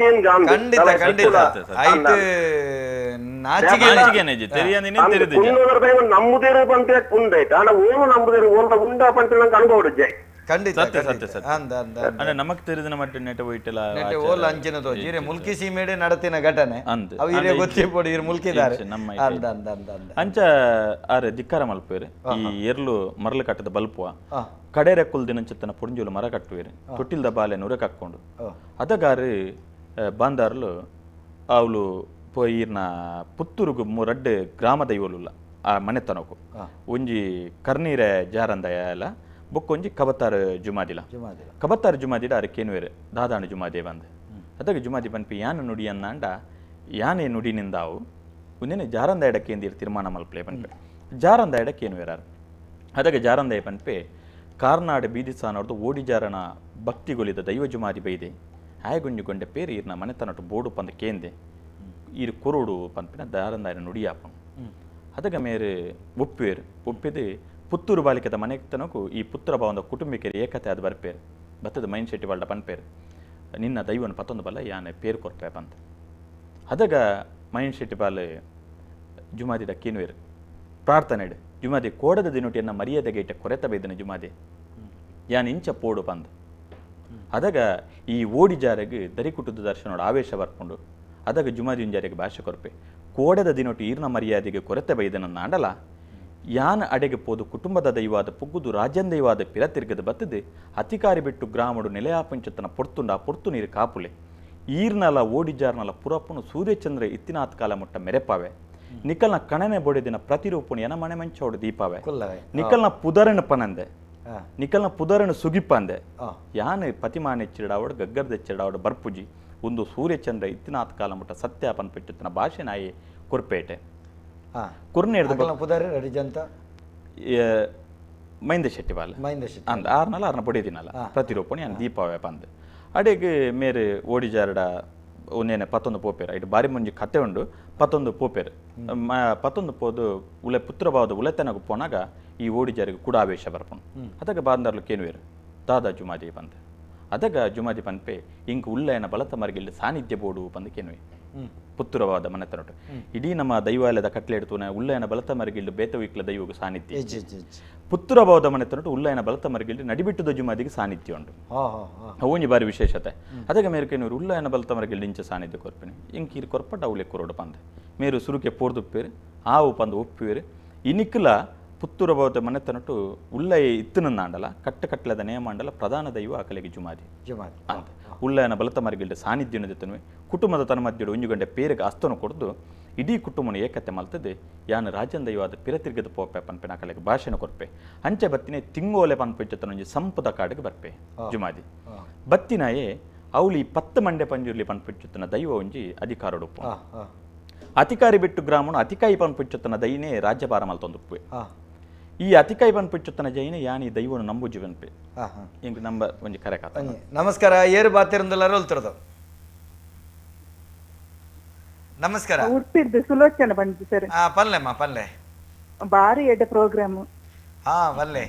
ಖಂಡಿತ ಖಂಡಿತ ಆಯ್ತು ನಂಬುದೇರು ಬಂದ್ರೆ ಉಂಡಾಯ್ತು ಆನ ಓನು ನಂಬುದೇರು ಓನ ಉಂಡ ಪಂಚ ನಂಗೆ ಅನುಭವ ಖಂಡಿತ ನಮಕ್ ತೆರೆದಿನ ಮಟ್ಟ ನೆಟ ಹೋಯ್ತಲ್ಲ ಓಲ್ ಅಂಚಿನ ತೋಜಿ ಮುಲ್ಕಿ ಸೀಮೆಡೆ ನಡತಿನ ಘಟನೆ ಅವು ಹಿರಿಯ ಗೊತ್ತಿಪೋಡಿ ಇರು ಮುಲ್ಕಿದ್ದಾರೆ ಅಂಚ ಆರೆ ಧಿಕ್ಕಾರ ಮಲ್ಪೇರು ಈ ಎರ್ಲು ಮರಳು ಕಟ್ಟದ ಬಲ್ಪುವ ಕಡೆ ರೆಕ್ಕುಲ್ ದಿನಂಚಿತ್ತನ ಪುಂಜುಲು ಮರ ಕಟ್ಟುವೇರು ತೊಟ್ಟಿಲ್ದ ಬಾಲೆ ನುರಕ್ ಹಾಕೊಂಡು ಅದಗಾರು ಬಾಂದಾರ್ಲು ಅವಳು ಈರ್ನ ಪುತ್ತೂರುಗು ರಡ್ಡು ಗ್ರಾಮ ದೈವಲುಲ್ಲ ಆ ಮನೆತನಕು ಒಂಜಿ ಕರ್ನೀರೆ ಜಾರಂದಯ ಎಲ್ಲ ಬೊಕ್ಕೊಂಜಿ ಕಬತ್ತಾರು ಜುಮಾದಿಲ ಕಬತ್ತಾರು ಜುಮಾದಿಡ ಅರೆ ಕೇನುವೇರು ದಾದಾಣು ಜುಮಾದಿ ಬಂದು ಅದಾಗ ಜುಮಾದಿ ಪನ್ಪಿ ಯಾನು ನುಡಿ ಅನ್ನಂಡ ಯಾನೇ ನುಡಿನಿಂದಾವು ಒಂದೇನೆ ಜಾರಂದ ಎಡಕ್ಕೆ ಎಂದಿರು ತೀರ್ಮಾನ ಮಲ್ಪಲೆ ಪನ್ಪೆ ಜಾರಂದ ಎಡಕ್ಕೆ ಕೇನುವೇರಾರು ಅದಾಗ ಜಾರಂದಯ ಪನ್ಪೆ ಕಾರ್ನಾಡು ಬೀದಿ ಸಾನವ್ರದ್ದು ಓಡಿಜಾರನ ಭಕ್ತಿಗೊಲಿದ ದೈವ ಜುಮಾದಿ ಬೈದೆ ಆಯಗುಂಜಿಗೊಂಡೆ ಪೇರು ಈರ್ನ ಮನೆತನಟ್ಟು ಬೋಡು ಪಂದ ಕೇಂದೆ ಈರು ಕೊರೋಡು ಪಂಪಿನ ಜಾರಂದಾಯನ ನುಡಿಯಾಪನು ಅದಾಗ ಮೇರೆ ಒಪ್ಪೇರು ಒಪ್ಪಿದು ಪುತ್ತೂರು ಬಾಲಿಕದ ಮನೆತನಕ್ಕೂ ಈ ಪುತ್ರ ಭಾವದ ಕುಟುಂಬಿಕರು ಏಕತೆ ಅದು ಬರ್ಪೇರು ಬತ್ತದ ಮೈನ್ ಶೆಟ್ಟಿ ಬಾಲ್ಡ ಪನ್ಪೇರು ನಿನ್ನ ದೈವನ ಪತ್ತೊಂದು ಬಲ್ಲ ಯಾನೆ ಪೇರು ಕೊರ್ಪೆ ಪಂತ ಅದಾಗ ಮೈನ್ ಶೆಟ್ಟಿ ಬಾಲ್ ಜುಮಾದಿದ ಕೀನುವೇರು ಪ್ರಾರ್ಥನೆ ಜುಮಾದಿ ಕೋಡದ ದಿನುಟಿಯನ್ನ ಮರ್ಯಾದೆಗೆ ಇಟ್ಟ ಕೊರೆತ ಬೈದನ ಜುಮಾದಿ ಯಾನ್ ಇಂಚ ಪೋಡು ಪಂದು ಅದಾಗ ಈ ಓಡಿಜಾರೆಗೆ ದರಿಕುಟದ ದರ್ಶನೋಡ ಆವೇಶ ಬರ್ಕೊಂಡು ಅದಾಗ ಜುಮಾದಿ ಉಂಜಾರಿಗೆ ಭಾಷೆ ಕೊರಪೆ ಕೋಡದ ದಿನೊಟ್ಟು ಈರ್ನ ಮರ್ಯಾದೆಗೆ ಕೊರತೆ ಬೈದನನ್ನ ಆಡಲ ಯಾನ ಅಡೆಗೆ ಪೋದು ಕುಟುಂಬದ ದೈವಾದ ಪುಗ್ಗುದು ರಾಜ್ಯನ್ ದೈವಾದ ಪಿರತಿರ್ಗದ ಬತ್ತದು ಅಧಿಕಾರಿ ಬಿಟ್ಟು ಗ್ರಾಮಡು ನೆಲೆಯಾಪಂಚತನ ಪೊರ್ತುಂಡ ಪೊರ್ತು ನೀರು ಕಾಪುಲೆ ಈರ್ನಲ ಓಡಿಜಾರ್ನಲ ಪುರಪ್ಪನು ಸೂರ್ಯಚಂದ್ರ ಇತ್ತಿನಾತ್ ಕಾಲ ಮುಟ್ಟ ಮೆರೆಪಾವೆ ನಿಕಲ್ನ ಕಣನೆ ಬೊಡೆದಿನ ಪ್ರತಿರೂಪಣಿ ಎನ ಮನೆ ಮಂಚೋಡು ದೀಪವೇ ನಿಕಲ್ನ ಪುದರನ ಪನಂದೆ ನಿಕಲ್ನ ಪುದರನ ಸುಗಿಪ್ಪಂದೆ ಯಾನು ಪತಿಮಾನ ಎಚ್ಚಿಡಾವಡು ಗಗ್ಗರ್ದ ಎಚ್ಚಿಡಾವಡು ಬರ್ಪುಜಿ ಒಂದು ಸೂರ್ಯಚಂದ್ರ ಇತ್ತಿನಾತ್ ಕಾಲ ಮುಟ್ಟ ಸತ್ಯಾಪನ್ ಪೆಟ್ಟಿನ ಭಾಷೆ ನಾಯಿ ಕುರ್ಪೇಟೆ ಕುರ್ನೆ ಪುದರ್ ರೆಡಿಜಂತ ಮೈಂದ ಶೆಟ್ಟಿ ಬಾಲ ಅಂದ ಆರ್ನ ಬೊಡೆದಿನಲ್ಲ ಪ್ರತಿರೂಪಣಿ ಅನ್ ದೀಪವೇ ಪಂದ್ ಅಡೆಗೆ ಮೇರೆ ಓಡಿಜಾರಡ ಒಂದೇನೆ ಪತ್ತೊಂದು ಪೋಪೇರ ಇಟ್ಟು ಬಾರಿ ಮುಂಜಿ ಕತೆ ಉಂಡು ಪತ್ತೊಂದು ಪೋಪೇರು ಪತ್ತೊಂದು ಪೋದು ಉಳೆ ಪುತ್ರಭಾವದ ಉಳೆತನಗ ಪೋನಾಗ ಈ ಓಡಿಜಾರಿಗೆ ಕೂಡ ಆವೇಶ ಬರ್ಪುಂಡು ಅದಾಗ ಬಾಂದರ್ಲು ಕೇನುವೇರು ದಾದಾ ಜುಮಾದಿ ಬಂದ ಅದಾಗ ಜುಮಾದಿ ಪನ್ಪೆ ಇಂಕ ಉಳ್ಳಯನ ಬಲತ ಮರ್ಗಿಲ್ಲು ಸಾನ್ನಿಧ್ಯ ಬೋಡು ಬಂದು ಕೇನುವೆ ಪುತ್ತೂರವಾದ ಮನೆತನೊಟ್ಟು ಇಡೀ ನಮ್ಮ ದೈವಾಲಯದ ಕಟ್ಲೆ ಇಡ್ತೂನೆ ಉಳ್ಳಯನ ಬಲತ ಮರಗಿಲ್ಲು ಬೇತವಿಕ್ಲ ದೈವಗ ಸಾನ್ನಿಧ್ಯ ಪುತ್ತೂರಭಾವದ ಮನೆತನೊಟ್ಟು ಉಳ್ಳಯನ ಬಲತ ಮರಗಿಲ್ಲು ನಡಿಬಿಟ್ಟದ ಜುಮಾದಿಗೆ ಸಾನ್ನಿಧ್ಯ ಉಂಟು ಅವನಿ ಬಾರಿ ವಿಶೇಷತೆ ಅದಾಗ ಮೇರಕೇನೂರು ಉಳ್ಳಯನ ಬಲತ ಮರಗಿಲ್ಲು ಇಂಚ ಸಾನ್ನಿಧ್ಯ ಕೊರ್ಪಿನಿ ಇಂಕ ಇರು ಕೊರ್ಪಟ್ಟ ಅವಳೆ ಕೊರೋಡು ಪಂದೆ ಮೇರು ಸುರುಕೆ ಪೋರ್ದುಪ್ಪೇರು ಆವು ಪಂದು ಒಪ್ಪಿವೇರು ಇನಿಕ್ಲ ಪುತ್ತೂರಭಾವದ ಮನೆತನೊಟ್ಟು ಉಳ್ಳಯ ಇತ್ತನಂದಾಂಡಲ ಕಟ್ಟಕಟ್ಲದ ನೇಮಾಂಡಲ ಪ್ರಧಾನ ದೈವ ಆಕಲೆಗೆ ಜುಮಾದಿ ಅಂತ ಉಳ್ಳಯನ ಬಲತ ಮರಗಿಲ್ಲು ಸಾನ್ನಿಧ್ಯನದೆತ್ತನುವೆ ಕುಟುಂಬದ ತನ್ನ ಮಧ್ಯೆ ಒಂಜುಗಂಡೆ ಪೇರಿಗೆ ಅಸ್ತನು ಕೊಡ್ದು ಇಡೀ ಕುಟುಂಬನ ಏಕತೆ ಮಲ್ತದೆ ಯಾನು ರಾಜನ್ ದೈವಾದ ಪಿರತಿರ್ಗದ ಪೋಪೆ ಪನ್ಪೆ ನಾಕಲೆಗೆ ಭಾಷೆನ ಕೊರ್ಪೆ ಅಂಚೆ ಬತ್ತಿನೇ ತಿಂಗೋಲೆ ಪನ್ಪೆಚ್ಚತನ ಒಂಜಿ ಸಂಪದ ಕಾಡಿಗೆ ಬರ್ಪೆ ಜುಮಾದಿ ಬತ್ತಿನಾಯೇ ಅವಳಿ 10 ಮಂಡೆ ಪಂಜುರ್ಲಿ ಪನ್ಪೆಚ್ಚುತ್ತನ ದೈವ ಒಂಜಿ ಅಧಿಕಾರಡುಪ್ಪು ಅಧಿಕಾರಿ ಬಿಟ್ಟು ಗ್ರಾಮನು ಅತಿಕಾಯಿ ಪನ್ಪೆಚ್ಚುತ್ತನ ದೈನೇ ರಾಜ್ಯಭಾರ ಮಲ್ತೊಂದುಪ್ಪೆ ಈ ಅತಿಕಾಯಿ ಪನ್ಪೆಚ್ಚುತ್ತನ ಜೈನೆ ಯಾನಿ ದೈವನು ನಂಬು ಜೀವನ್ಪೆ ಇಂಕ ನಂಬ ಒಂಜಿ ಕರೆ ಕಾತ ನಮಸ್ಕಾರ ಏರು ಬಾತಿರಂದಲ್ಲ ಅಲ್ತಿರೋದು ನಮಸ್ಕಾರ ಉಡುಪಿದ್ದು ಸುಲೋಚನ ಬಂತು ಸರ್ ಪಲ್ಲೆಮ್ಮ ಪಲ್ಲೆ ಬಾರಿ ಎಡ್ಡ ಪ್ರೋಗ್ರಾಮ್ ಪಲ್ಲೆ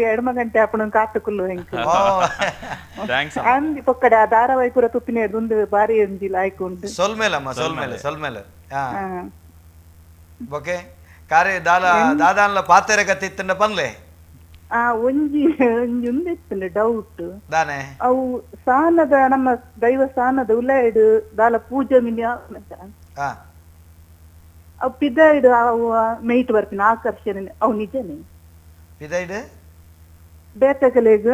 ಎಡಮ ಗಂಟೆ ಅಪ್ಪನ ಕಾತುಕುಲ್ಲು ಹೆಂಗ್ ಅಂದಿ ಪೊಕ್ಕಡ ಧಾರಾವಾಹಿ ಪೂರ ತುಪ್ಪಿನೇದು ಒಂದು ಬಾರಿ ಒಂದಿಲ್ಲ ಆಯ್ಕೊಂಡು ಸೊಲ್ಮೇಲಮ್ಮ ಸೊಲ್ಮೇಲೆ ಓಕೆ ಕಾರೆ ದಾದಾನ್ಲ ಪಾತೆರೆ ಕತ್ತಿತ್ತಂಡ ಪನ್ಲೆ ಒಂಜಿ ಒಂದಿತ್ತು ಡೌಟ್ ದಾನೆ ಅವು ಸಾನದ ನಮ್ಮ ದೈವ ಸಾನದ ಉಲಾಯ್ಡು ದಾಲ ಪೂಜೆ ಮಿನಿ ಅವು ಪಿದಾಯ್ಡು ಅವು ಮೈಟ್ ಬರ್ತೀನಿ ಆಕರ್ಷಣೆ ಅವು ನಿಜನೇ ಪಿದಾಯ್ಡು ಬೇತಗಲಿಗ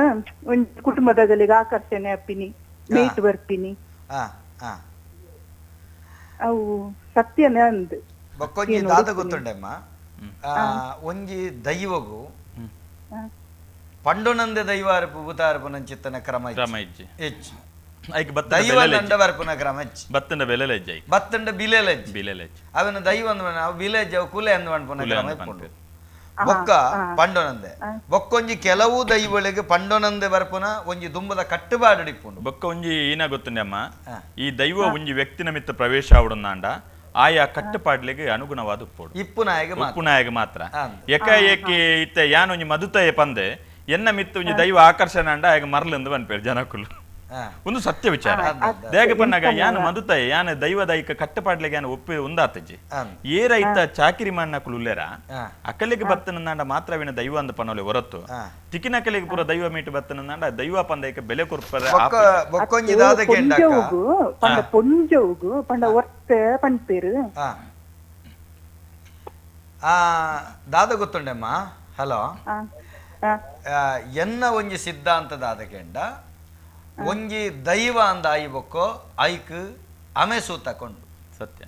ಒಂಜಿ ಕುಟುಂಬದಗಲಿಗ ಆಕರ್ಷಣೆ ಅಪ್ಪಿನಿ ಮೈಟ್ ಬರ್ತೀನಿ ಅವು ಸತ್ಯನೇ ಅಂದ್ ಬಕ್ಕೊಂಜಿ ದಾದ ಗೊತ್ತುಂಡಮ್ಮ ಒಂಜಿ ದೈವಗು ಪಂಡುನಂದೆ ದೈವಾರ್ಪು ಭೂತಾರ್ಪು ನಂಚಿತ್ತನ ಕ್ರಮ ಹೆಚ್ಚು ದೈವ ನಂಡ ಬರ್ಪುನ ಕ್ರಮ ಹೆಚ್ಚು ಬತ್ತಂಡ ಬೆಲೆಲೆಜ್ಜೆ ಬತ್ತಂಡ ಬಿಲೆಲೆಜ್ಜೆ ಅವನ ದೈವ ವಿಲೇಜ್ ಕುಲೆ ಅಂದ್ ಅನ್ಪುನ ಕ್ರಮ ಬೊಕ್ಕ ಪಂಡೊನಂದೆ ಬೊಕ್ಕೊಂಜಿ ಕೆಲವು ದೈವಳಿಗೆ ಪಂಡೊನಂದೆ ಬರ್ಪುನ ಒಂಜಿ ದುಂಬದ ಕಟ್ಟುಬಾಡು ಡಿಪ್ಪುಂಡು ಬೊಕ್ಕ ಒಂಜಿ ಏನ ಗೊತ್ತುಂಡಮ್ಮ ಈ ದೈವ ಒಂಜಿ ವ್ಯಕ್ತಿನ ಮಿತ್ತ ಪ್ರವೇಶ ಆವಡುಂದಾಂಡ ಆಯಾ ಕಟ್ಟುಪಾಡ್ಲಿಗೆ ಅನುಗುಣವಾದ ಉಪ್ಪುಡು ಉಪ್ಪುನಾಯಗ ಮಾತ್ರ ಏಕಾಏಕಿ ಇತ್ತೆ ಯಾನ್ ಒಂಜಿ ಮದುತಾಯ ಪಂದೆ ಎನ್ನ ಮಿತ್ತ ಒಂಜಿ ದೈವ ಆಕರ್ಷಣೆ ಅಂಡ ಆಗ ಮರ್ಲೆಂದು ಬನ್ಪೇರು ಜನಕ್ಕುಲು ಒಂದು ಸತ್ಯ ವಿಚಾರ ದೇಗ ಪನ್ನಾಗ ಯಾನ್ ಮದುತಾಯ ಯಾನ್ ದೈವದೈಕ ಕಟ್ಟಪಾಡ್ಲಿಗೆ ಯಾನ್ ಒಪ್ಪಿ ಉಂದಾತಜ್ಜಿ ಏರೈತ ಚಾಕಿರಿ ಮಣ್ಣಕುಲು ಉಲ್ಲೇರ ಅಕಲಿಗೆ ಬತ್ತನಂದಾಂಡ ಮಾತ್ರವಿನ ದೈವ ಅಂದ ಪನೋಲೆ ಹೊರತು ತಿಕ್ಕಿನಕಲಿಗೆ ಪೂರ ದೈವ ಮೀಟು ಬತ್ತನಂದಾಂಡ ದೈವ ಪಂದೈಕ ಬೆಲೆ ಕೊರ್ಪರೆ ಪೊಂಜೋಗು ಪಂಡ ಒರ್ತೆ ಪನ್ಪೇರು ದಾದ ಗೊತ್ತುಂಡೆಮ್ಮ ಹಲೋ ಎನ್ನ ಒಂಜಿ ಸಿದ್ಧಾಂತದಾದ ಕೆಂಡ ಒಂಜಿ ದೈವ ಅಂದ ಆಯಿ ಬೊಕ್ಕೋ ಐಕ್ ಅಮೆ ಸೂತಕೊಂಡು ಸತ್ಯ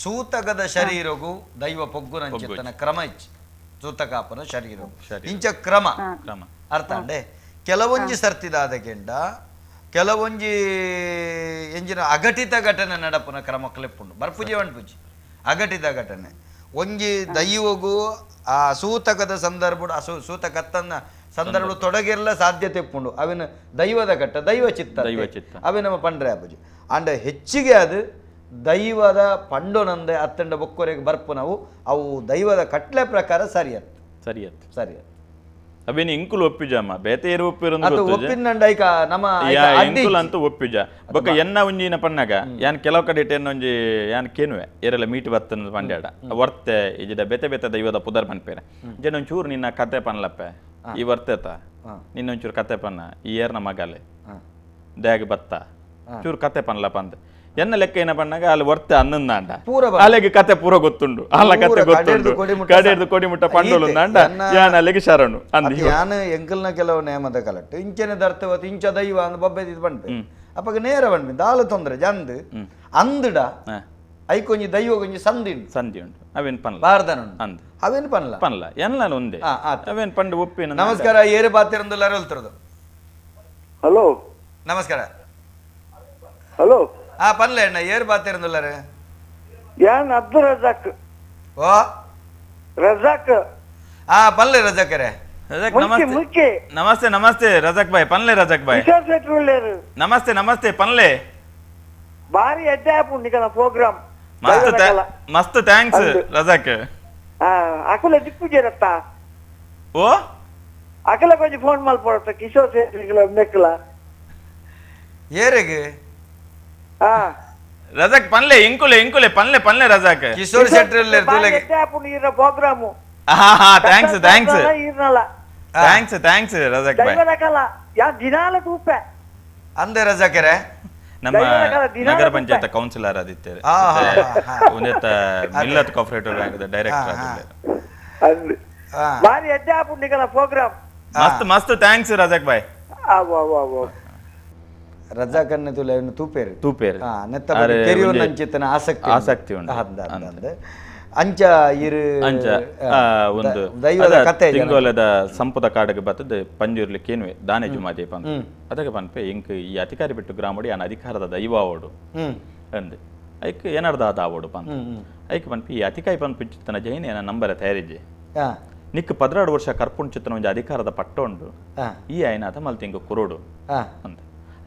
ಸೂತಕದ ಶರೀರಗು ದೈವ ಪೊಗ್ಗುನಂಚಿತ್ತನ ಕ್ರಮ ಇಚ್ಚಿ ಸೂತಕಾಪನ ಶರೀರಗು ಇಂಚ ಕ್ರಮ ಅರ್ಥ ಅಂಡೆ ಕೆಲವೊಂಜಿ ಸರ್ತಿದಾದ ಕೆಂಡ ಕೆಲವೊಂಜಿ ಎಂಜಿನ ಅಘಟಿತ ಘಟನೆ ನಡಪುನ ಕ್ರಮ ಕ್ಲೆಪ್ಪುಂಡು ಬರ್ಪುಜಿ ವಣ್ಪುಜಿ ಅಘಟಿತ ಘಟನೆ ಒಂಜಿ ದೈವಗೂ ಆ ಸೂತಕದ ಸಂದರ್ಭ ಸೂತಕತ್ತನ್ನ ಸಂದರ್ಭ ತೊಡಗಿರಲ ಸಾಧ್ಯತೆ ಉಪ್ಪುಂಡು ಅವಿನ ದೈವದ ಘಟ್ಟ ದೈವ ಚಿತ್ತ ಅವೆ ನಮ್ಮ ಪಂಡ್ರೆ ಅಪ್ಪುಜಿ ಅಂಡ ಹೆಚ್ಚಿಗೆ ಅದು ದೈವದ ಪಂಡೊನಂದೆ ಅತ್ತಂಡ ಬೊಕ್ಕೊರೆಗೆ ಬರ್ಪು ನಾವು ಅವು ದೈವದ ಕಟ್ಲೆ ಪ್ರಕಾರ ಸರಿಯತ್ ಅವೇನು ಇಂಕುಲು ಒಪ್ಪಿಜಮ್ಮ ಬೇತೇರು ಒಪ್ಪಿರು ಇಂಕುಲ್ ಅಂತ ಒಪ್ಪಿಜ ಬೊಕ್ಕ ಎನ್ನ ಒಂಜಿನ ಪನ್ನಗ ಯಾನ್ ಕೆಲವು ಕಡೆ ಒಂಜಿ ಯಾನ್ ಕೇನುವೆ ಏರೆಲ್ಲ ಮೀಟ್ ಬರ್ತನ ಪಂಡ್ಯಾಡ ವರ್ತೆ ಇಜಿದ ಬೇತೆ ಬೇತೆ ದೈವದ ಪುದರ್ ಪನ್ಪೇರೆ ಜನ ಒಂಚೂರು ನಿನ್ನ ಕತೆ ಪನ್ಲಪ್ಪೆ ಈ ವರ್ತೇತ ನಿನ್ನೊಂಚೂರು ಕತೆ ಪನ್ನ ಈ ಏರ್ನ ಮಗಲೆ ದ್ಯಾಗ ಬತ್ತ ಚೂರು ಕತೆ ಪನ್ಲಪ್ಪ ಅಂತ ಎನ್ನ ಲೆಕ್ಕ ಏನ ಪಣ್ಣಾಗ ಅಲ್ಲಿ ವರ್ತೆ ಅನ್ನಂದಾಂಡ ಅಲ್ಲಿಗೆ ಕತೆ ಪೂರ ಗೊತ್ತುಂಡು ಅಲ್ಲ ಕತೆ ಗೊತ್ತುಂಡು ಕಡೆದು ಕೊಡಿಮುಟ್ಟ ಪಂಡೋಲು ಅಂಡ ಯಾನ ಅಲ್ಲಿಗೆ ಶರಣು ಅಂದ ಯಾನ ಎಂಕಲ್ನ ಕೆಲವು ನೇಮದ ಕಲಟ್ಟು ಇಂಚನೆ ದರ್ತವತ್ತು ಇಂಚ ದೈವ ಅಂದ ಬೊಬ್ಬೆ ಬಂಟು ಅಪ್ಪಗ ನೇರ ಬಂದ್ವಿ ದಾಲು ತೊಂದ್ರೆ ಜಂದ್ ಅಂದಡ ಐಕೊಂಜಿ ದೈವ ಕೊಂಜಿ ಸಂಧಿ ಉಂಟು ಅವೇನು ಪನ್ಲ ಬಾರ್ದನ ಅಂದ ಅವೇನು ಪನ್ಲ ಎಲ್ಲ ಒಂದೇ ಅವೇನು ಪಂಡು ಒಪ್ಪಿನ. ನಮಸ್ಕಾರ, ಏರು ಬಾತಿರಂದುಲ್ಲಾರು ಹೇಳ್ತಿರೋದು. ಹಲೋ ನಮಸ್ಕಾರ. ಹಲೋ ಪನ್ಲೆ ಅಣ್ಣ, ಏರು ಬಾತಿರಂದುಲ್ಲಾರು ಯಾನ್ ಅಬ್ದುಲ್ ರಜಾಕ್. ಓ ರಜಾಕ್. ಪನ್ಲೆ ರಜಾಕರೆ. ರಜಾಕ್ ನಮಸ್ತೆ. ನಮಸ್ತೆ ನಮಸ್ತೆ ರಜಾಕ್ ಬಾಯ್. ಪನ್ಲೆ ರಜಾಕ್ ಬಾಯ್. ನಮಸ್ತೆ ನಮಸ್ತೆ ಪನ್ಲೆ. ಬಾರಿ ಎಡ್ಡೆ ಆಪುಂಡಿಕನ ಪ್ರೋಗ್ರಾಮ್. ಮಸ್ತ್ ಥ್ಯಾಂಕ್ಸ್ ರಜಾಕ್. ಅಕಲ ದಿಕ್ಕುಜೇರತ್ತ. ಓ ಅಕಲ ಕೊಂಚ ಫೋನ್ ಮಲ್ಪೊಡತ್ತ ಕಿಶೋರ್ ಸೇಟ್ರಿಗಳ ನೆಕ್ಕಲ ಏರೆಗೆ. ರಜಾಕ್ ಪನ್ಲೆ ಇಂಕುಲೆ ಪನ್ಲೆ ರಜಾಕ್. ಕಿಶೋರ್ ಶೆಟ್ರಿಲ್ಲ ಎಡ್ಡೆ ಆಪುಂಡಿರ ಪ್ರೋಗ್ರಾಮ್. ಥ್ಯಾಂಕ್ಸ್ ರಜಾಕ್ ಬಾಯ್. ದೈವದಕಲ ಯಾ ದಿನಾಲ ತೂಪೆ ಅಂದೆ ರಜಾಕರೆ. ನಮ್ಮ ನಗರ ಪಂಚಾಯತ್ ಕೌನ್ಸಿಲರ್ ಆದಿತ್ಯ ಉನ್ನತ ಮಿಲ್ಲತ್ ಕೋಆಪರೇಟಿವ್ ಬ್ಯಾಂಕ್ ಡೈರೆಕ್ಟರ್ ಆಗಿದ್ದಾರೆ. ಬಾರಿ ಎಡ್ಡೆ ಆಪುಂಡಿಕನ ಪ್ರೋಗ್ರಾಮ್. ಮಸ್ತ್ ಥ್ಯಾಂಕ್ಸ್ ರಜಾಕ್ ಬಾಯ್. ರಜಾಕನ್ನ ತೂಪೇರು ನೆತ್ತ ನಂಚಿತ್ತನ ಆಸಕ್ತಿ ಉಂಟು. ಅಂಚ ಇರು ಒಂದು ದೈವದ ಕತೆ ತಿಂಗೋಲದ ಸಂಪದ ಕಾಡಗೆ ಬತ್ತದ ಪಂಜೂರ್ಲಿ ಕೇನ್ವೆ ದಾನೆ ಜುಮಾದಿ ಪಂಪ ಅದಕ್ಕೆ ಪನ್ಪೆ ಇಂಕ್ ಈ ಅಧಿಕಾರಿ ಬಿಟ್ಟು ಗ್ರಾಮಡಿ ಆನ ಅಧಿಕಾರದ ದೈವ ಆವೋಡು ಅಂದೆ ಐಕ್ ಏನರ್ದ ಅದ ಆವೋಡು ಪಂಪ ಐಕ್ ಪನ್ಪಿ ಈ ಅಧಿಕಾರಿ ಪನ್ಪಿಚ್ಚಿತ್ತನ ಜೈನ್ ಏನ ನಂಬರ ತಯಾರಿಜೆ ನಿಕ್ 16 ವರ್ಷ ಕರ್ಪುಂಡ್ ಚಿತ್ತನ ಒಂಜಿ ಅಧಿಕಾರದ ಪಟ್ಟ ಉಂಡು ಈ ಆಯ್ನ ಅದ ಮಲ್ತಿ ಇಂಕ ಕುರೋಡು ಅಂತ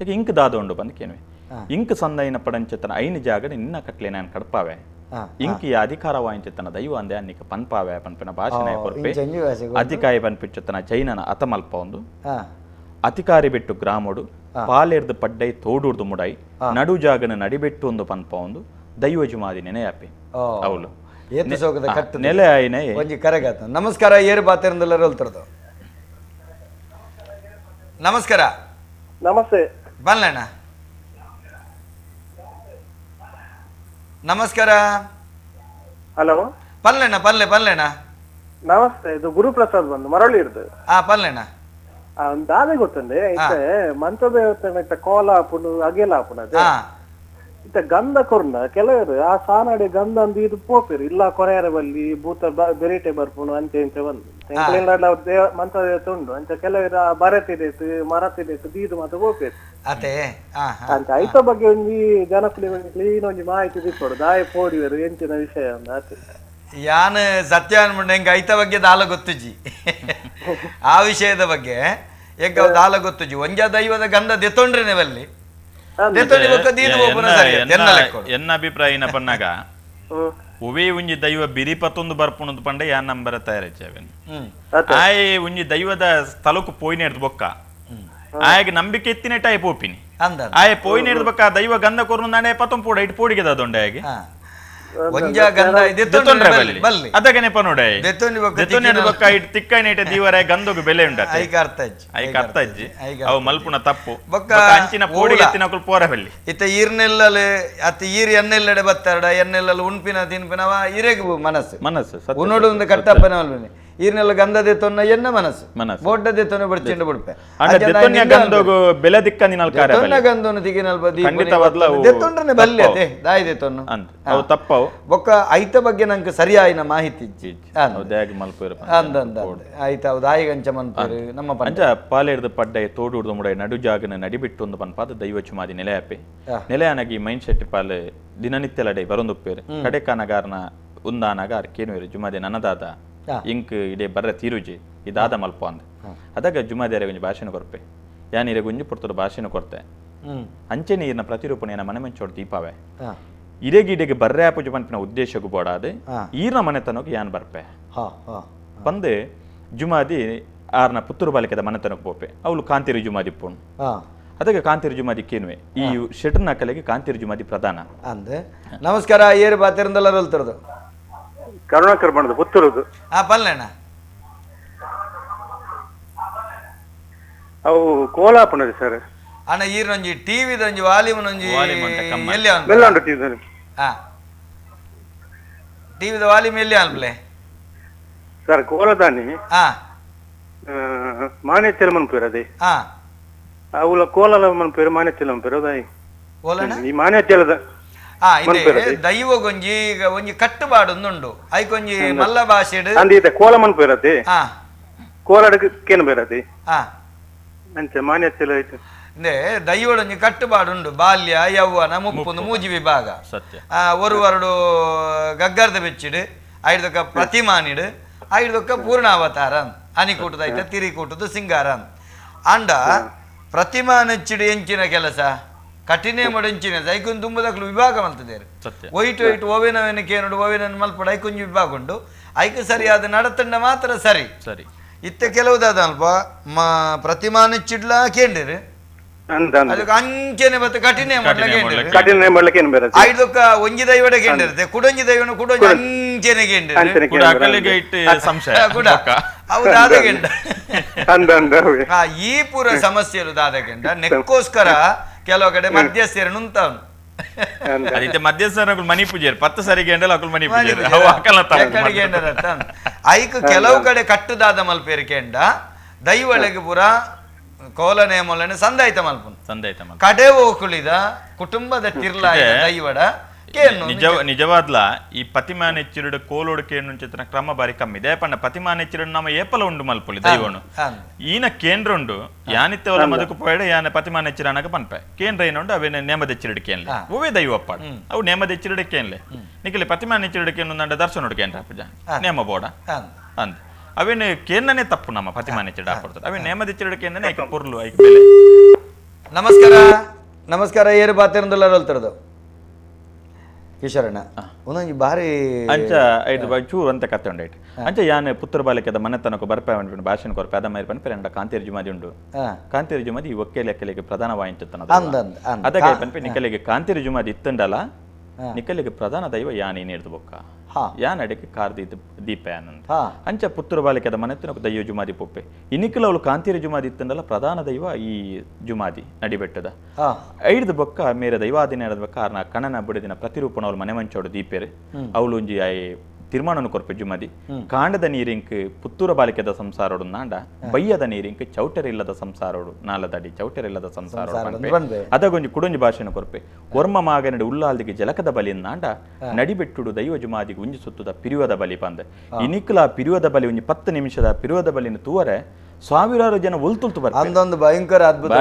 ಐಕ್ ಇಂಕ್ ದಾದ ಉಂಡು ಬಂದ್ ಕೇನ್ವೆ ಇಂಕ್ ಸಂದೈನ ಪಡಂಚಿತ್ತನ ಐನ ಜಾಗಡೆ ನಿನ್ನ ಕಟ್ಲೆ ನಾನು ಕಡ್ಪಾವೆ ಇಂಕಿ ಅಧಿಕಾರ ವಾಯಿಂಚಿತ್ತನ ದೈವ ಅಂದೆ ಅನ್ನಿಕ ಪನ್ಪಾವೆ ಪನ್ಪಿನ ಭಾಷಣ ಕೊರ್ಪೆ ಅಧಿಕಾರಿ ಪನ್ಪಿಚ್ಚತ್ತನ ಜೈನನ ಅತಮಲ್ಪ ಒಂದು ಅಧಿಕಾರಿ ಬಿಟ್ಟು ಗ್ರಾಮಡು ಪಾಲೆರ್ದು ಪಡ್ಡೈ ತೋಡೂರ್ದು ಮುಡೈ ನಡು ಜಾಗನ ನಡಿಬೆಟ್ಟು ಒಂದು ಪನ್ಪ ಒಂದು ದೈವ ಜುಮಾದಿ ನೆನೆಯಾಪಿ ಅವಳು ನೆಲೆ ಆಯ್ನೆ ಒಂಜಿ ಕರೆಗಾತ. ನಮಸ್ಕಾರ, ಏರು ಬಾತಿರಂದೆಲ್ಲರೂ ಹೇಳ್ತಿರೋದು. ನಮಸ್ಕಾರ. ನಮಸ್ತೆ ಬಲ್ಲಣ್ಣ. ನಮಸ್ಕಾರ. ಹಲೋ ಪಲ್ಲೆಣ್ಣ ಪಲ್ಲೆಣ್ಣ. ನಮಸ್ತೆ, ಇದು ಗುರುಪ್ರಸಾದ್ ಬಂದು ಮರಳಿ ಇರ್ತದೆ. ಪಲ್ಲೆಣ್ಣ ಒಂದು ದಾದೆ ಗೊತ್ತಂದೆ ಇತ್ತೆ ಮಂತ್ರದೇವತೆ ಕೋಲ ಹಾಪುಂಡು ಅಗೆಲ ಹಾಪುಂಡು ಇತ್ತ ಗಂಧ ಕೊರ್ನ ಕೆಲವರು ಆ ಸಾನಾಡೆ ಗಂಧ ಅಂದು ಇದು ಪೋಪೇರು ಇಲ್ಲ ಕೊರೆಯರ ಬಲ್ಲಿ ಭೂತ ಬೆರಿಟೆ ಬರ್ಪುಂಡು ಅಂಚೆ ಇಂಚೆ ಬಂದು ಮಂತ್ರದೇವತೆ ಉಂಡು ಅಂಚ ಕೆಲವರು ಬರತಿದೇತು ಮರತಿದೇತು ದೀದು ಮಾತ್ರ ಪೋಪೇರು ಅಂಚ ಐತ ಬಗ್ಗೆ ಒಂಜಿ ಜನಪ್ರಿಯ ಕ್ಲೀನ್ ಒಂಜಿ ಮಾಹಿತಿ ತಿಕ್ಕೊಡು ದಾಯ ಪೋಡಿವರು ಎಂಚಿನ ವಿಷಯ ಅಂದ ಆತ ಯಾನ್ ಸತ್ಯ ಅನ್ಬಿಟ್ಟು ಹೆಂಗೆ ಐತ ಬಗ್ಗೆ ದಾಲ ಗೊತ್ತುಜಿ ಆ ವಿಷಯದ ಬಗ್ಗೆ ಹೆಂಗ ದಾಲ ಗೊತ್ತುಜಿ ಒಂಜ ದೈವದ ಗಂಧ ದೆತ್ತೊಂಡ್ರೆ ನೀವಲ್ಲಿ ಎನ್ನ ಅಭಿಪ್ರಾಯ ಏನಪ್ಪನ್ನಾಗ ಒವೇ ಒಂಜಿ ದೈವ ಬಿರಿಪತ್ತೊಂದು ಬರ್ಪುಣದು ಪಂಡೆ ಯಾ ನಂಬರ ತಯಾರಿಸೇವೆನ್ ಆಯ್ ಒಂಜಿ ದೈವದ ಸ್ಥಳಕ್ಕೆ ಪೋಯ್ನೇರ್ದು ಬೊಕ್ಕ ಆಯ್ಗೆ ನಂಬಿಕೆ ಎತ್ತಿನ ಟೈ ಪೋಪಿನಿ ಆಯ್ ಪೋಯ್ನೇರ್ದು ಬೊಕ್ಕ ದೈವ ಗಂಧ ಕೊರ್ನು ನಾನೇ ಪತ್ತೊಂ ಪೋಡ ಇಟ್ಟು ಪೋಡಿಗೆ ದೊಂಡೆ ಆಗಿ ಒಂಜಾ ಗಂಧ ದೆತ್ತೊಂಡ್ರೆ ಬಲ್ಲಿ ಅದಗನೆ ಪನೋಡೆ ದೆತ್ತೊಂಡೆ ಬೊಕ್ಕ ಇಟ್ಟು ತಿಕ್ಕೈನೇಟ ದೀವರ ಗಂಧಗೆ ಬೆಲೆ ಉಂಟ ಐಕ ಅರ್ಥ ಅಜ್ಜಿ ಅವು ಮಲ್ಪುನ ತಪ್ಪು ಬೊಕ್ಕ ಅಂಚಿನ ಪೋಡಿಗೆ ಎತ್ತಿನ ಪೋರ ಬೆಲ್ಲಿ ಇತ್ತ ಈರ್ನೆಲ್ಲಲೆ ಅತ್ತ ಈರ್ ಎಣ್ಣೆಲ್ಲಡೆ ಬತ್ತಾರಡ ಎಣ್ಣೆಲ್ಲಲು ಉಣ್ಪಿನ ತಿನ್ಪಿನವ ಇರೆಗು ಮನಸ್ಸು ಉನ್ನೋಡು ಒಂದು ಕಟ್ಟಪ್ಪನ ಅಲ್ವನೆ ಈರ್ನೆಲ್ಲ ಗಂಧದೆ ತೊನ್ನ ಎನ್ನ ಮನಸ್ಸು ಬೋಡ್ಡದೆ ತೊನ್ನ ಬಡ್ಚಿಂಡು ಬಿಡ್ಪೆ ಗಂಧಗು ಬೆಲೆ ದಿಕ್ಕನಿನಲ್ ಕಾರ್ಯ ತೊನ್ನ ಗಂಧನು ತಿಗಿನಲ್ ಬದಿ ಖಂಡಿತ ಬದಲಾವು ದೆತ್ತೊಂಡ್ರನೆ ಬಲ್ಲೆ ಅದೇ ದಾಯಿದೆ ತೊನ್ನು ಅವು ತಪ್ಪವು ಬೊಕ್ಕ ಐತ ಬಗ್ಗೆ ನಂಗೆ ಸರಿಯಾಯಿನ ಮಾಹಿತಿ ಇಜ್ಜಿ ದಾಗಿ ಮಲ್ಪೇರು ಅಂದ ಐತ ಅವು ದಾಯಿಗಂಚ ಮನ್ಪೇರು ನಮ್ಮ ಪಂಚ ಪಾಲೇರ್ದು ಪಡ್ಡೆ ತೋಡುಡ್ದು ಮುಡೈ ನಡು ಜಾಗನ ನಡಿಬಿಟ್ಟು ಒಂದು ಪನ್ಪಾದ ದೈವ ಚುಮಾದಿ ನೆಲೆಯಪ್ಪೆ ನೆಲೆಯನಾಗಿ ಮೈಂಡ್ ಸೆಟ್ ಪಾಲೆ ದಿನನಿತ್ಯಲಡೆ ಬರೊಂದುಪ್ಪೇರು ಕಡೆಕಾನಗಾರನ ಉಂದಾನಗಾರ ಕೇನುವೇರು ಜುಮಾದಿ ನನ್ನದಾದ ಇಂಕ್ ಇಡೇ ಬರ್ರ ತೀರುಜಿ ಇದಾದ ಮಲ್ಪ ಅಂದ ಅದಾಗ ಜುಮಾದಿಯಾರೆ ಒಂಜಿ ಭಾಷೆನ ಕೊರ್ಪೆ ಯಾನಿರೆ ಗುಂಜಿ ಪುರ್ತದ ಭಾಷೆನ ಕೊರ್ತೆ ಅಂಚೆ ನೀರಿನ ಪ್ರತಿರೂಪಣೆಯ ಮನೆ ಮಂಚೋಡ್ ದೀಪಾವೆ ಇರೆಗಿಡೆಗೆ ಬರ್ರೆ ಆಪುಜು ಪಂಪಿನ ಉದ್ದೇಶಕ್ಕೂ ಬೋಡಾದೆ ಈರ್ನ ಮನೆತನಕ್ಕೆ ಯಾನ್ ಬರ್ಪೆ ಪಂದೆ ಜುಮಾದಿ ಆರ್ನ ಪುತ್ತೂರು ಬಾಲಿಕೆದ ಮನೆತನಕ್ಕೆ ಪೋಪೆ ಅವಳು ಕಾಂತಿರಿ ಜುಮಾದಿ ಪೋಣು ಅದಕ್ಕೆ ಕಾಂತಿರಿ ಜುಮಾದಿ ಕೇನುವೆ ಈ ಶೆಟ್ರ್ನ ಕಲೆಗೆ ಕಾಂತಿರಿ ಜುಮಾದಿ ಪ್ರಧಾನ ಅಂದೆ. ನಮಸ್ಕಾರ, ಏರು ಬಾತಿರಂದೆಲ್ಲರೂ ಹೇಳ್ತಿರೋದು. ಕರುಣಾಕರ್ ಬಣ್ಣದ ಪುತ್ತೂರುದು ಪಲ್ಲೆಣ್ಣ. ಅವು ಕೋಲಾಪುಣದು ಸರ್ ಅಣ್ಣ ಈರ್ನೊಂಜಿ ಟಿವಿದೊಂಜಿ ವಾಲ್ಯೂಮ್ನೊಂಜಿ ಎಲ್ಲಿ ಟಿವಿದ ವಾಲ್ಯೂಮ್ ಎಲ್ಲಿ ಅನ್ಪ್ಲೆ ಸರ್ ಕೋಲದಾನಿ ಮಾನ್ಯಚಲ ಮನ್ಪೇರು ಅದೇ ಅವಳ ಕೋಲಲ ಮನ್ಪೇರು ಮಾನ್ಯಚಲ ಮನ್ಪೇರು ಅದಾಯಿ ಈ ಮಾನ್ಯಚಲದ ದೈವ ಗೊಂಜಿ ಒಂಜಿ ಕಟ್ಟುಪಾಡು ಒಂದುಂಡು ಐಕೊಂಜಿ ಮಲ್ಲ ಭಾಷೆಡು ಅಂದಿದೆ ಕೋಲಮನ್ ಬೇರತಿ ಕೋಲಾಡಕ್ಕೇನು ಬೇರತಿ ಅಂಚೆ ಮಾನ್ಯತೆಲ್ಲ ಐತೆ ದೈವಡೊಂಜಿ ಕಟ್ಟುಪಾಡುಂಡು ಬಾಲ್ಯ ಯೌವನ ಮುಪ್ಪುಂದು ಮೂಜಿ ವಿಭಾಗ ಸತ್ಯ ಒರುವರಡು ಗಗ್ಗರ್ದ ಬೆಚ್ಚಿಡು ಐದೊಕ್ಕ ಪ್ರತಿಮಾನಿಡು ಐದೊಕ್ಕ ಪೂರ್ಣಾವತಾರ ಅನಿಕೂಟದೈತೆ ತಿರಿಕೂಟದ ಸಿಂಗಾರ ಅಂಡ ಪ್ರತಿಮಾ ನೆಚ್ಚಿಡು ಎಂಚಿನ ಕೆಲಸ ಕಠಿಣ ಮಡಂಚಿನ ಐಕೊಂದು ತುಂಬದಕ್ಲು ವಿಭಾಗ ಮಲ್ತದೇರು ಒಯ್ಟು ಒಯ್ಟು ಓವೆನವೇನಕ್ಕೆ ನೋಡು ಓವೆನ ಮಲ್ಪಡ ಐಕೊಂಜಿ ವಿಭಾಗ ಉಂಡು ಐಕೆ ಸರಿಯಾದ ನಡತಂಡ ಮಾತ್ರ ಸರಿ ಸರಿ ಇತ್ತೆ ಕೆಲವುದಾದ ಅಲ್ಪ ಪ್ರತಿಮಾ ನೆಚ್ಚಿಡ್ಲ ಕೇಂದ್ರಿ ಅದಕ್ಕೆ ಅಂಚೆನೆ ಬತ್ತ ಕಠಿಣ ಐದೊಕ್ಕ ಒಂಜಿ ದೈವಡ ಕೇಂದ್ರತೆ ಕುಡೊಂಜಿ ದೈವನ ಕುಡೊಂಜಿ ಅಂಚೆನೆ ಕೇಂದ್ರ ಅವು ದಾದಗೆಂಡ ಈ ಪೂರ ಸಮಸ್ಯೆಲು ದಾದಗೆಂಡ ನೆಕ್ಕೋಸ್ಕರ ಕೆಲವು ಕಡೆ ಮಧ್ಯಸ್ಥರು ನುಂತವನು ಅದಕ್ಕೆ ಮಧ್ಯಸ್ಥರು ಮನಿ ಪೂಜೆರು 10 ಸರಿಗೆ ಮನಿ ಐಕ್ ಕೆಲವು ಕಡೆ ಕಟ್ಟುದಾದ ಮಲ್ಪೇರಿಕೆಂಡ ದೈವಳಿಗೆ ಪೂರ ಕೋಲನೆ ಮೊಲನೆ ಸಂದಾಯ್ತ ಮಲ್ಪುನು ಕಡೆ ಹೋಗುಳಿದ ಕುಟುಂಬದ ತಿರ್ಲಾಯ ದೈವಡ ನಿಜವಾದ್ಲ ಈ ಪತಿಮಾನ ಹೆಚ್ಚಿರುಡು ಕೋಲೋಡಿಕೆ ಚಿತ್ರ ಕ್ರಮ ಬಾರಿ ಕಮ್ಮಿ ಇದೆ ಪಂಡ ಪತಿಮಾನ ಹೆಚ್ಚಿರುಡು ನಮ್ಮ ಏಪಲ ಉಂಡು ಮಲ್ಪೊಲಿ ದೈವನು ಈನ ಕೇಂದ್ರ ಉಂಡು ಯಾನಿತ್ತವರ ಮದಕು ಪೋಯಡ ಯಾನ ಪತಿಮಾನ ಹೆಚ್ಚಿರ ಅನಕ ಪನ್ಪೆ ಕೇಂದ್ರ ಏನುಂಡು ಅವೇ ನೇಮದ ಹೆಚ್ಚಿರುಡು ಕೇನ್ಲೆ ಅವೇ ದೈವ ಅಪ್ಪಾಡ ಅವು ನೇಮದ ಹೆಚ್ಚಿರುಡು ಕೇನ್ಲೆ ನಿಖಿಲಿ ಪತಿಮಾನ ಹೆಚ್ಚಿರುಡು ಕೇನು ನಂಡ ದರ್ಶನ ಕೇಂದ್ರ ಪೂಜ ನೇಮ ಬೋಡ ಅಂದ್ ಅವೇನು ಕೇಂದ್ರನೇ ತಪ್ಪು ನಮ್ಮ ಪತಿಮಾನ ಹೆಚ್ಚಿರುಡು ಹಾಕೊಡ್ತಾರೆ ಅವೇ ನೇಮದ ಹೆಚ್ಚಿರುಡು ಕೇಂದ್ರನೇ ಐಕ ಪೊರ್ಲು ಐಕ ಬೆಲೆ. ನಮಸ್ಕಾರ ನಮಸ್ಕಾರ ಏರು ಬಾತಿರಂದಲ್ಲ ಹೇಳ್ತಿರೋದು ಕಿಶೋರಣ್ಣ ಒಂದೊಂದು ಬಾರಿ ಅಂಚ ಐದು ಚೂರು ಅಂತ ಕತೆ ಉಂಡೈಟ್ ಅಂಚ ಯಾನೆ ಪುತ್ರ ಬಾಲಿಕೆದ ಮನೆ ತನಕ ಬರ್ಪೆ ಭಾಷಣ ಕೊರಪೆ ಅದ ಮೇಲೆ ಪನ್ಪೆ ಎಂಡ ಕಾಂತೇರಿ ಜುಮಾದಿ ಉಂಡು ಕಾಂತೇರಿ ಜುಮಾದಿ ಈ ಒಕ್ಕೆ ಲೆಕ್ಕಲಿಗೆ ಪ್ರಧಾನ ವಾಯಿಂಚತನ ಅದಕ್ಕೆ ಪನ್ಪೆ ನಿಕಲಿಗೆ ಕಾಂತೇರಿ ಜುಮಾದಿ ಇತ್ತಂಡಲ್ಲ ನಿಕಲಿಗೆ ಪ್ರಧಾನ ದೈವ ಯಾನೆ ನೀಡ್ದು ಬೊಕ್ಕ ಯಾನ್ ಅಡಿಗೆ ಕಾರ್ದಿ ದೀಪ ಯಾನಂತ ಅಂಚ ಪುತ್ರ ಬಾಲಿಕೆದ ಮನೆ ತನಕ ದೈವ ಜುಮಾದಿ ಪೊಪ್ಪೆ ಇನಿಕಲ ಅವಳು ಕಾಂತೇರಿ ಜುಮಾದಿ ಇತ್ತಂಡಲ್ಲ ಪ್ರಧಾನ ದೈವ ಈ ಜುಮಾದಿ ನಡಿಬೆಟ್ಟದ ಐದು ಬೊಕ್ಕ ಮೇರೆ ದೈವಾದಿನ ಬೊಕ್ಕ ಆರ್ನ ಕಣನ ಬಿಡದಿನ ಪ್ರತಿರೂಪಣ ಅವಳು ಮನೆ ಮಂಚೋಡು ದೀಪೇರೆ ಅವಳು ಒಂಜಿ ತೀರ್ಮಾನ ಕೊರ್ಪೆ ಜುಮಾದಿ ಕಾಂಡದ ನೀರಿಂಕ್ ಪುತ್ತೂರ ಬಾಲಿಕೆದ ಸಂಸಾರೋಡು ನಾಂಡ ಬಯ್ಯದ ನೀರಿಂಕ್ ಚೌಟರಿಲ್ಲದ ಸಂಸಾರೋಡು ನಾಲದಡಿ ಚೌಟರಿಲ್ಲದ ಸಂಸಾರೋಡು ಅದಗೊಂಜಿ ಕುಡೊಂಜಿ ಭಾಷೆನ ಕೊರ್ಪೆ ವರ್ಮ ಮಾಗನಡಿ ಉಲ್ಲಾಲ್ದಿಗೆ ಜಲಕದ ಬಲಿ ನಾಂಡ ನಡಿಬೆಟ್ಟುಡು ದೈವ ಜುಮಾದಿಗೆ ಉಂಜಿ ಸುತ್ತದ ಪಿರಿವದ ಬಲಿ ಪಂದೆ ಇನಿಕ್ಲ ಪಿರಿವದ ಬಲಿ ಒಂಜಿ 10 ನಿಮಿಷದ ಪಿರಿವದ ಬಲಿನ ತೂವರೆ ಸಾವಿರಾರು ಜನ ಒಲ್ತುಲ್ತು ಬರ್ತಾರೆ ಅಂದೊಂದು ಭಯಂಕರ ಅದ್ಭುತ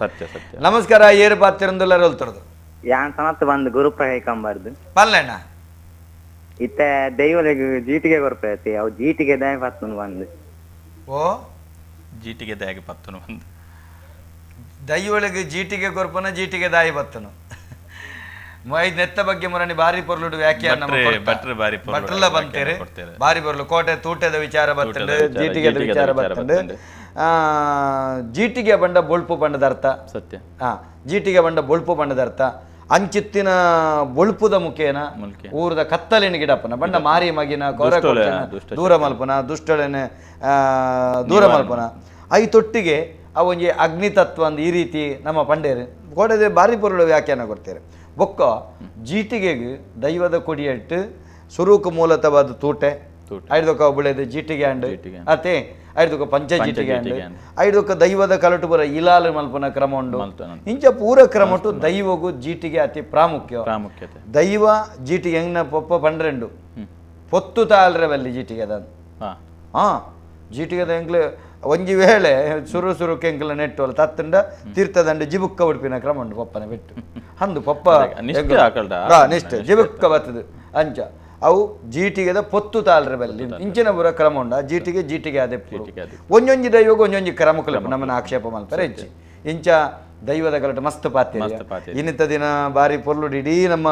ಸತ್ಯ ಸತ್ಯ ನಮಸ್ಕಾರ ಏರು ಪಾತಿರಂದಲ್ಲ ಹೇಳ್ತಿರೋದು ಯಾನ್ ಸಮತ್ ಬಂದು ಗುರು ಪ್ರಹೈಕಂಬಾರ್ದು ಪಲ್ಲೆಣ್ಣ ಇತ್ತೆ ದೈವಲಿಗೆ ಜೀಟಿಗೆ ಕೊರ್ಪೈತಿ ಅವು ಜೀಟಿಗೆ ದಾಯ ಪತ್ತನು ಬಂದು ಓ ಜೀಟಿಗೆ ದಾಯ ಪತ್ತನು ಬಂದು ದೈವಳಿಗೆ ಜೀಟಿಗೆ ಕೊರ್ಪನ ಜೀಟಿಗೆ ದಾಯಿ ಬತ್ತನು ಐದು ನೆತ್ತ ಬಗ್ಗೆ ಮೊರನಿ ಬಾರಿ ಪೊರ್ಲುಡು ವ್ಯಾಖ್ಯಾನ ಭಟ್ರಲ್ಲ ಬಂತೇರಿ ಬಾರಿ ಪೊರ್ಲು ಕೋಟೆ ತೂಟದ ವಿಚಾರ ಬರ್ತಂಡು ಜೀಟಿಗೆ ವಿಚಾರ ಬರ್ತಂಡು ಜೀಟಿಗೆ ಬಂಡ ಬೊಳ್ಪು ಬಣ್ಣದ ಅರ್ಥ ಸತ್ಯ ಜೀಟಿಗೆ ಬಂಡ ಬೊಳ್ಪು ಬಣ್ಣದ ಅರ್ಥ ಅಂಚಿತ್ತಿನ ಬೊಳ್ಪುದ ಮುಖೇನ ಊರದ ಕತ್ತಲಿನ ಗಿಡಪ್ಪನ ಬಂಡ ಮಾರಿ ಮಗಿನ ದೂರ ಮಲ್ಪನ ದುಷ್ಟಳನೆ ದೂರ ಮಲ್ಪನ ಐ ತೊಟ್ಟಿಗೆ ಅವೊಂಜಿ ಅಗ್ನಿತತ್ವ ಅಂದ್ ಈ ರೀತಿ ನಮ್ಮ ಪಂಡೇರು ಕೋಟೆ ಬಾರಿ ಪೊರ್ಲು ವ್ಯಾಖ್ಯಾನ ಕೊಡ್ತೇವೆ ಬೊಕ್ಕ ಜೀಟಿಗೆಗೆ ದೈವದ ಕೊಡಿಯಟ್ಟು ಸುರೂಕು ಮೂಲತವಾದ ತೂಟೆ ಐದೊಕ್ಕ ಬುಳೆದು ಜೀಟಿಗೆ ಅಂಡು ಅತೆ ಐದೊಕ್ಕ ಪಂಚ ಜೀಟಿಗೆ ಅಂಡು ಐದೊಕ್ಕ ದೈವದ ಕಲಟು ಪೂರ ಇಲಾಲು ಮಲ್ಪನ ಕ್ರಮ ಉಂಡು ಇಂಚ ಪೂರ ಕ್ರಮಟು ದೈವಗೂ ಜೀಟಿಗೆ ಅತಿ ಪ್ರಾಮುಖ್ಯತೆ ದೈವ ಜೀಟಿಗೆ ಹೆಂಗ್ನ ಪೊಪ್ಪ ಪಂಡ್ರೆಂಡು ಪೊತ್ತು ತಾಳ್ರೆ ಬಲ್ಲಿ ಜೀಟಿಗೆ ಅದ ಜೀಟಿಗೆ ಹೆಂಗ್ಲೆ ಒಂಜಿ ವೇಳೆ ಸುರು ಕೆಂಕಲ ನೆಟ್ಟು ತತ್ತಂಡ ತೀರ್ಥದಂಡ ಜಿಬುಕ್ಕ ಉಡುಪಿನ ಕ್ರಮ ಉಂಡು ಪಪ್ಪನ ಬಿಟ್ಟು ಅಂದು ಪಪ್ಪ ನಿಷ್ಠೆ ಜಿಬುಕ್ಕ ಬರ್ತದೆ ಅಂಚ ಅವು ಜೀಟಿಗೆದ ಪೊತ್ತು ತಾಳ್ರೆ ಬಲ್ಲಿ ಇಂಚಿನ ಬುರ ಕ್ರಮ ಉಂಡ ಜೀಟಿಗೆ ಅದೇ ಒಂಜೊಂಜಿ ದೈವಗೂ ಒಂಜೊಂಜಿ ಕ್ರಮ ಕಲಪ ನಮ್ಮನ್ನ ಆಕ್ಷೇಪ ಮಲ್ಪರೆ ಹೆಚ್ಚಿ ಇಂಚ ದೈವದ ಕಲಟ ಮಸ್ತ್ ಪಾತ್ಯ ಇನ್ನಿತ ದಿನ ಬಾರಿ ಪೊರ್ಲುಡು ಇಡೀ ನಮ್ಮ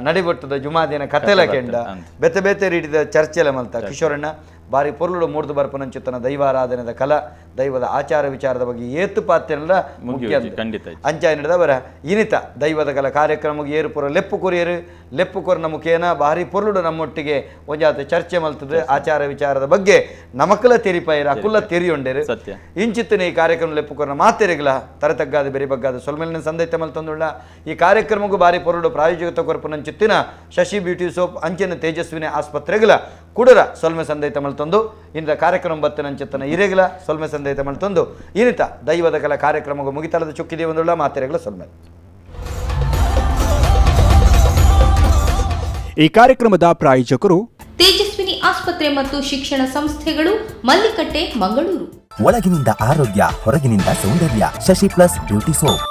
ನಡಿಬಟ್ಟದ ಜುಮಾದಿನ ಕತೆಲ ಕೆಂಡ ಬೆತ್ತ ಬೇತೆ ರೀತಿದ ಚರ್ಚೆಲ ಮಲ್ತ ಕಿಶೋರಣ್ಣ ಬಾರಿ ಪೊರ್ಲುಡು ಮೂರ್ದು ಬರ್ಪನಂಚಿತ್ತನ ದೈವಾರಾಧನೆದ ಕಲ ದೈವದ ಆಚಾರ ವಿಚಾರದ ಬಗ್ಗೆ ಏತು ಪಾತ್ಯನಲ್ಲ ಮುಖ್ಯ ಅಂಚ ನಡೆದವರ ಇನಿತ ದೈವದ ಕಲ ಕಾರ್ಯಕ್ರಮಕ್ಕೆ ಏರು ಪುರ ಲೆಪ್ಪು ಕೊರಿನ ಮುಖೇನ ಬಾರಿ ಪೊರ್ಲುಡು ನಮ್ಮೊಟ್ಟಿಗೆ ಒಂಜಾತ ಚರ್ಚೆ ಮಲ್ತದೆ ಆಚಾರ ವಿಚಾರದ ಬಗ್ಗೆ ನಮಕಲ ತೆರಿಪೈರ ಅಕುಲ್ಲ ತೆರಿಯೊಂಡೇರು ಇಂಚಿತ್ತಿನ ಈ ಕಾರ್ಯಕ್ರಮ ಲೆಪ್ಪು ಕೊರನ ಮಾತೆರಿಗಲ ತರತಗ್ಗಾದ ಬೆರಿ ಬಗ್ಗಾದ ಸೊಲ್ಮೇಲಿನ ಸಂದೈತ ಮಲ್ತೊಂದುಳ್ಳ ಈ ಕಾರ್ಯಕ್ರಮಕ್ಕೂ ಬಾರಿ ಪೊರ್ಲುಡು ಪ್ರಾಯೋಜಕತ ಕೊರಪನಂಚಿತ್ತಿನ ಶಶಿ ಬ್ಯೂಟಿ ಸೋಪ್ ಅಂಚಿನ ತೇಜಸ್ವಿನಿ ಆಸ್ಪತ್ರೆಗಳ ಕುಡರ ಸೊಲ್ಮೆ ಸಂದೇತ ಮಲ್ತೊಂದು ಇಂದ ಕಾರ್ಯಕ್ರಮ ಬತ್ತನಂಚಿತ್ತನ ಇರೆಗಲ ಸೊಲ್ಮೆ ಸಂದೇತ ಮಲ್ತೊಂದು ಇನಿತ ದೈವದ ಕಲ ಕಾರ್ಯಕ್ರಮ ಮುಗಿತಲದ ಚುಕ್ಕಿದೆ ಒಂದುಳ್ಳ ಮಾತೆರೆಗಳ ಸೊಲ್ಮೆ. ಈ ಕಾರ್ಯಕ್ರಮದ ಪ್ರಾಯೋಜಕರು ತೇಜಸ್ವಿನಿ ಆಸ್ಪತ್ರೆ ಮತ್ತು ಶಿಕ್ಷಣ ಸಂಸ್ಥೆಗಳು, ಮಲ್ಲಿಕಟ್ಟೆ, ಮಂಗಳೂರು. ಒಳಗಿನಿಂದ ಆರೋಗ್ಯ, ಹೊರಗಿನಿಂದ ಸೌಂದರ್ಯ. Shashi plus beauty soap.